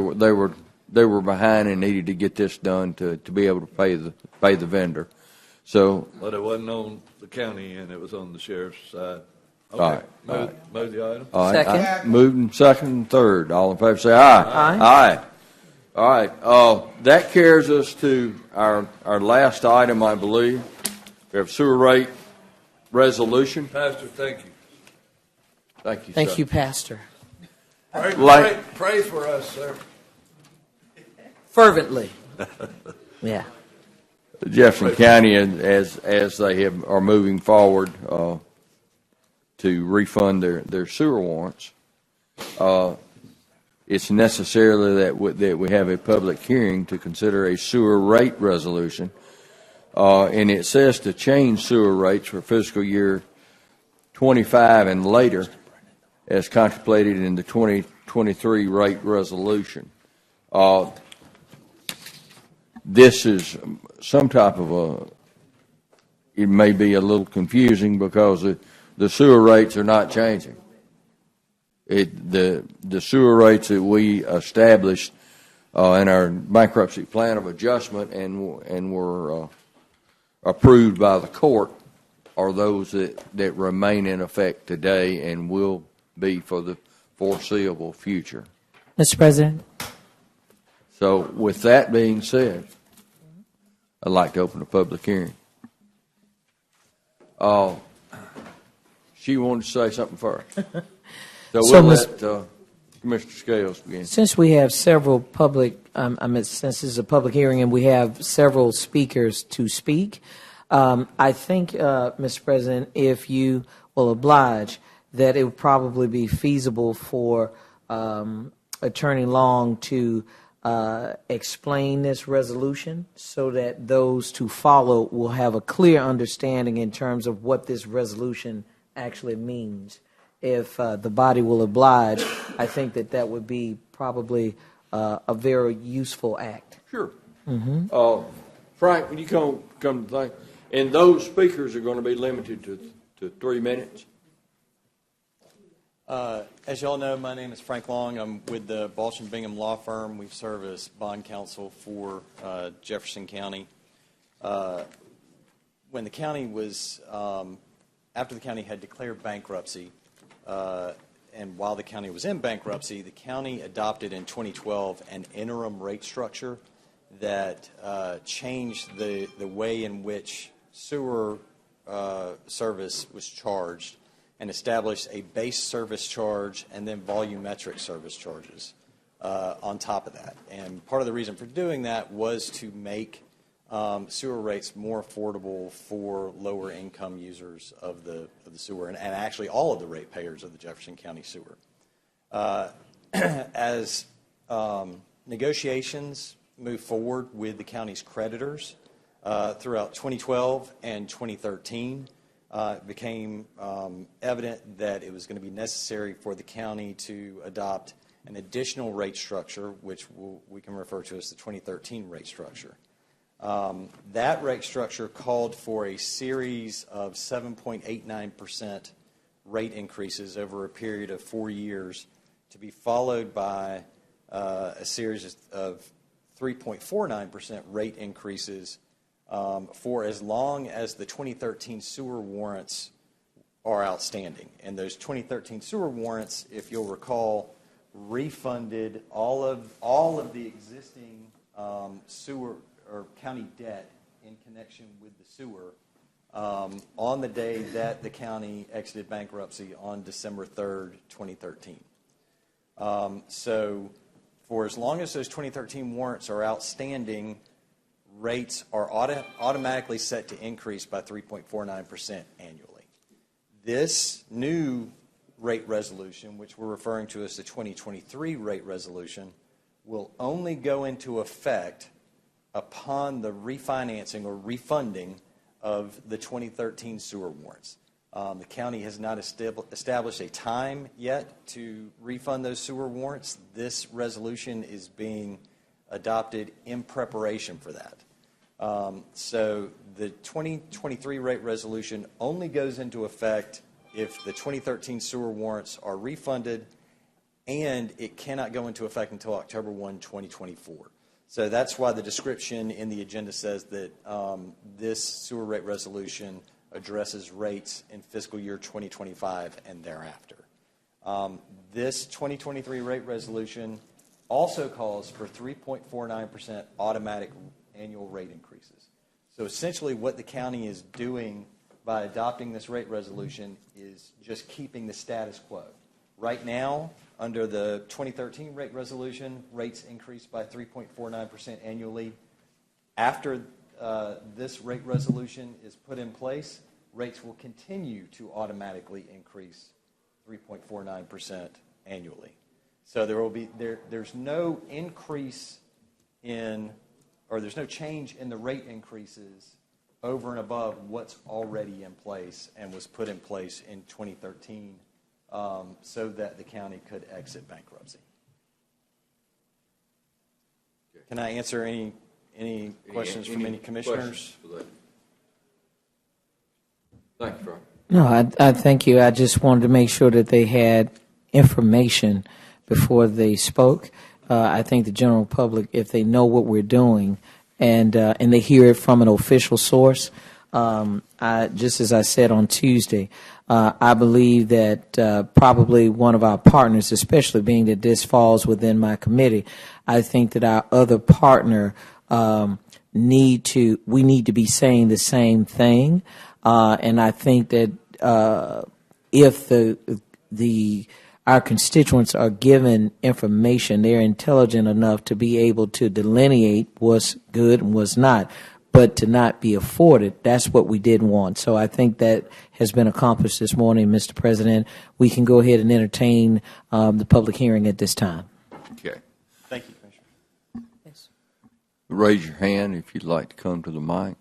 A: were behind and needed to get this done to be able to pay the vendor. So,
E: But it wasn't on the county end; it was on the sheriff's side. Okay.
A: All right.
E: Move the item.
A: All right.
G: Second.
A: Moving second and third. All in favor say aye.
G: Aye.
A: Aye. All right. That carries us to our last item, I believe. We have sewer rate resolution.
E: Pastor, thank you.
A: Thank you,
G: Thank
A: sir.
G: you, Pastor.
E: Pray for us, sir.
G: Fervently. Yeah.
A: Jefferson County, as they are moving forward to refund their sewer warrants, it's necessarily that we have a public hearing to consider a sewer rate resolution, and it says to change sewer rates for fiscal year 25 and later, as contemplated in the 2023 rate resolution. This is some type of it may be a little confusing because the sewer rates are not changing. The sewer rates that we established in our bankruptcy plan of adjustment and were approved by the court are those that remain in effect today and will be for the foreseeable future.
G: Mr. President?
A: So with that being said, I'd like to open a public hearing. She wanted to say something first. So we'll let Commissioner Scales begin.
G: Since we have several public, since this is a public hearing and we have several speakers to speak, I think, Mr. President, if you will oblige, that it would probably be feasible for Attorney Long to explain this resolution so that those to follow will have a clear understanding in terms of what this resolution actually means. If the body will oblige, I think that would be probably a very useful act.
A: Sure.
G: Mm-hmm.
A: Frank, when you come to think, and those speakers are going to be limited to 3 minutes?
T: As you all know, my name is Frank Long. I'm with the Balch & Bingham Law Firm. We serve as bond counsel for Jefferson County. When the county was, after the county had declared bankruptcy, and while the county was in bankruptcy, the county adopted in 2012 an interim rate structure that changed the way in which sewer service was charged and established a base service charge and then volumetric service charges on top of that. And part of the reason for doing that was to make sewer rates more affordable for lower income users of the sewer and actually all of the ratepayers of the Jefferson County sewer. As negotiations move forward with the county's creditors throughout 2012 and 2013, it became evident that it was going to be necessary for the county to adopt an additional rate structure, which we can refer to as the 2013 rate structure. That rate structure called for a series of 7.89% rate increases over a period of 4 years to be followed by a series of 3.49% rate increases for as long as the 2013 sewer warrants are outstanding. And those 2013 sewer warrants, if you'll recall, refunded all of the existing sewer or county debt in connection with the sewer on the day that the county exited bankruptcy on December 3rd, 2013. So for as long as those 2013 warrants are outstanding, rates are automatically set to increase by 3.49% annually. This new rate resolution, which we're referring to as the 2023 rate resolution, will only go into effect upon the refinancing or refunding of the 2013 sewer warrants. The county has not established a time yet to refund those sewer warrants. This resolution is being adopted in preparation for that. So the 2023 rate resolution only goes into effect if the 2013 sewer warrants are refunded, and it cannot go into effect until October 1, 2024. So that's why the description in the agenda says that this sewer rate resolution addresses rates in fiscal year 2025 and thereafter. This 2023 rate resolution also calls for 3.49% automatic annual rate increases. So essentially what the county is doing by adopting this rate resolution is just keeping the status quo. Right now, under the 2013 rate resolution, rates increase by 3.49% annually. After this rate resolution is put in place, rates will continue to automatically increase 3.49% annually. So there's no increase in, or there's no change in the rate increases over and above what's already in place and was put in place in 2013 so that the county could exit bankruptcy. Can I answer any questions from any commissioners?
A: Thank you, Frank.
G: No, I thank you. I just wanted to make sure that they had information before they spoke. I think the general public, if they know what we're doing and they hear it from an official source, just as I said on Tuesday, I believe that probably one of our partners, especially being that this falls within my committee, I think that our other partner we need to be saying the same thing, and I think that if our constituents are given information, they're intelligent enough to be able to delineate what's good and what's not, but to not be afforded, that's what we didn't want. So I think that has been accomplished this morning, Mr. President. We can go ahead and entertain the public hearing at this time.
A: Okay.
V: Thank you, Commissioner.
G: Yes.
A: Raise your hand if you'd like to come to the mic,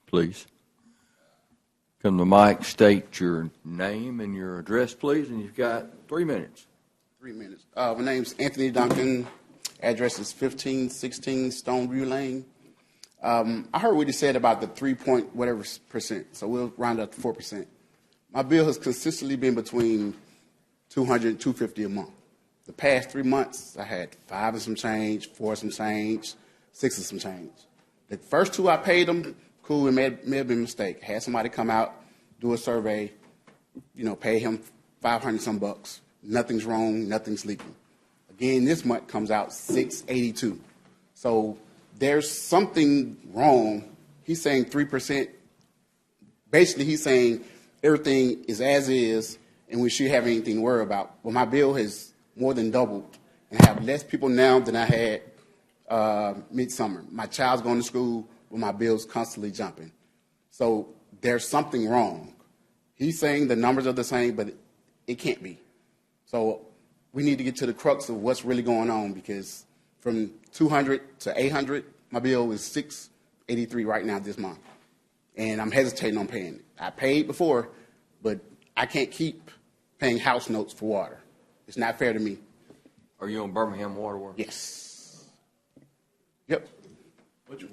A: please. Come to the mic, state your name and your address, please, and you've got 3 minutes.
D: 3 minutes. My name's Anthony Duncan. Address is 1516 Stoneview Lane. I heard what he said about the 3% so we'll round up to 4%. My bill has consistently been between $200 and $250 a month. The past 3 months, I had 5 and some change, 4 and some change, 6 and some change. The first 2 I paid them, cool, it may have been a mistake. Had somebody come out, do a survey, pay him 500 some bucks. Nothing's wrong, nothing's leaking. Again, this month comes out $682. So there's something wrong. He's saying 3%. Basically, he's saying everything is as is, and we shouldn't have anything to worry about. Well, my bill has more than doubled, and I have less people now than I had midsummer. My child's going to school, but my bill's constantly jumping. So there's something wrong. He's saying the numbers are the same, but it can't be. So we need to get to the crux of what's really going on, because from 200 to 800, my bill is 683 right now this month, and I'm hesitating on paying it. I paid before, but I can't keep paying house notes for water. It's not fair to me.
A: Are you on Birmingham Waterworks?
D: Yes. Yep.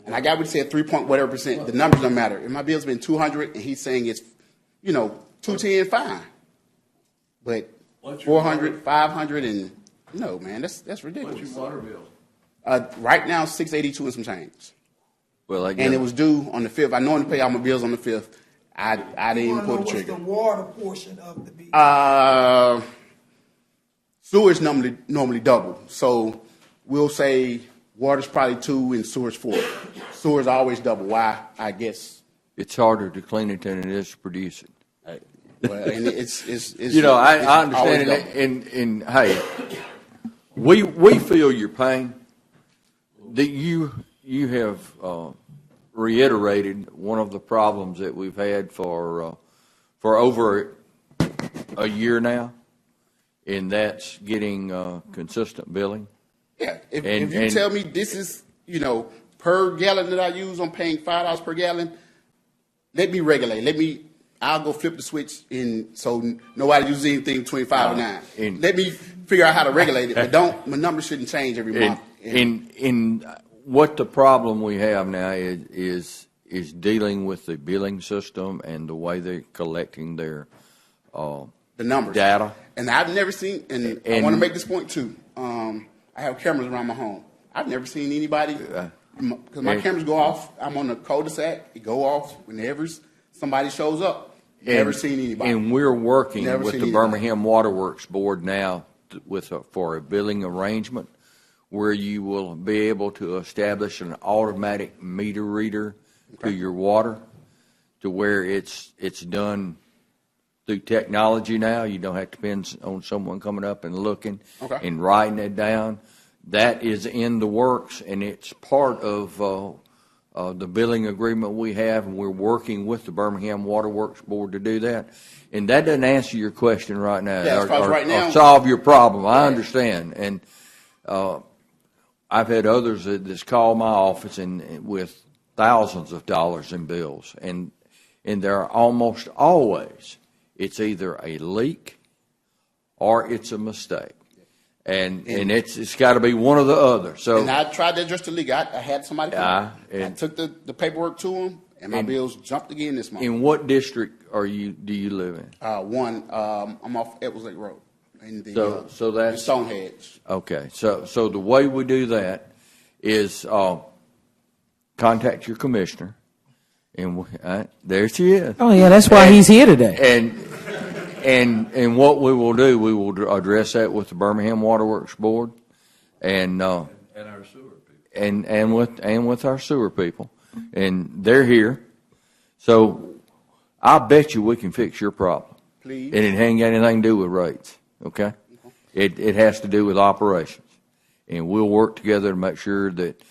D: And I got what he said, 3% The numbers don't matter. If my bill's been 200 and he's saying it's, 210, fine. But 400, 500, and no, man, that's ridiculous.
E: What's your water bill?
D: Right now, 682 and some change.
A: Well,
D: and it was due on the 5th. I normally pay all my bills on the 5th. I didn't even pull the trigger.
C: What's the water portion of the bill?
D: Sewer's normally double. So we'll say water's probably 2 and sewer's 4. Sewer's always double. Why? I guess
A: it's harder to clean it than it is to produce it.
D: Well, and it's
A: I understand it. And hey, we feel your pain. That you have reiterated one of the problems that we've had for over a year now, and that's getting consistent billing.
D: Yeah, if you tell me this is per gallon that I use, I'm paying $5 per gallon. Let me regulate. I'll go flip the switch so nobody uses anything between 5 and 9. Let me figure out how to regulate it, but my numbers shouldn't change every month.
A: In what the problem we have now is dealing with the billing system and the way they're collecting their
D: the numbers
A: data.
D: And I've never seen, and I want to make this point too. I have cameras around my home. I've never seen anybody because my cameras go off. I'm on the cul-de-sac. It go off whenever somebody shows up. Never seen anybody.
A: And we're working with the Birmingham Waterworks Board now for a billing arrangement where you will be able to establish an automatic meter reader to your water, to where it's done through technology now. You don't have to depend on someone coming up and looking and writing it down. That is in the works, and it's part of the billing agreement we have, and we're working with the Birmingham Waterworks Board to do that. And that doesn't answer your question right now, or solve your problem. I understand. And I've had others that's called my office and with thousands of dollars in bills, and there are almost always it's either a leak or it's a mistake. And it's got to be one or the other. So,
D: and I tried to address the leak. I had somebody come. I took the paperwork to them, and my bills jumped again this month.
A: In what district do you live in?
D: I'm off Edwards Lake Road. in the
A: So that's
D: in Stonehenge.
A: Okay, so the way we do that is contact your commissioner, and there she is.
G: Oh yeah, that's why he's here today.
A: And what we will do, we will address that with the Birmingham Waterworks Board, and
E: our sewer people.
A: and with our sewer people, and they're here. So I bet you we can fix your problem.
D: Please.
A: And it ain't got anything to do with rates, okay? It has to do with operations, and we'll work together to make sure that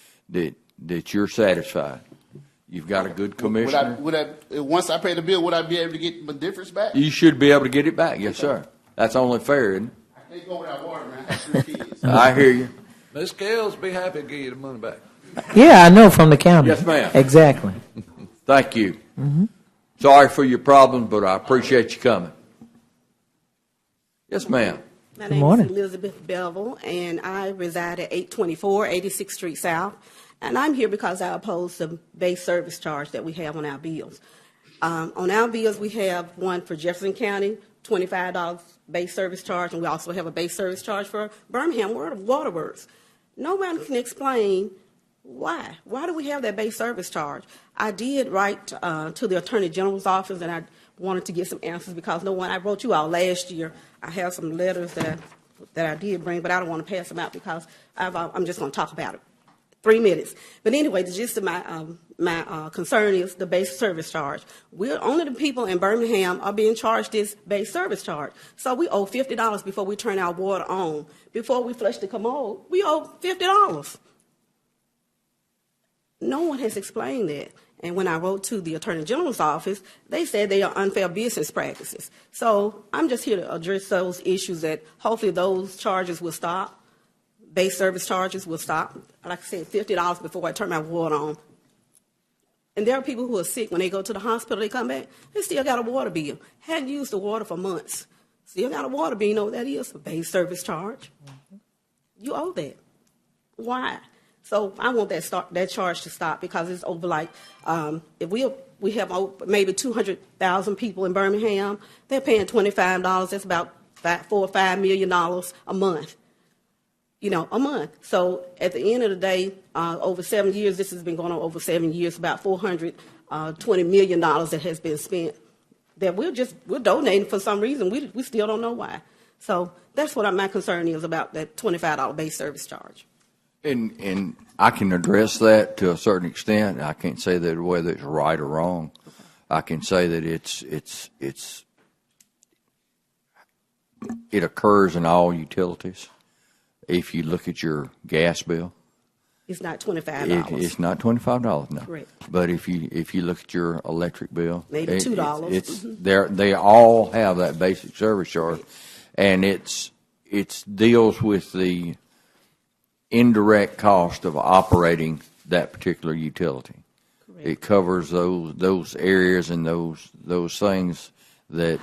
A: you're satisfied. You've got a good commissioner.
D: Once I pay the bill, would I be able to get my difference back?
A: You should be able to get it back, yes, sir. That's only fair, isn't it?
D: I can't go without water, man. I have 3 kids.
A: I hear you.
E: Ms. Scales, be happy to give you the money back.
G: Yeah, I know from the county.
A: Yes, ma'am.
G: Exactly.
A: Thank you. Sorry for your problems, but I appreciate you coming. Yes, ma'am.
F: My name is Elizabeth Bevel, and I reside at 824 86th Street South. And I'm here because I oppose the base service charge that we have on our bills. On our bills, we have one for Jefferson County, $25 base service charge, and we also have a base service charge for Birmingham Waterworks. No one can explain why. Why do we have that base service charge? I did write to the Attorney General's office, and I wanted to get some answers because I wrote you all last year. I have some letters that I did bring, but I don't want to pass them out because I'm just going to talk about it. 3 minutes. But anyway, the gist of my concern is the base service charge. We're only the people in Birmingham are being charged this base service charge. So we owe $50 before we turn our water on. Before we flush the commode, we owe $50. No one has explained that. And when I wrote to the Attorney General's office, they said they are unfair business practices. So I'm just here to address those issues that hopefully those charges will stop. Base service charges will stop. Like I said, $50 before I turn my water on. And there are people who are sick when they go to the hospital, they come back, they still got a water bill. Hadn't used the water for months. Still got a water bill, you know what that is? A base service charge. You owe that. Why? So I want that charge to stop because it's over like, if we have maybe 200,000 people in Birmingham, they're paying $25. That's about $4 or $5 million a month. A month. So at the end of the day, over 7 years, this has been going on over 7 years, about $420 million that has been spent that we're donating for some reason. We still don't know why. So that's what my concern is about that $25 base service charge.
A: And I can address that to a certain extent. I can't say that whether it's right or wrong. I can say that it occurs in all utilities. If you look at your gas bill,
F: it's not $25.
A: It's not $25, no.
F: Correct.
A: But if you look at your electric bill,
F: maybe $2.
A: They all have that basic service charge, and it deals with the indirect cost of operating that particular utility. Correct. It covers those areas and those things that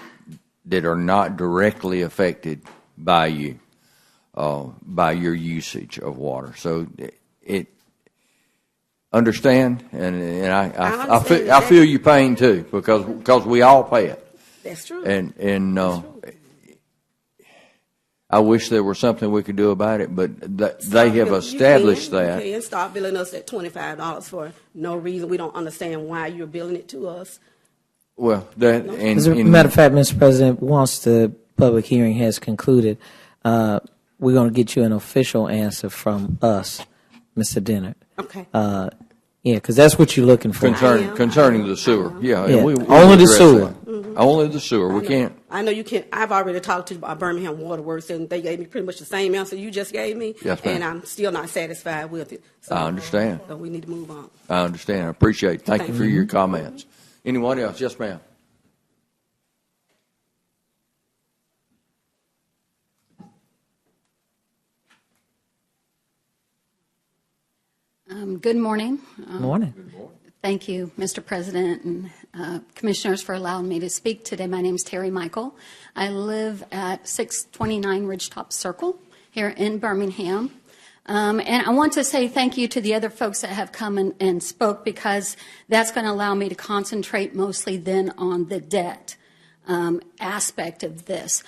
A: are not directly affected by you. By your usage of water. So it understand, and I feel your pain too, because we all pay it.
F: That's true.
A: And I wish there was something we could do about it, but they have established that.
F: You can stop billing us at $25 for no reason. We don't understand why you're billing it to us.
A: Well,
G: as a matter of fact, Mr. President, once the public hearing has concluded, we're going to get you an official answer from us, Mr. Dennard.
F: Okay.
G: Yeah, because that's what you're looking for.
A: Concerning the sewer. Yeah.
G: Only the sewer.
F: Mm-hmm.
A: Only the sewer. We can't.
F: I know you can't. I've already talked to Birmingham Waterworks, and they gave me pretty much the same answer you just gave me.
A: Yes, ma'am.
F: And I'm still not satisfied with it. So,
A: I understand.
F: So we need to move on.
A: I understand. I appreciate it. Thank you for your comments. Anyone else? Yes, ma'am.
J: Good morning.
G: Morning.
J: Thank you, Mr. President and Commissioners, for allowing me to speak today. My name is Terry Michael. I live at 629 Ridgetop Circle here in Birmingham. And I want to say thank you to the other folks that have come and spoke, because that's going to allow me to concentrate mostly then on the debt aspect of this.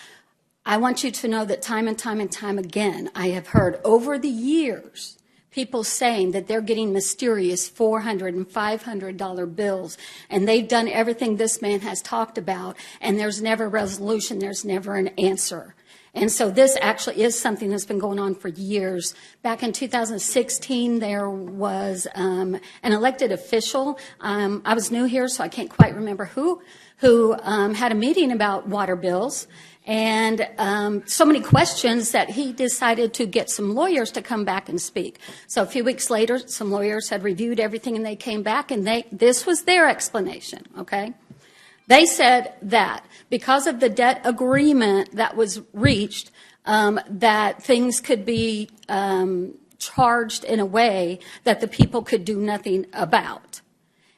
J: I want you to know that time and time and time again, I have heard over the years people saying that they're getting mysterious $400 and $500 bills, and they've done everything this man has talked about, and there's never a resolution, there's never an answer. And so this actually is something that's been going on for years. Back in 2016, there was an elected official. I was new here, so I can't quite remember who had a meeting about water bills. And so many questions that he decided to get some lawyers to come back and speak. So a few weeks later, some lawyers had reviewed everything, and they came back, and this was their explanation, okay? They said that because of the debt agreement that was reached, that things could be charged in a way that the people could do nothing about.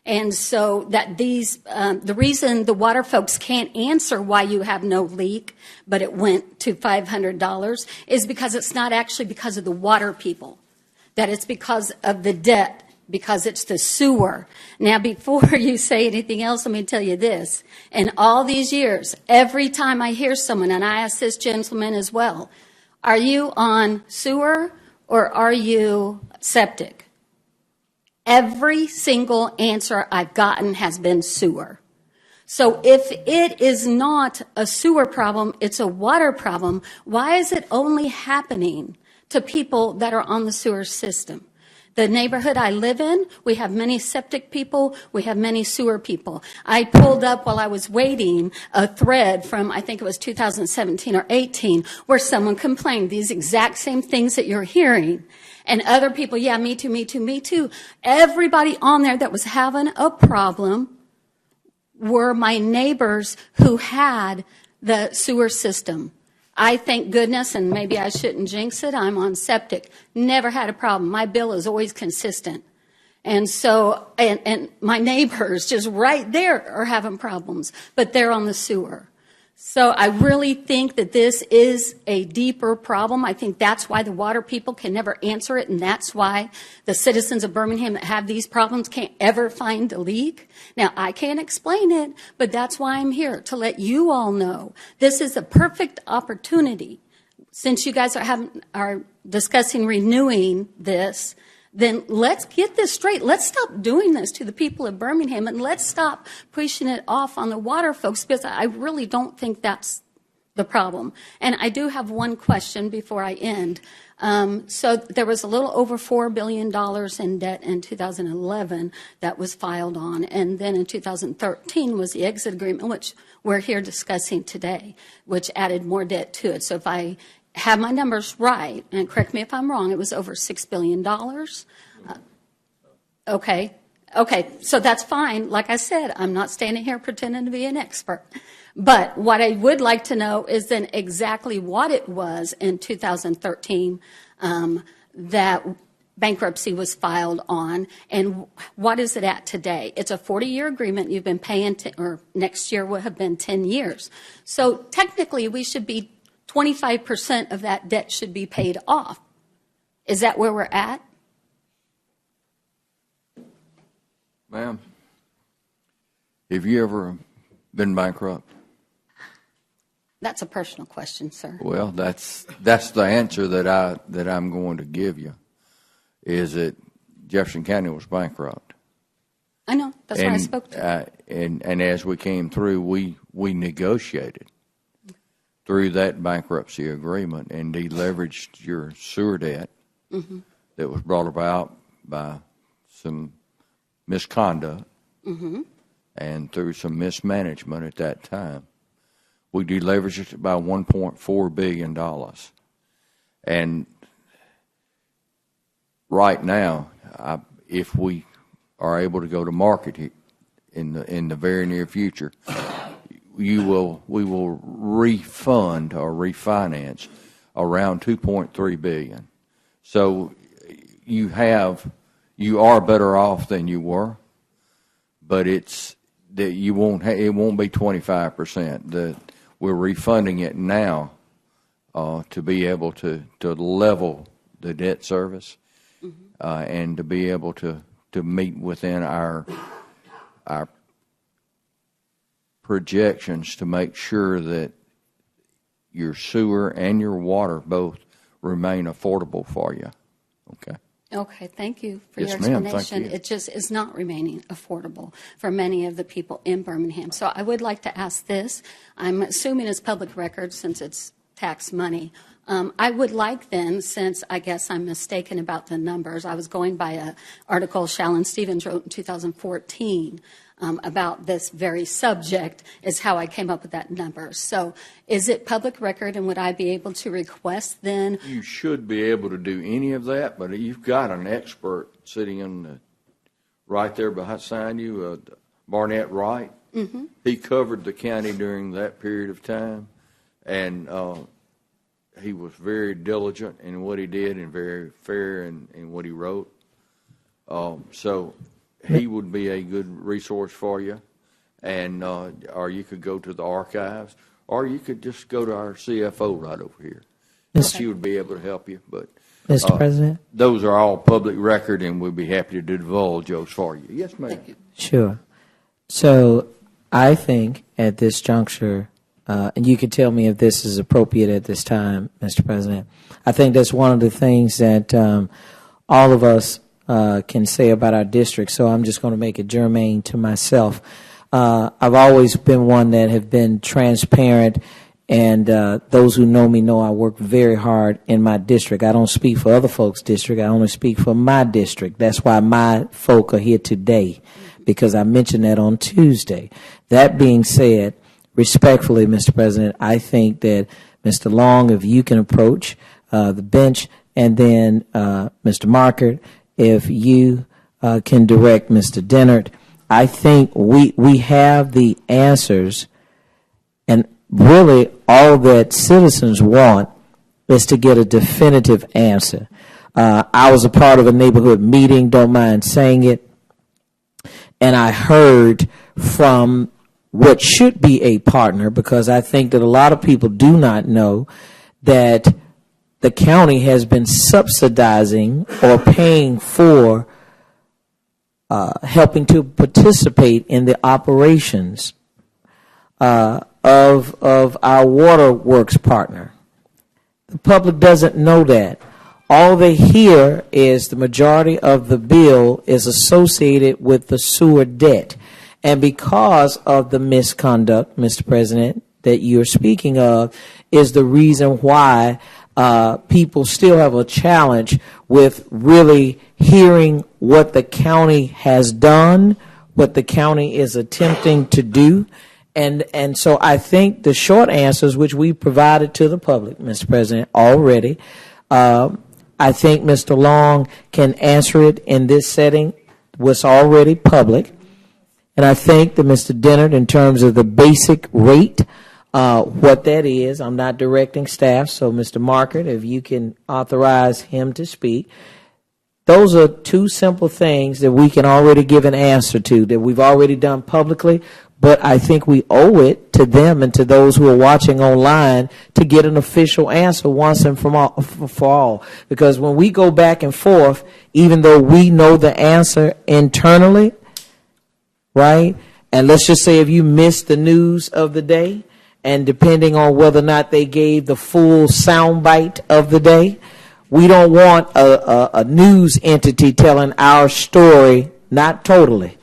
J: And so that the reason the water folks can't answer why you have no leak, but it went to $500, is because it's not actually because of the water people, that it's because of the debt, because it's the sewer. Now, before you say anything else, let me tell you this. In all these years, every time I hear someone, and I ask this gentleman as well, are you on sewer or are you septic? Every single answer I've gotten has been sewer. So if it is not a sewer problem, it's a water problem, why is it only happening to people that are on the sewer system? The neighborhood I live in, we have many septic people, we have many sewer people. I pulled up while I was waiting a thread from, I think it was 2017 or 18, where someone complained these exact same things that you're hearing. And other people, yeah, me too, me too, me too. Everybody on there that was having a problem were my neighbors who had the sewer system. I thank goodness, and maybe I shouldn't jinx it, I'm on septic. Never had a problem. My bill is always consistent. And so, and my neighbors just right there are having problems, but they're on the sewer. So I really think that this is a deeper problem. I think that's why the water people can never answer it, and that's why the citizens of Birmingham that have these problems can't ever find a leak. Now, I can't explain it, but that's why I'm here, to let you all know this is a perfect opportunity. Since you guys are discussing renewing this, then let's get this straight. Let's stop doing this to the people of Birmingham, and let's stop pushing it off on the water folks, because I really don't think that's the problem. And I do have one question before I end. So there was a little over $4 billion in debt in 2011 that was filed on, and then in 2013 was the exit agreement, which we're here discussing today, which added more debt to it. So if I have my numbers right, and correct me if I'm wrong, it was over $6 billion. Okay, so that's fine. Like I said, I'm not standing here pretending to be an expert. But what I would like to know is then exactly what it was in 2013 that bankruptcy was filed on, and what is it at today? It's a 40-year agreement. You've been paying, or next year will have been 10 years. So technically, we should be 25% of that debt should be paid off. Is that where we're at?
A: Ma'am, have you ever been bankrupt?
J: That's a personal question, sir.
A: Well, that's the answer that I'm going to give you. Is that Jefferson County was bankrupt.
J: I know. That's why I spoke to you.
A: And as we came through, we negotiated through that bankruptcy agreement and deleveraged your sewer debt that was brought about by some misconduct and through some mismanagement at that time. We deleveraged it by $1.4 billion. And right now, if we are able to go to market in the very near future, we will refund or refinance around $2.3 billion. So you are better off than you were, but it won't be 25%. We're refunding it now to be able to level the debt service and to be able to meet within our projections to make sure that your sewer and your water both remain affordable for you. Okay.
J: Okay, thank you for
A: Yes,
J: your
A: ma'am. Thank
J: explanation.
A: you.
J: It just is not remaining affordable for many of the people in Birmingham. So I would like to ask this. I'm assuming it's public record since it's tax money. I would like then, since I guess I'm mistaken about the numbers, I was going by an article Shallon Stevens wrote in 2014 about this very subject, is how I came up with that number. So is it public record, and would I be able to request then?
A: You should be able to do any of that, but you've got an expert sitting right there behind you, Barnett Wright.
J: Mm-hmm.
A: He covered the county during that period of time, and he was very diligent in what he did and very fair in what he wrote. So he would be a good resource for you, and or you could go to the archives, or you could just go to our CFO right over here. She would be able to help you. But
G: Mr. President?
A: those are all public record, and we'd be happy to divulge those for you. Yes, ma'am.
G: Sure. So I think at this juncture, and you can tell me if this is appropriate at this time, Mr. President, I think that's one of the things that all of us can say about our district, so I'm just going to make it germane to myself. I've always been one that have been transparent, and those who know me know I work very hard in my district. I don't speak for other folks' district. I only speak for my district. That's why my folk are here today, because I mentioned that on Tuesday. That being said, respectfully, Mr. President, I think that Mr. Long, if you can approach the bench, and then Mr. Markert, if you can direct Mr. Dennard, I think we have the answers, and really all that citizens want is to get a definitive answer. I was a part of a neighborhood meeting, don't mind saying it, and I heard from what should be a partner, because I think that a lot of people do not know that the county has been subsidizing or paying for helping to participate in the operations of our waterworks partner. The public doesn't know that. All they hear is the majority of the bill is associated with the sewer debt. And because of the misconduct, Mr. President, that you're speaking of, is the reason why people still have a challenge with really hearing what the county has done, what the county is attempting to do. And so I think the short answers, which we provided to the public, Mr. President, already, I think Mr. Long can answer it in this setting, what's already public. And I think that Mr. Dennard, in terms of the basic rate, what that is, I'm not directing staff, so Mr. Markert, if you can authorize him to speak. Those are two simple things that we can already give an answer to, that we've already done publicly, but I think we owe it to them and to those who are watching online to get an official answer once and for all. Because when we go back and forth, even though we know the answer internally, right? And let's just say if you missed the news of the day, and depending on whether or not they gave the full soundbite of the day, we don't want a news entity telling our story, not totally,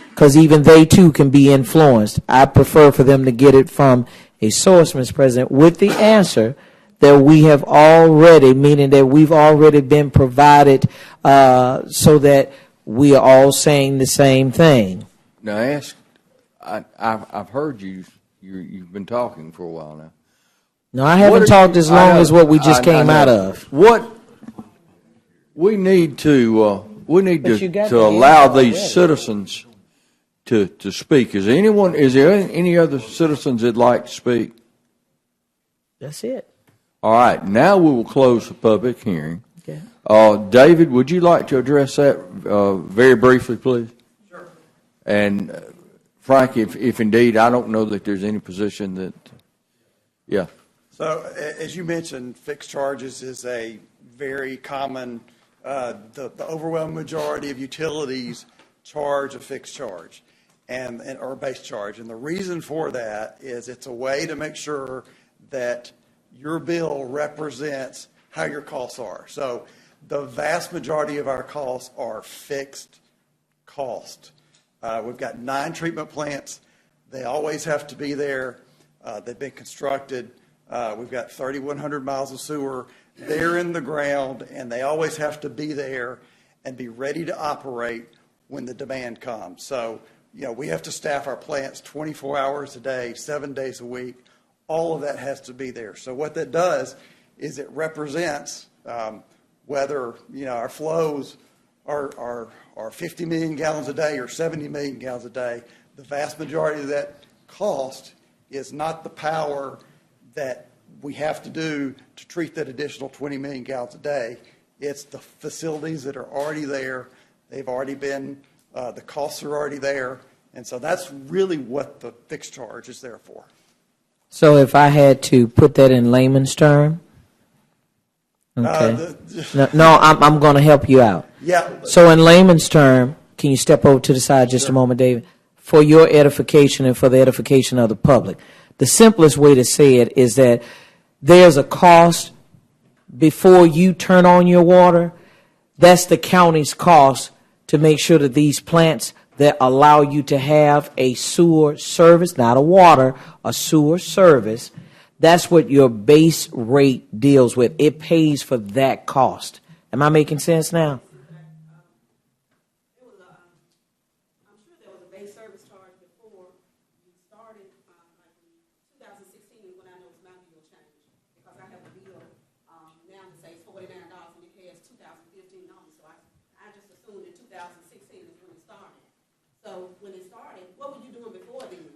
G: because even they too can be influenced. I prefer for them to get it from a source, Mr. President, with the answer that we have already, meaning that we've already been provided, so that we are all saying the same thing.
A: Now, I've heard you've been talking for a while now.
G: No, I haven't talked as long as what we just came out of.
A: What we need to allow these citizens to speak. Is there any other citizens that'd like to speak?
G: That's it.
A: All right, now we will close the public hearing.
G: Okay.
A: David, would you like to address that very briefly, please?
I: Sure.
A: And Frank, if indeed, I don't know that there's any position that, yeah.
I: So, as you mentioned, fixed charges is a very common, the overwhelming majority of utilities charge a fixed charge or a base charge. And the reason for that is it's a way to make sure that your bill represents how your costs are. So the vast majority of our costs are fixed cost. We've got 9 treatment plants. They always have to be there. They've been constructed. We've got 3,100 miles of sewer. They're in the ground, and they always have to be there and be ready to operate when the demand comes. So, we have to staff our plants 24 hours a day, 7 days a week. All of that has to be there. So what that does is it represents whether, our flows are 50 million gallons a day or 70 million gallons a day. The vast majority of that cost is not the power that we have to do to treat that additional 20 million gallons a day. It's the facilities that are already there. They've already been, the costs are already there. And so that's really what the fixed charge is there for.
G: So if I had to put that in layman's term, okay. No, I'm going to help you out.
I: Yeah.
G: So in layman's term, can you step over to the side just a moment, David? For your edification and for the edification of the public, the simplest way to say it is that there's a cost before you turn on your water. That's the county's cost to make sure that these plants that allow you to have a sewer service, not a water, a sewer service, that's what your base rate deals with. It pays for that cost. Am I making sense now?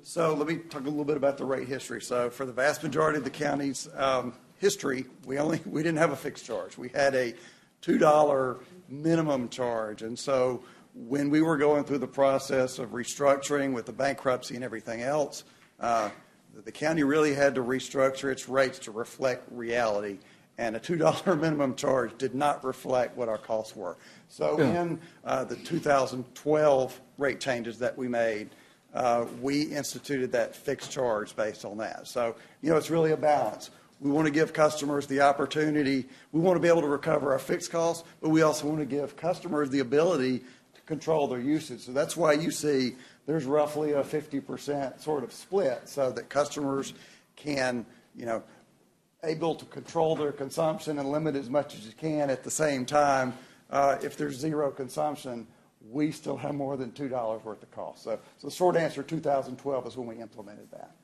I: So let me talk a little bit about the rate history. So for the vast majority of the county's history, we didn't have a fixed charge. We had a $2 minimum charge. And so when we were going through the process of restructuring with the bankruptcy and everything else, the county really had to restructure its rates to reflect reality. And a $2 minimum charge did not reflect what our costs were. So in the 2012 rate changes that we made, we instituted that fixed charge based on that. So, it's really a balance. We want to give customers the opportunity. We want to be able to recover our fixed costs, but we also want to give customers the ability to control their usage. So that's why you see there's roughly a 50% sort of split so that customers can, able to control their consumption and limit as much as you can. At the same time, if there's zero consumption, we still have more than $2 worth of cost. So the short answer, 2012 is when we implemented that.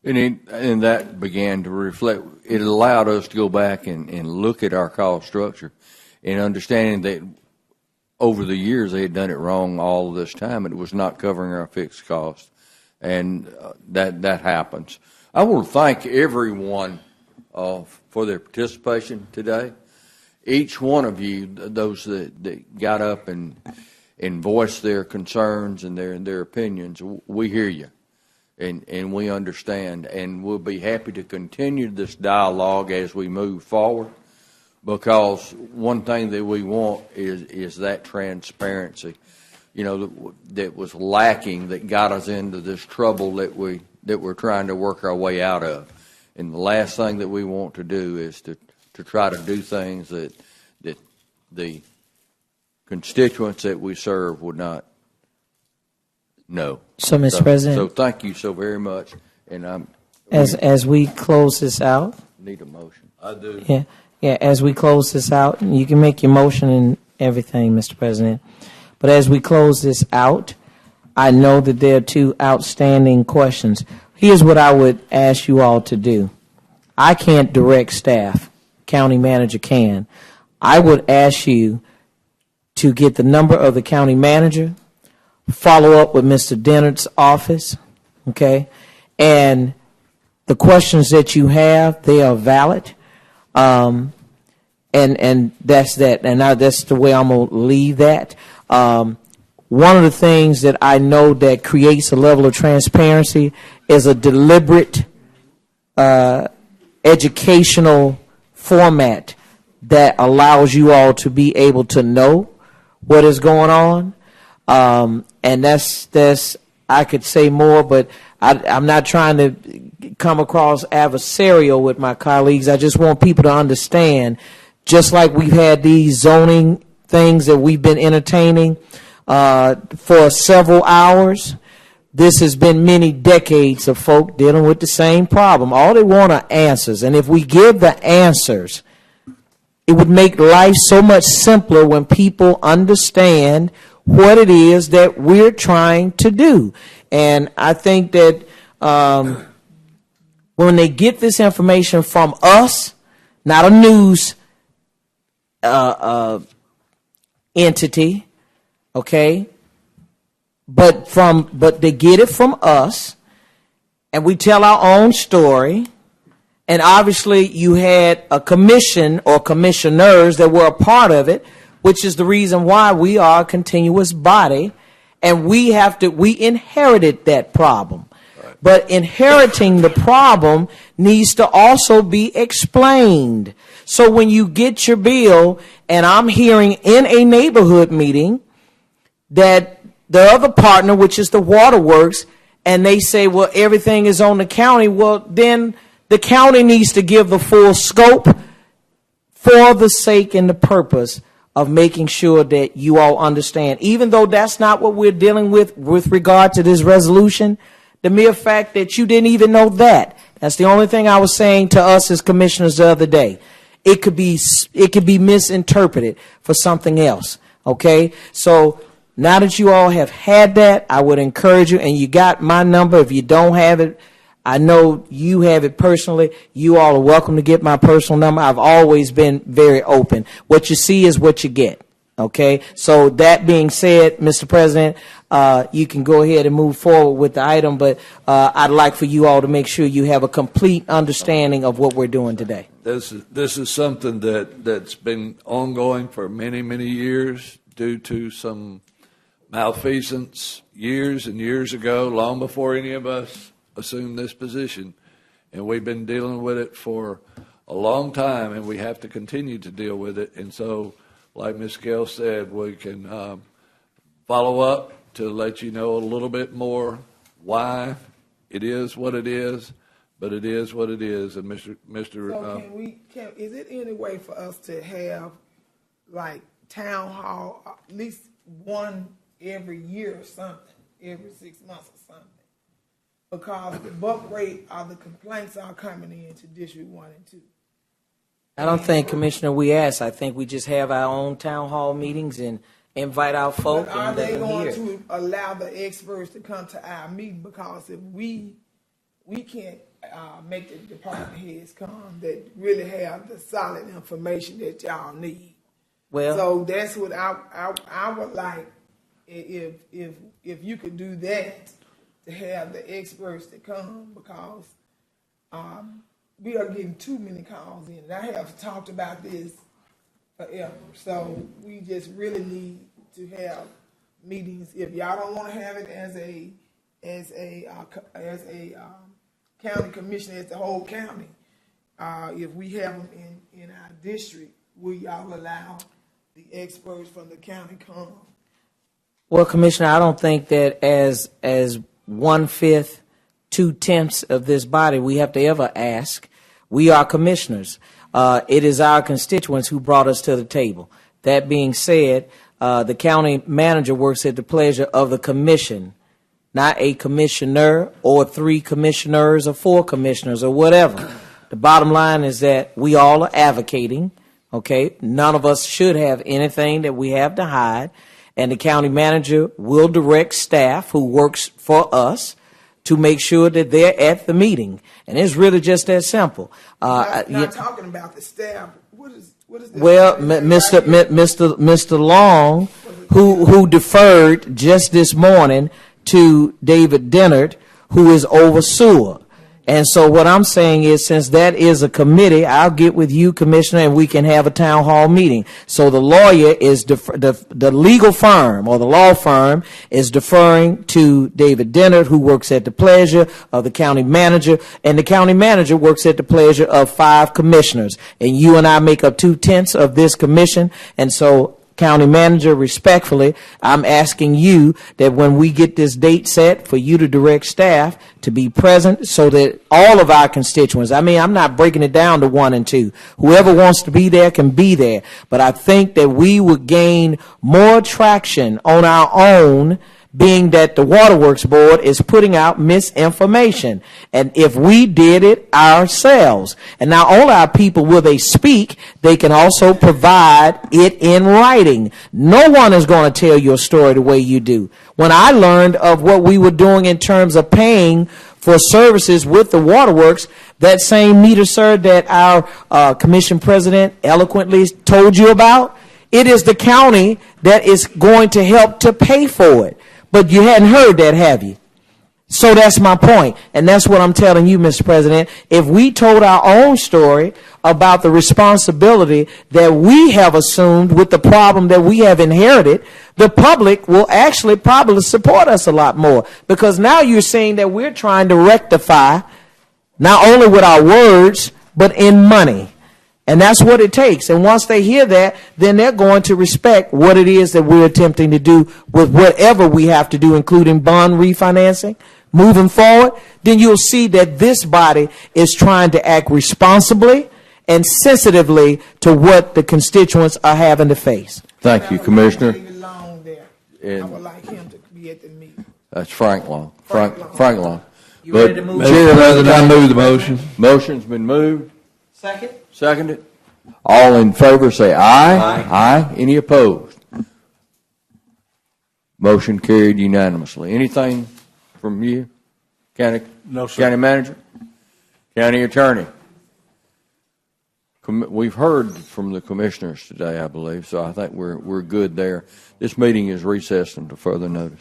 A: And that began to reflect, it allowed us to go back and look at our cost structure and understanding that over the years they had done it wrong all this time and it was not covering our fixed costs. And that happens. I want to thank everyone for their participation today. Each one of you, those that got up and voiced their concerns and their opinions, we hear you. And we understand, and we'll be happy to continue this dialogue as we move forward, because one thing that we want is that transparency, that was lacking, that got us into this trouble that we're trying to work our way out of. And the last thing that we want to do is to try to do things that the constituents that we serve would not know.
G: So, Mr. President.
A: So thank you so very much. And
G: as we close this out.
A: Need a motion.
E: I do.
G: Yeah. As we close this out, you can make your motion and everything, Mr. President. But as we close this out, I know that there are 2 outstanding questions. Here's what I would ask you all to do. I can't direct staff. County manager can. I would ask you to get the number of the county manager, follow up with Mr. Dennard's office, okay? And the questions that you have, they are valid. And that's that. And now that's the way I'm going to leave that. One of the things that I know that creates a level of transparency is a deliberate educational format that allows you all to be able to know what is going on. And that's I could say more, but I'm not trying to come across adversarial with my colleagues. I just want people to understand, just like we've had these zoning things that we've been entertaining for several hours, this has been many decades of folk dealing with the same problem. All they want are answers. And if we give the answers, it would make life so much simpler when people understand what it is that we're trying to do. And I think that when they get this information from us, not a news entity, okay, but they get it from us, and we tell our own story. And obviously you had a commission or commissioners that were a part of it, which is the reason why we are a continuous body, and we inherited that problem. Right. But inheriting the problem needs to also be explained. So when you get your bill, and I'm hearing in a neighborhood meeting that the other partner, which is the waterworks, and they say, well, everything is on the county, well, then the county needs to give the full scope for the sake and the purpose of making sure that you all understand. Even though that's not what we're dealing with regard to this resolution, the mere fact that you didn't even know that's the only thing I was saying to us as commissioners the other day. It could be misinterpreted for something else. Okay? So now that you all have had that, I would encourage you, and you got my number. If you don't have it, I know you have it personally. You all are welcome to get my personal number. I've always been very open. What you see is what you get. Okay? So that being said, Mr. President, you can go ahead and move forward with the item, but I'd like for you all to make sure you have a complete understanding of what we're doing today.
E: This is something that's been ongoing for many, many years due to some malfeasance years and years ago, long before any of us assumed this position. And we've been dealing with it for a long time, and we have to continue to deal with it. And so, like Ms. Gale said, we can follow up to let you know a little bit more why it is what it is, but it is what it is. And Mr.
C: So is it any way for us to have like town hall, at least one every year or something, every 6 months or something? Because the bulk rate of the complaints are coming into District 1 and 2.
G: I don't think, Commissioner, we ask. I think we just have our own town hall meetings and invite our folk.
C: But are
G: and
C: they
G: let them
C: going
G: hear.
C: to allow the experts to come to our meeting? Because if we can't make the department heads come that really have the solid information that y'all need.
G: Well,
C: so that's what I would like, if you could do that, to have the experts to come, because we are getting too many calls in. And I have talked about this forever. So we just really need to have meetings. If y'all don't want to have it as a county commission, as the whole county, if we have them in our district, will y'all allow the experts from the county come?
G: Well, Commissioner, I don't think that as 1/5, 2/10 of this body we have to ever ask. We are commissioners. It is our constituents who brought us to the table. That being said, the county manager works at the pleasure of the commission, not a commissioner or 3 commissioners or 4 commissioners or whatever. The bottom line is that we all are advocating. Okay, none of us should have anything that we have to hide. And the county manager will direct staff who works for us to make sure that they're at the meeting. And it's really just that simple.
C: Not talking about the staff. What is this?
G: Well, Mr. Long, who deferred just this morning to David Dennard, who is over sewer. And so what I'm saying is, since that is a committee, I'll get with you, Commissioner, and we can have a town hall meeting. So the lawyer is, the legal firm or the law firm is deferring to David Dennard, who works at the pleasure of the county manager, and the county manager works at the pleasure of 5 commissioners. And you and I make up 2/10 of this commission, and so County Manager, respectfully, I'm asking you that when we get this date set, for you to direct staff to be present so that all of our constituents, I mean, I'm not breaking it down to 1 and 2. Whoever wants to be there can be there. But I think that we would gain more traction on our own, being that the Waterworks Board is putting out misinformation. And if we did it ourselves, and not only our people will they speak, they can also provide it in writing. No one is going to tell your story the way you do. When I learned of what we were doing in terms of paying for services with the Waterworks, that same meter, sir, that our commission president eloquently told you about, it is the county that is going to help to pay for it. But you hadn't heard that, have you? So that's my point. And that's what I'm telling you, Mr. President. If we told our own story about the responsibility that we have assumed with the problem that we have inherited, the public will actually probably support us a lot more. Because now you're saying that we're trying to rectify, not only with our words, but in money. And that's what it takes. And once they hear that, then they're going to respect what it is that we're attempting to do with whatever we have to do, including bond refinancing, moving forward. Then you'll see that this body is trying to act responsibly and sensitively to what the constituents are having to face.
A: Thank you, Commissioner.
C: I would like him to be at the meeting.
A: That's Frank Long. Frank Long.
G: You ready to move?
E: Chair, President, I move the motion.
A: Motion's been moved.
G: Second?
A: Seconded. All in favor say aye. Aye. Any opposed? Motion carried unanimously. Anything from you, County?
E: No, sir.
A: County Manager? County Attorney? We've heard from the commissioners today, I believe, so I think we're good there. This meeting is recessed until further notice.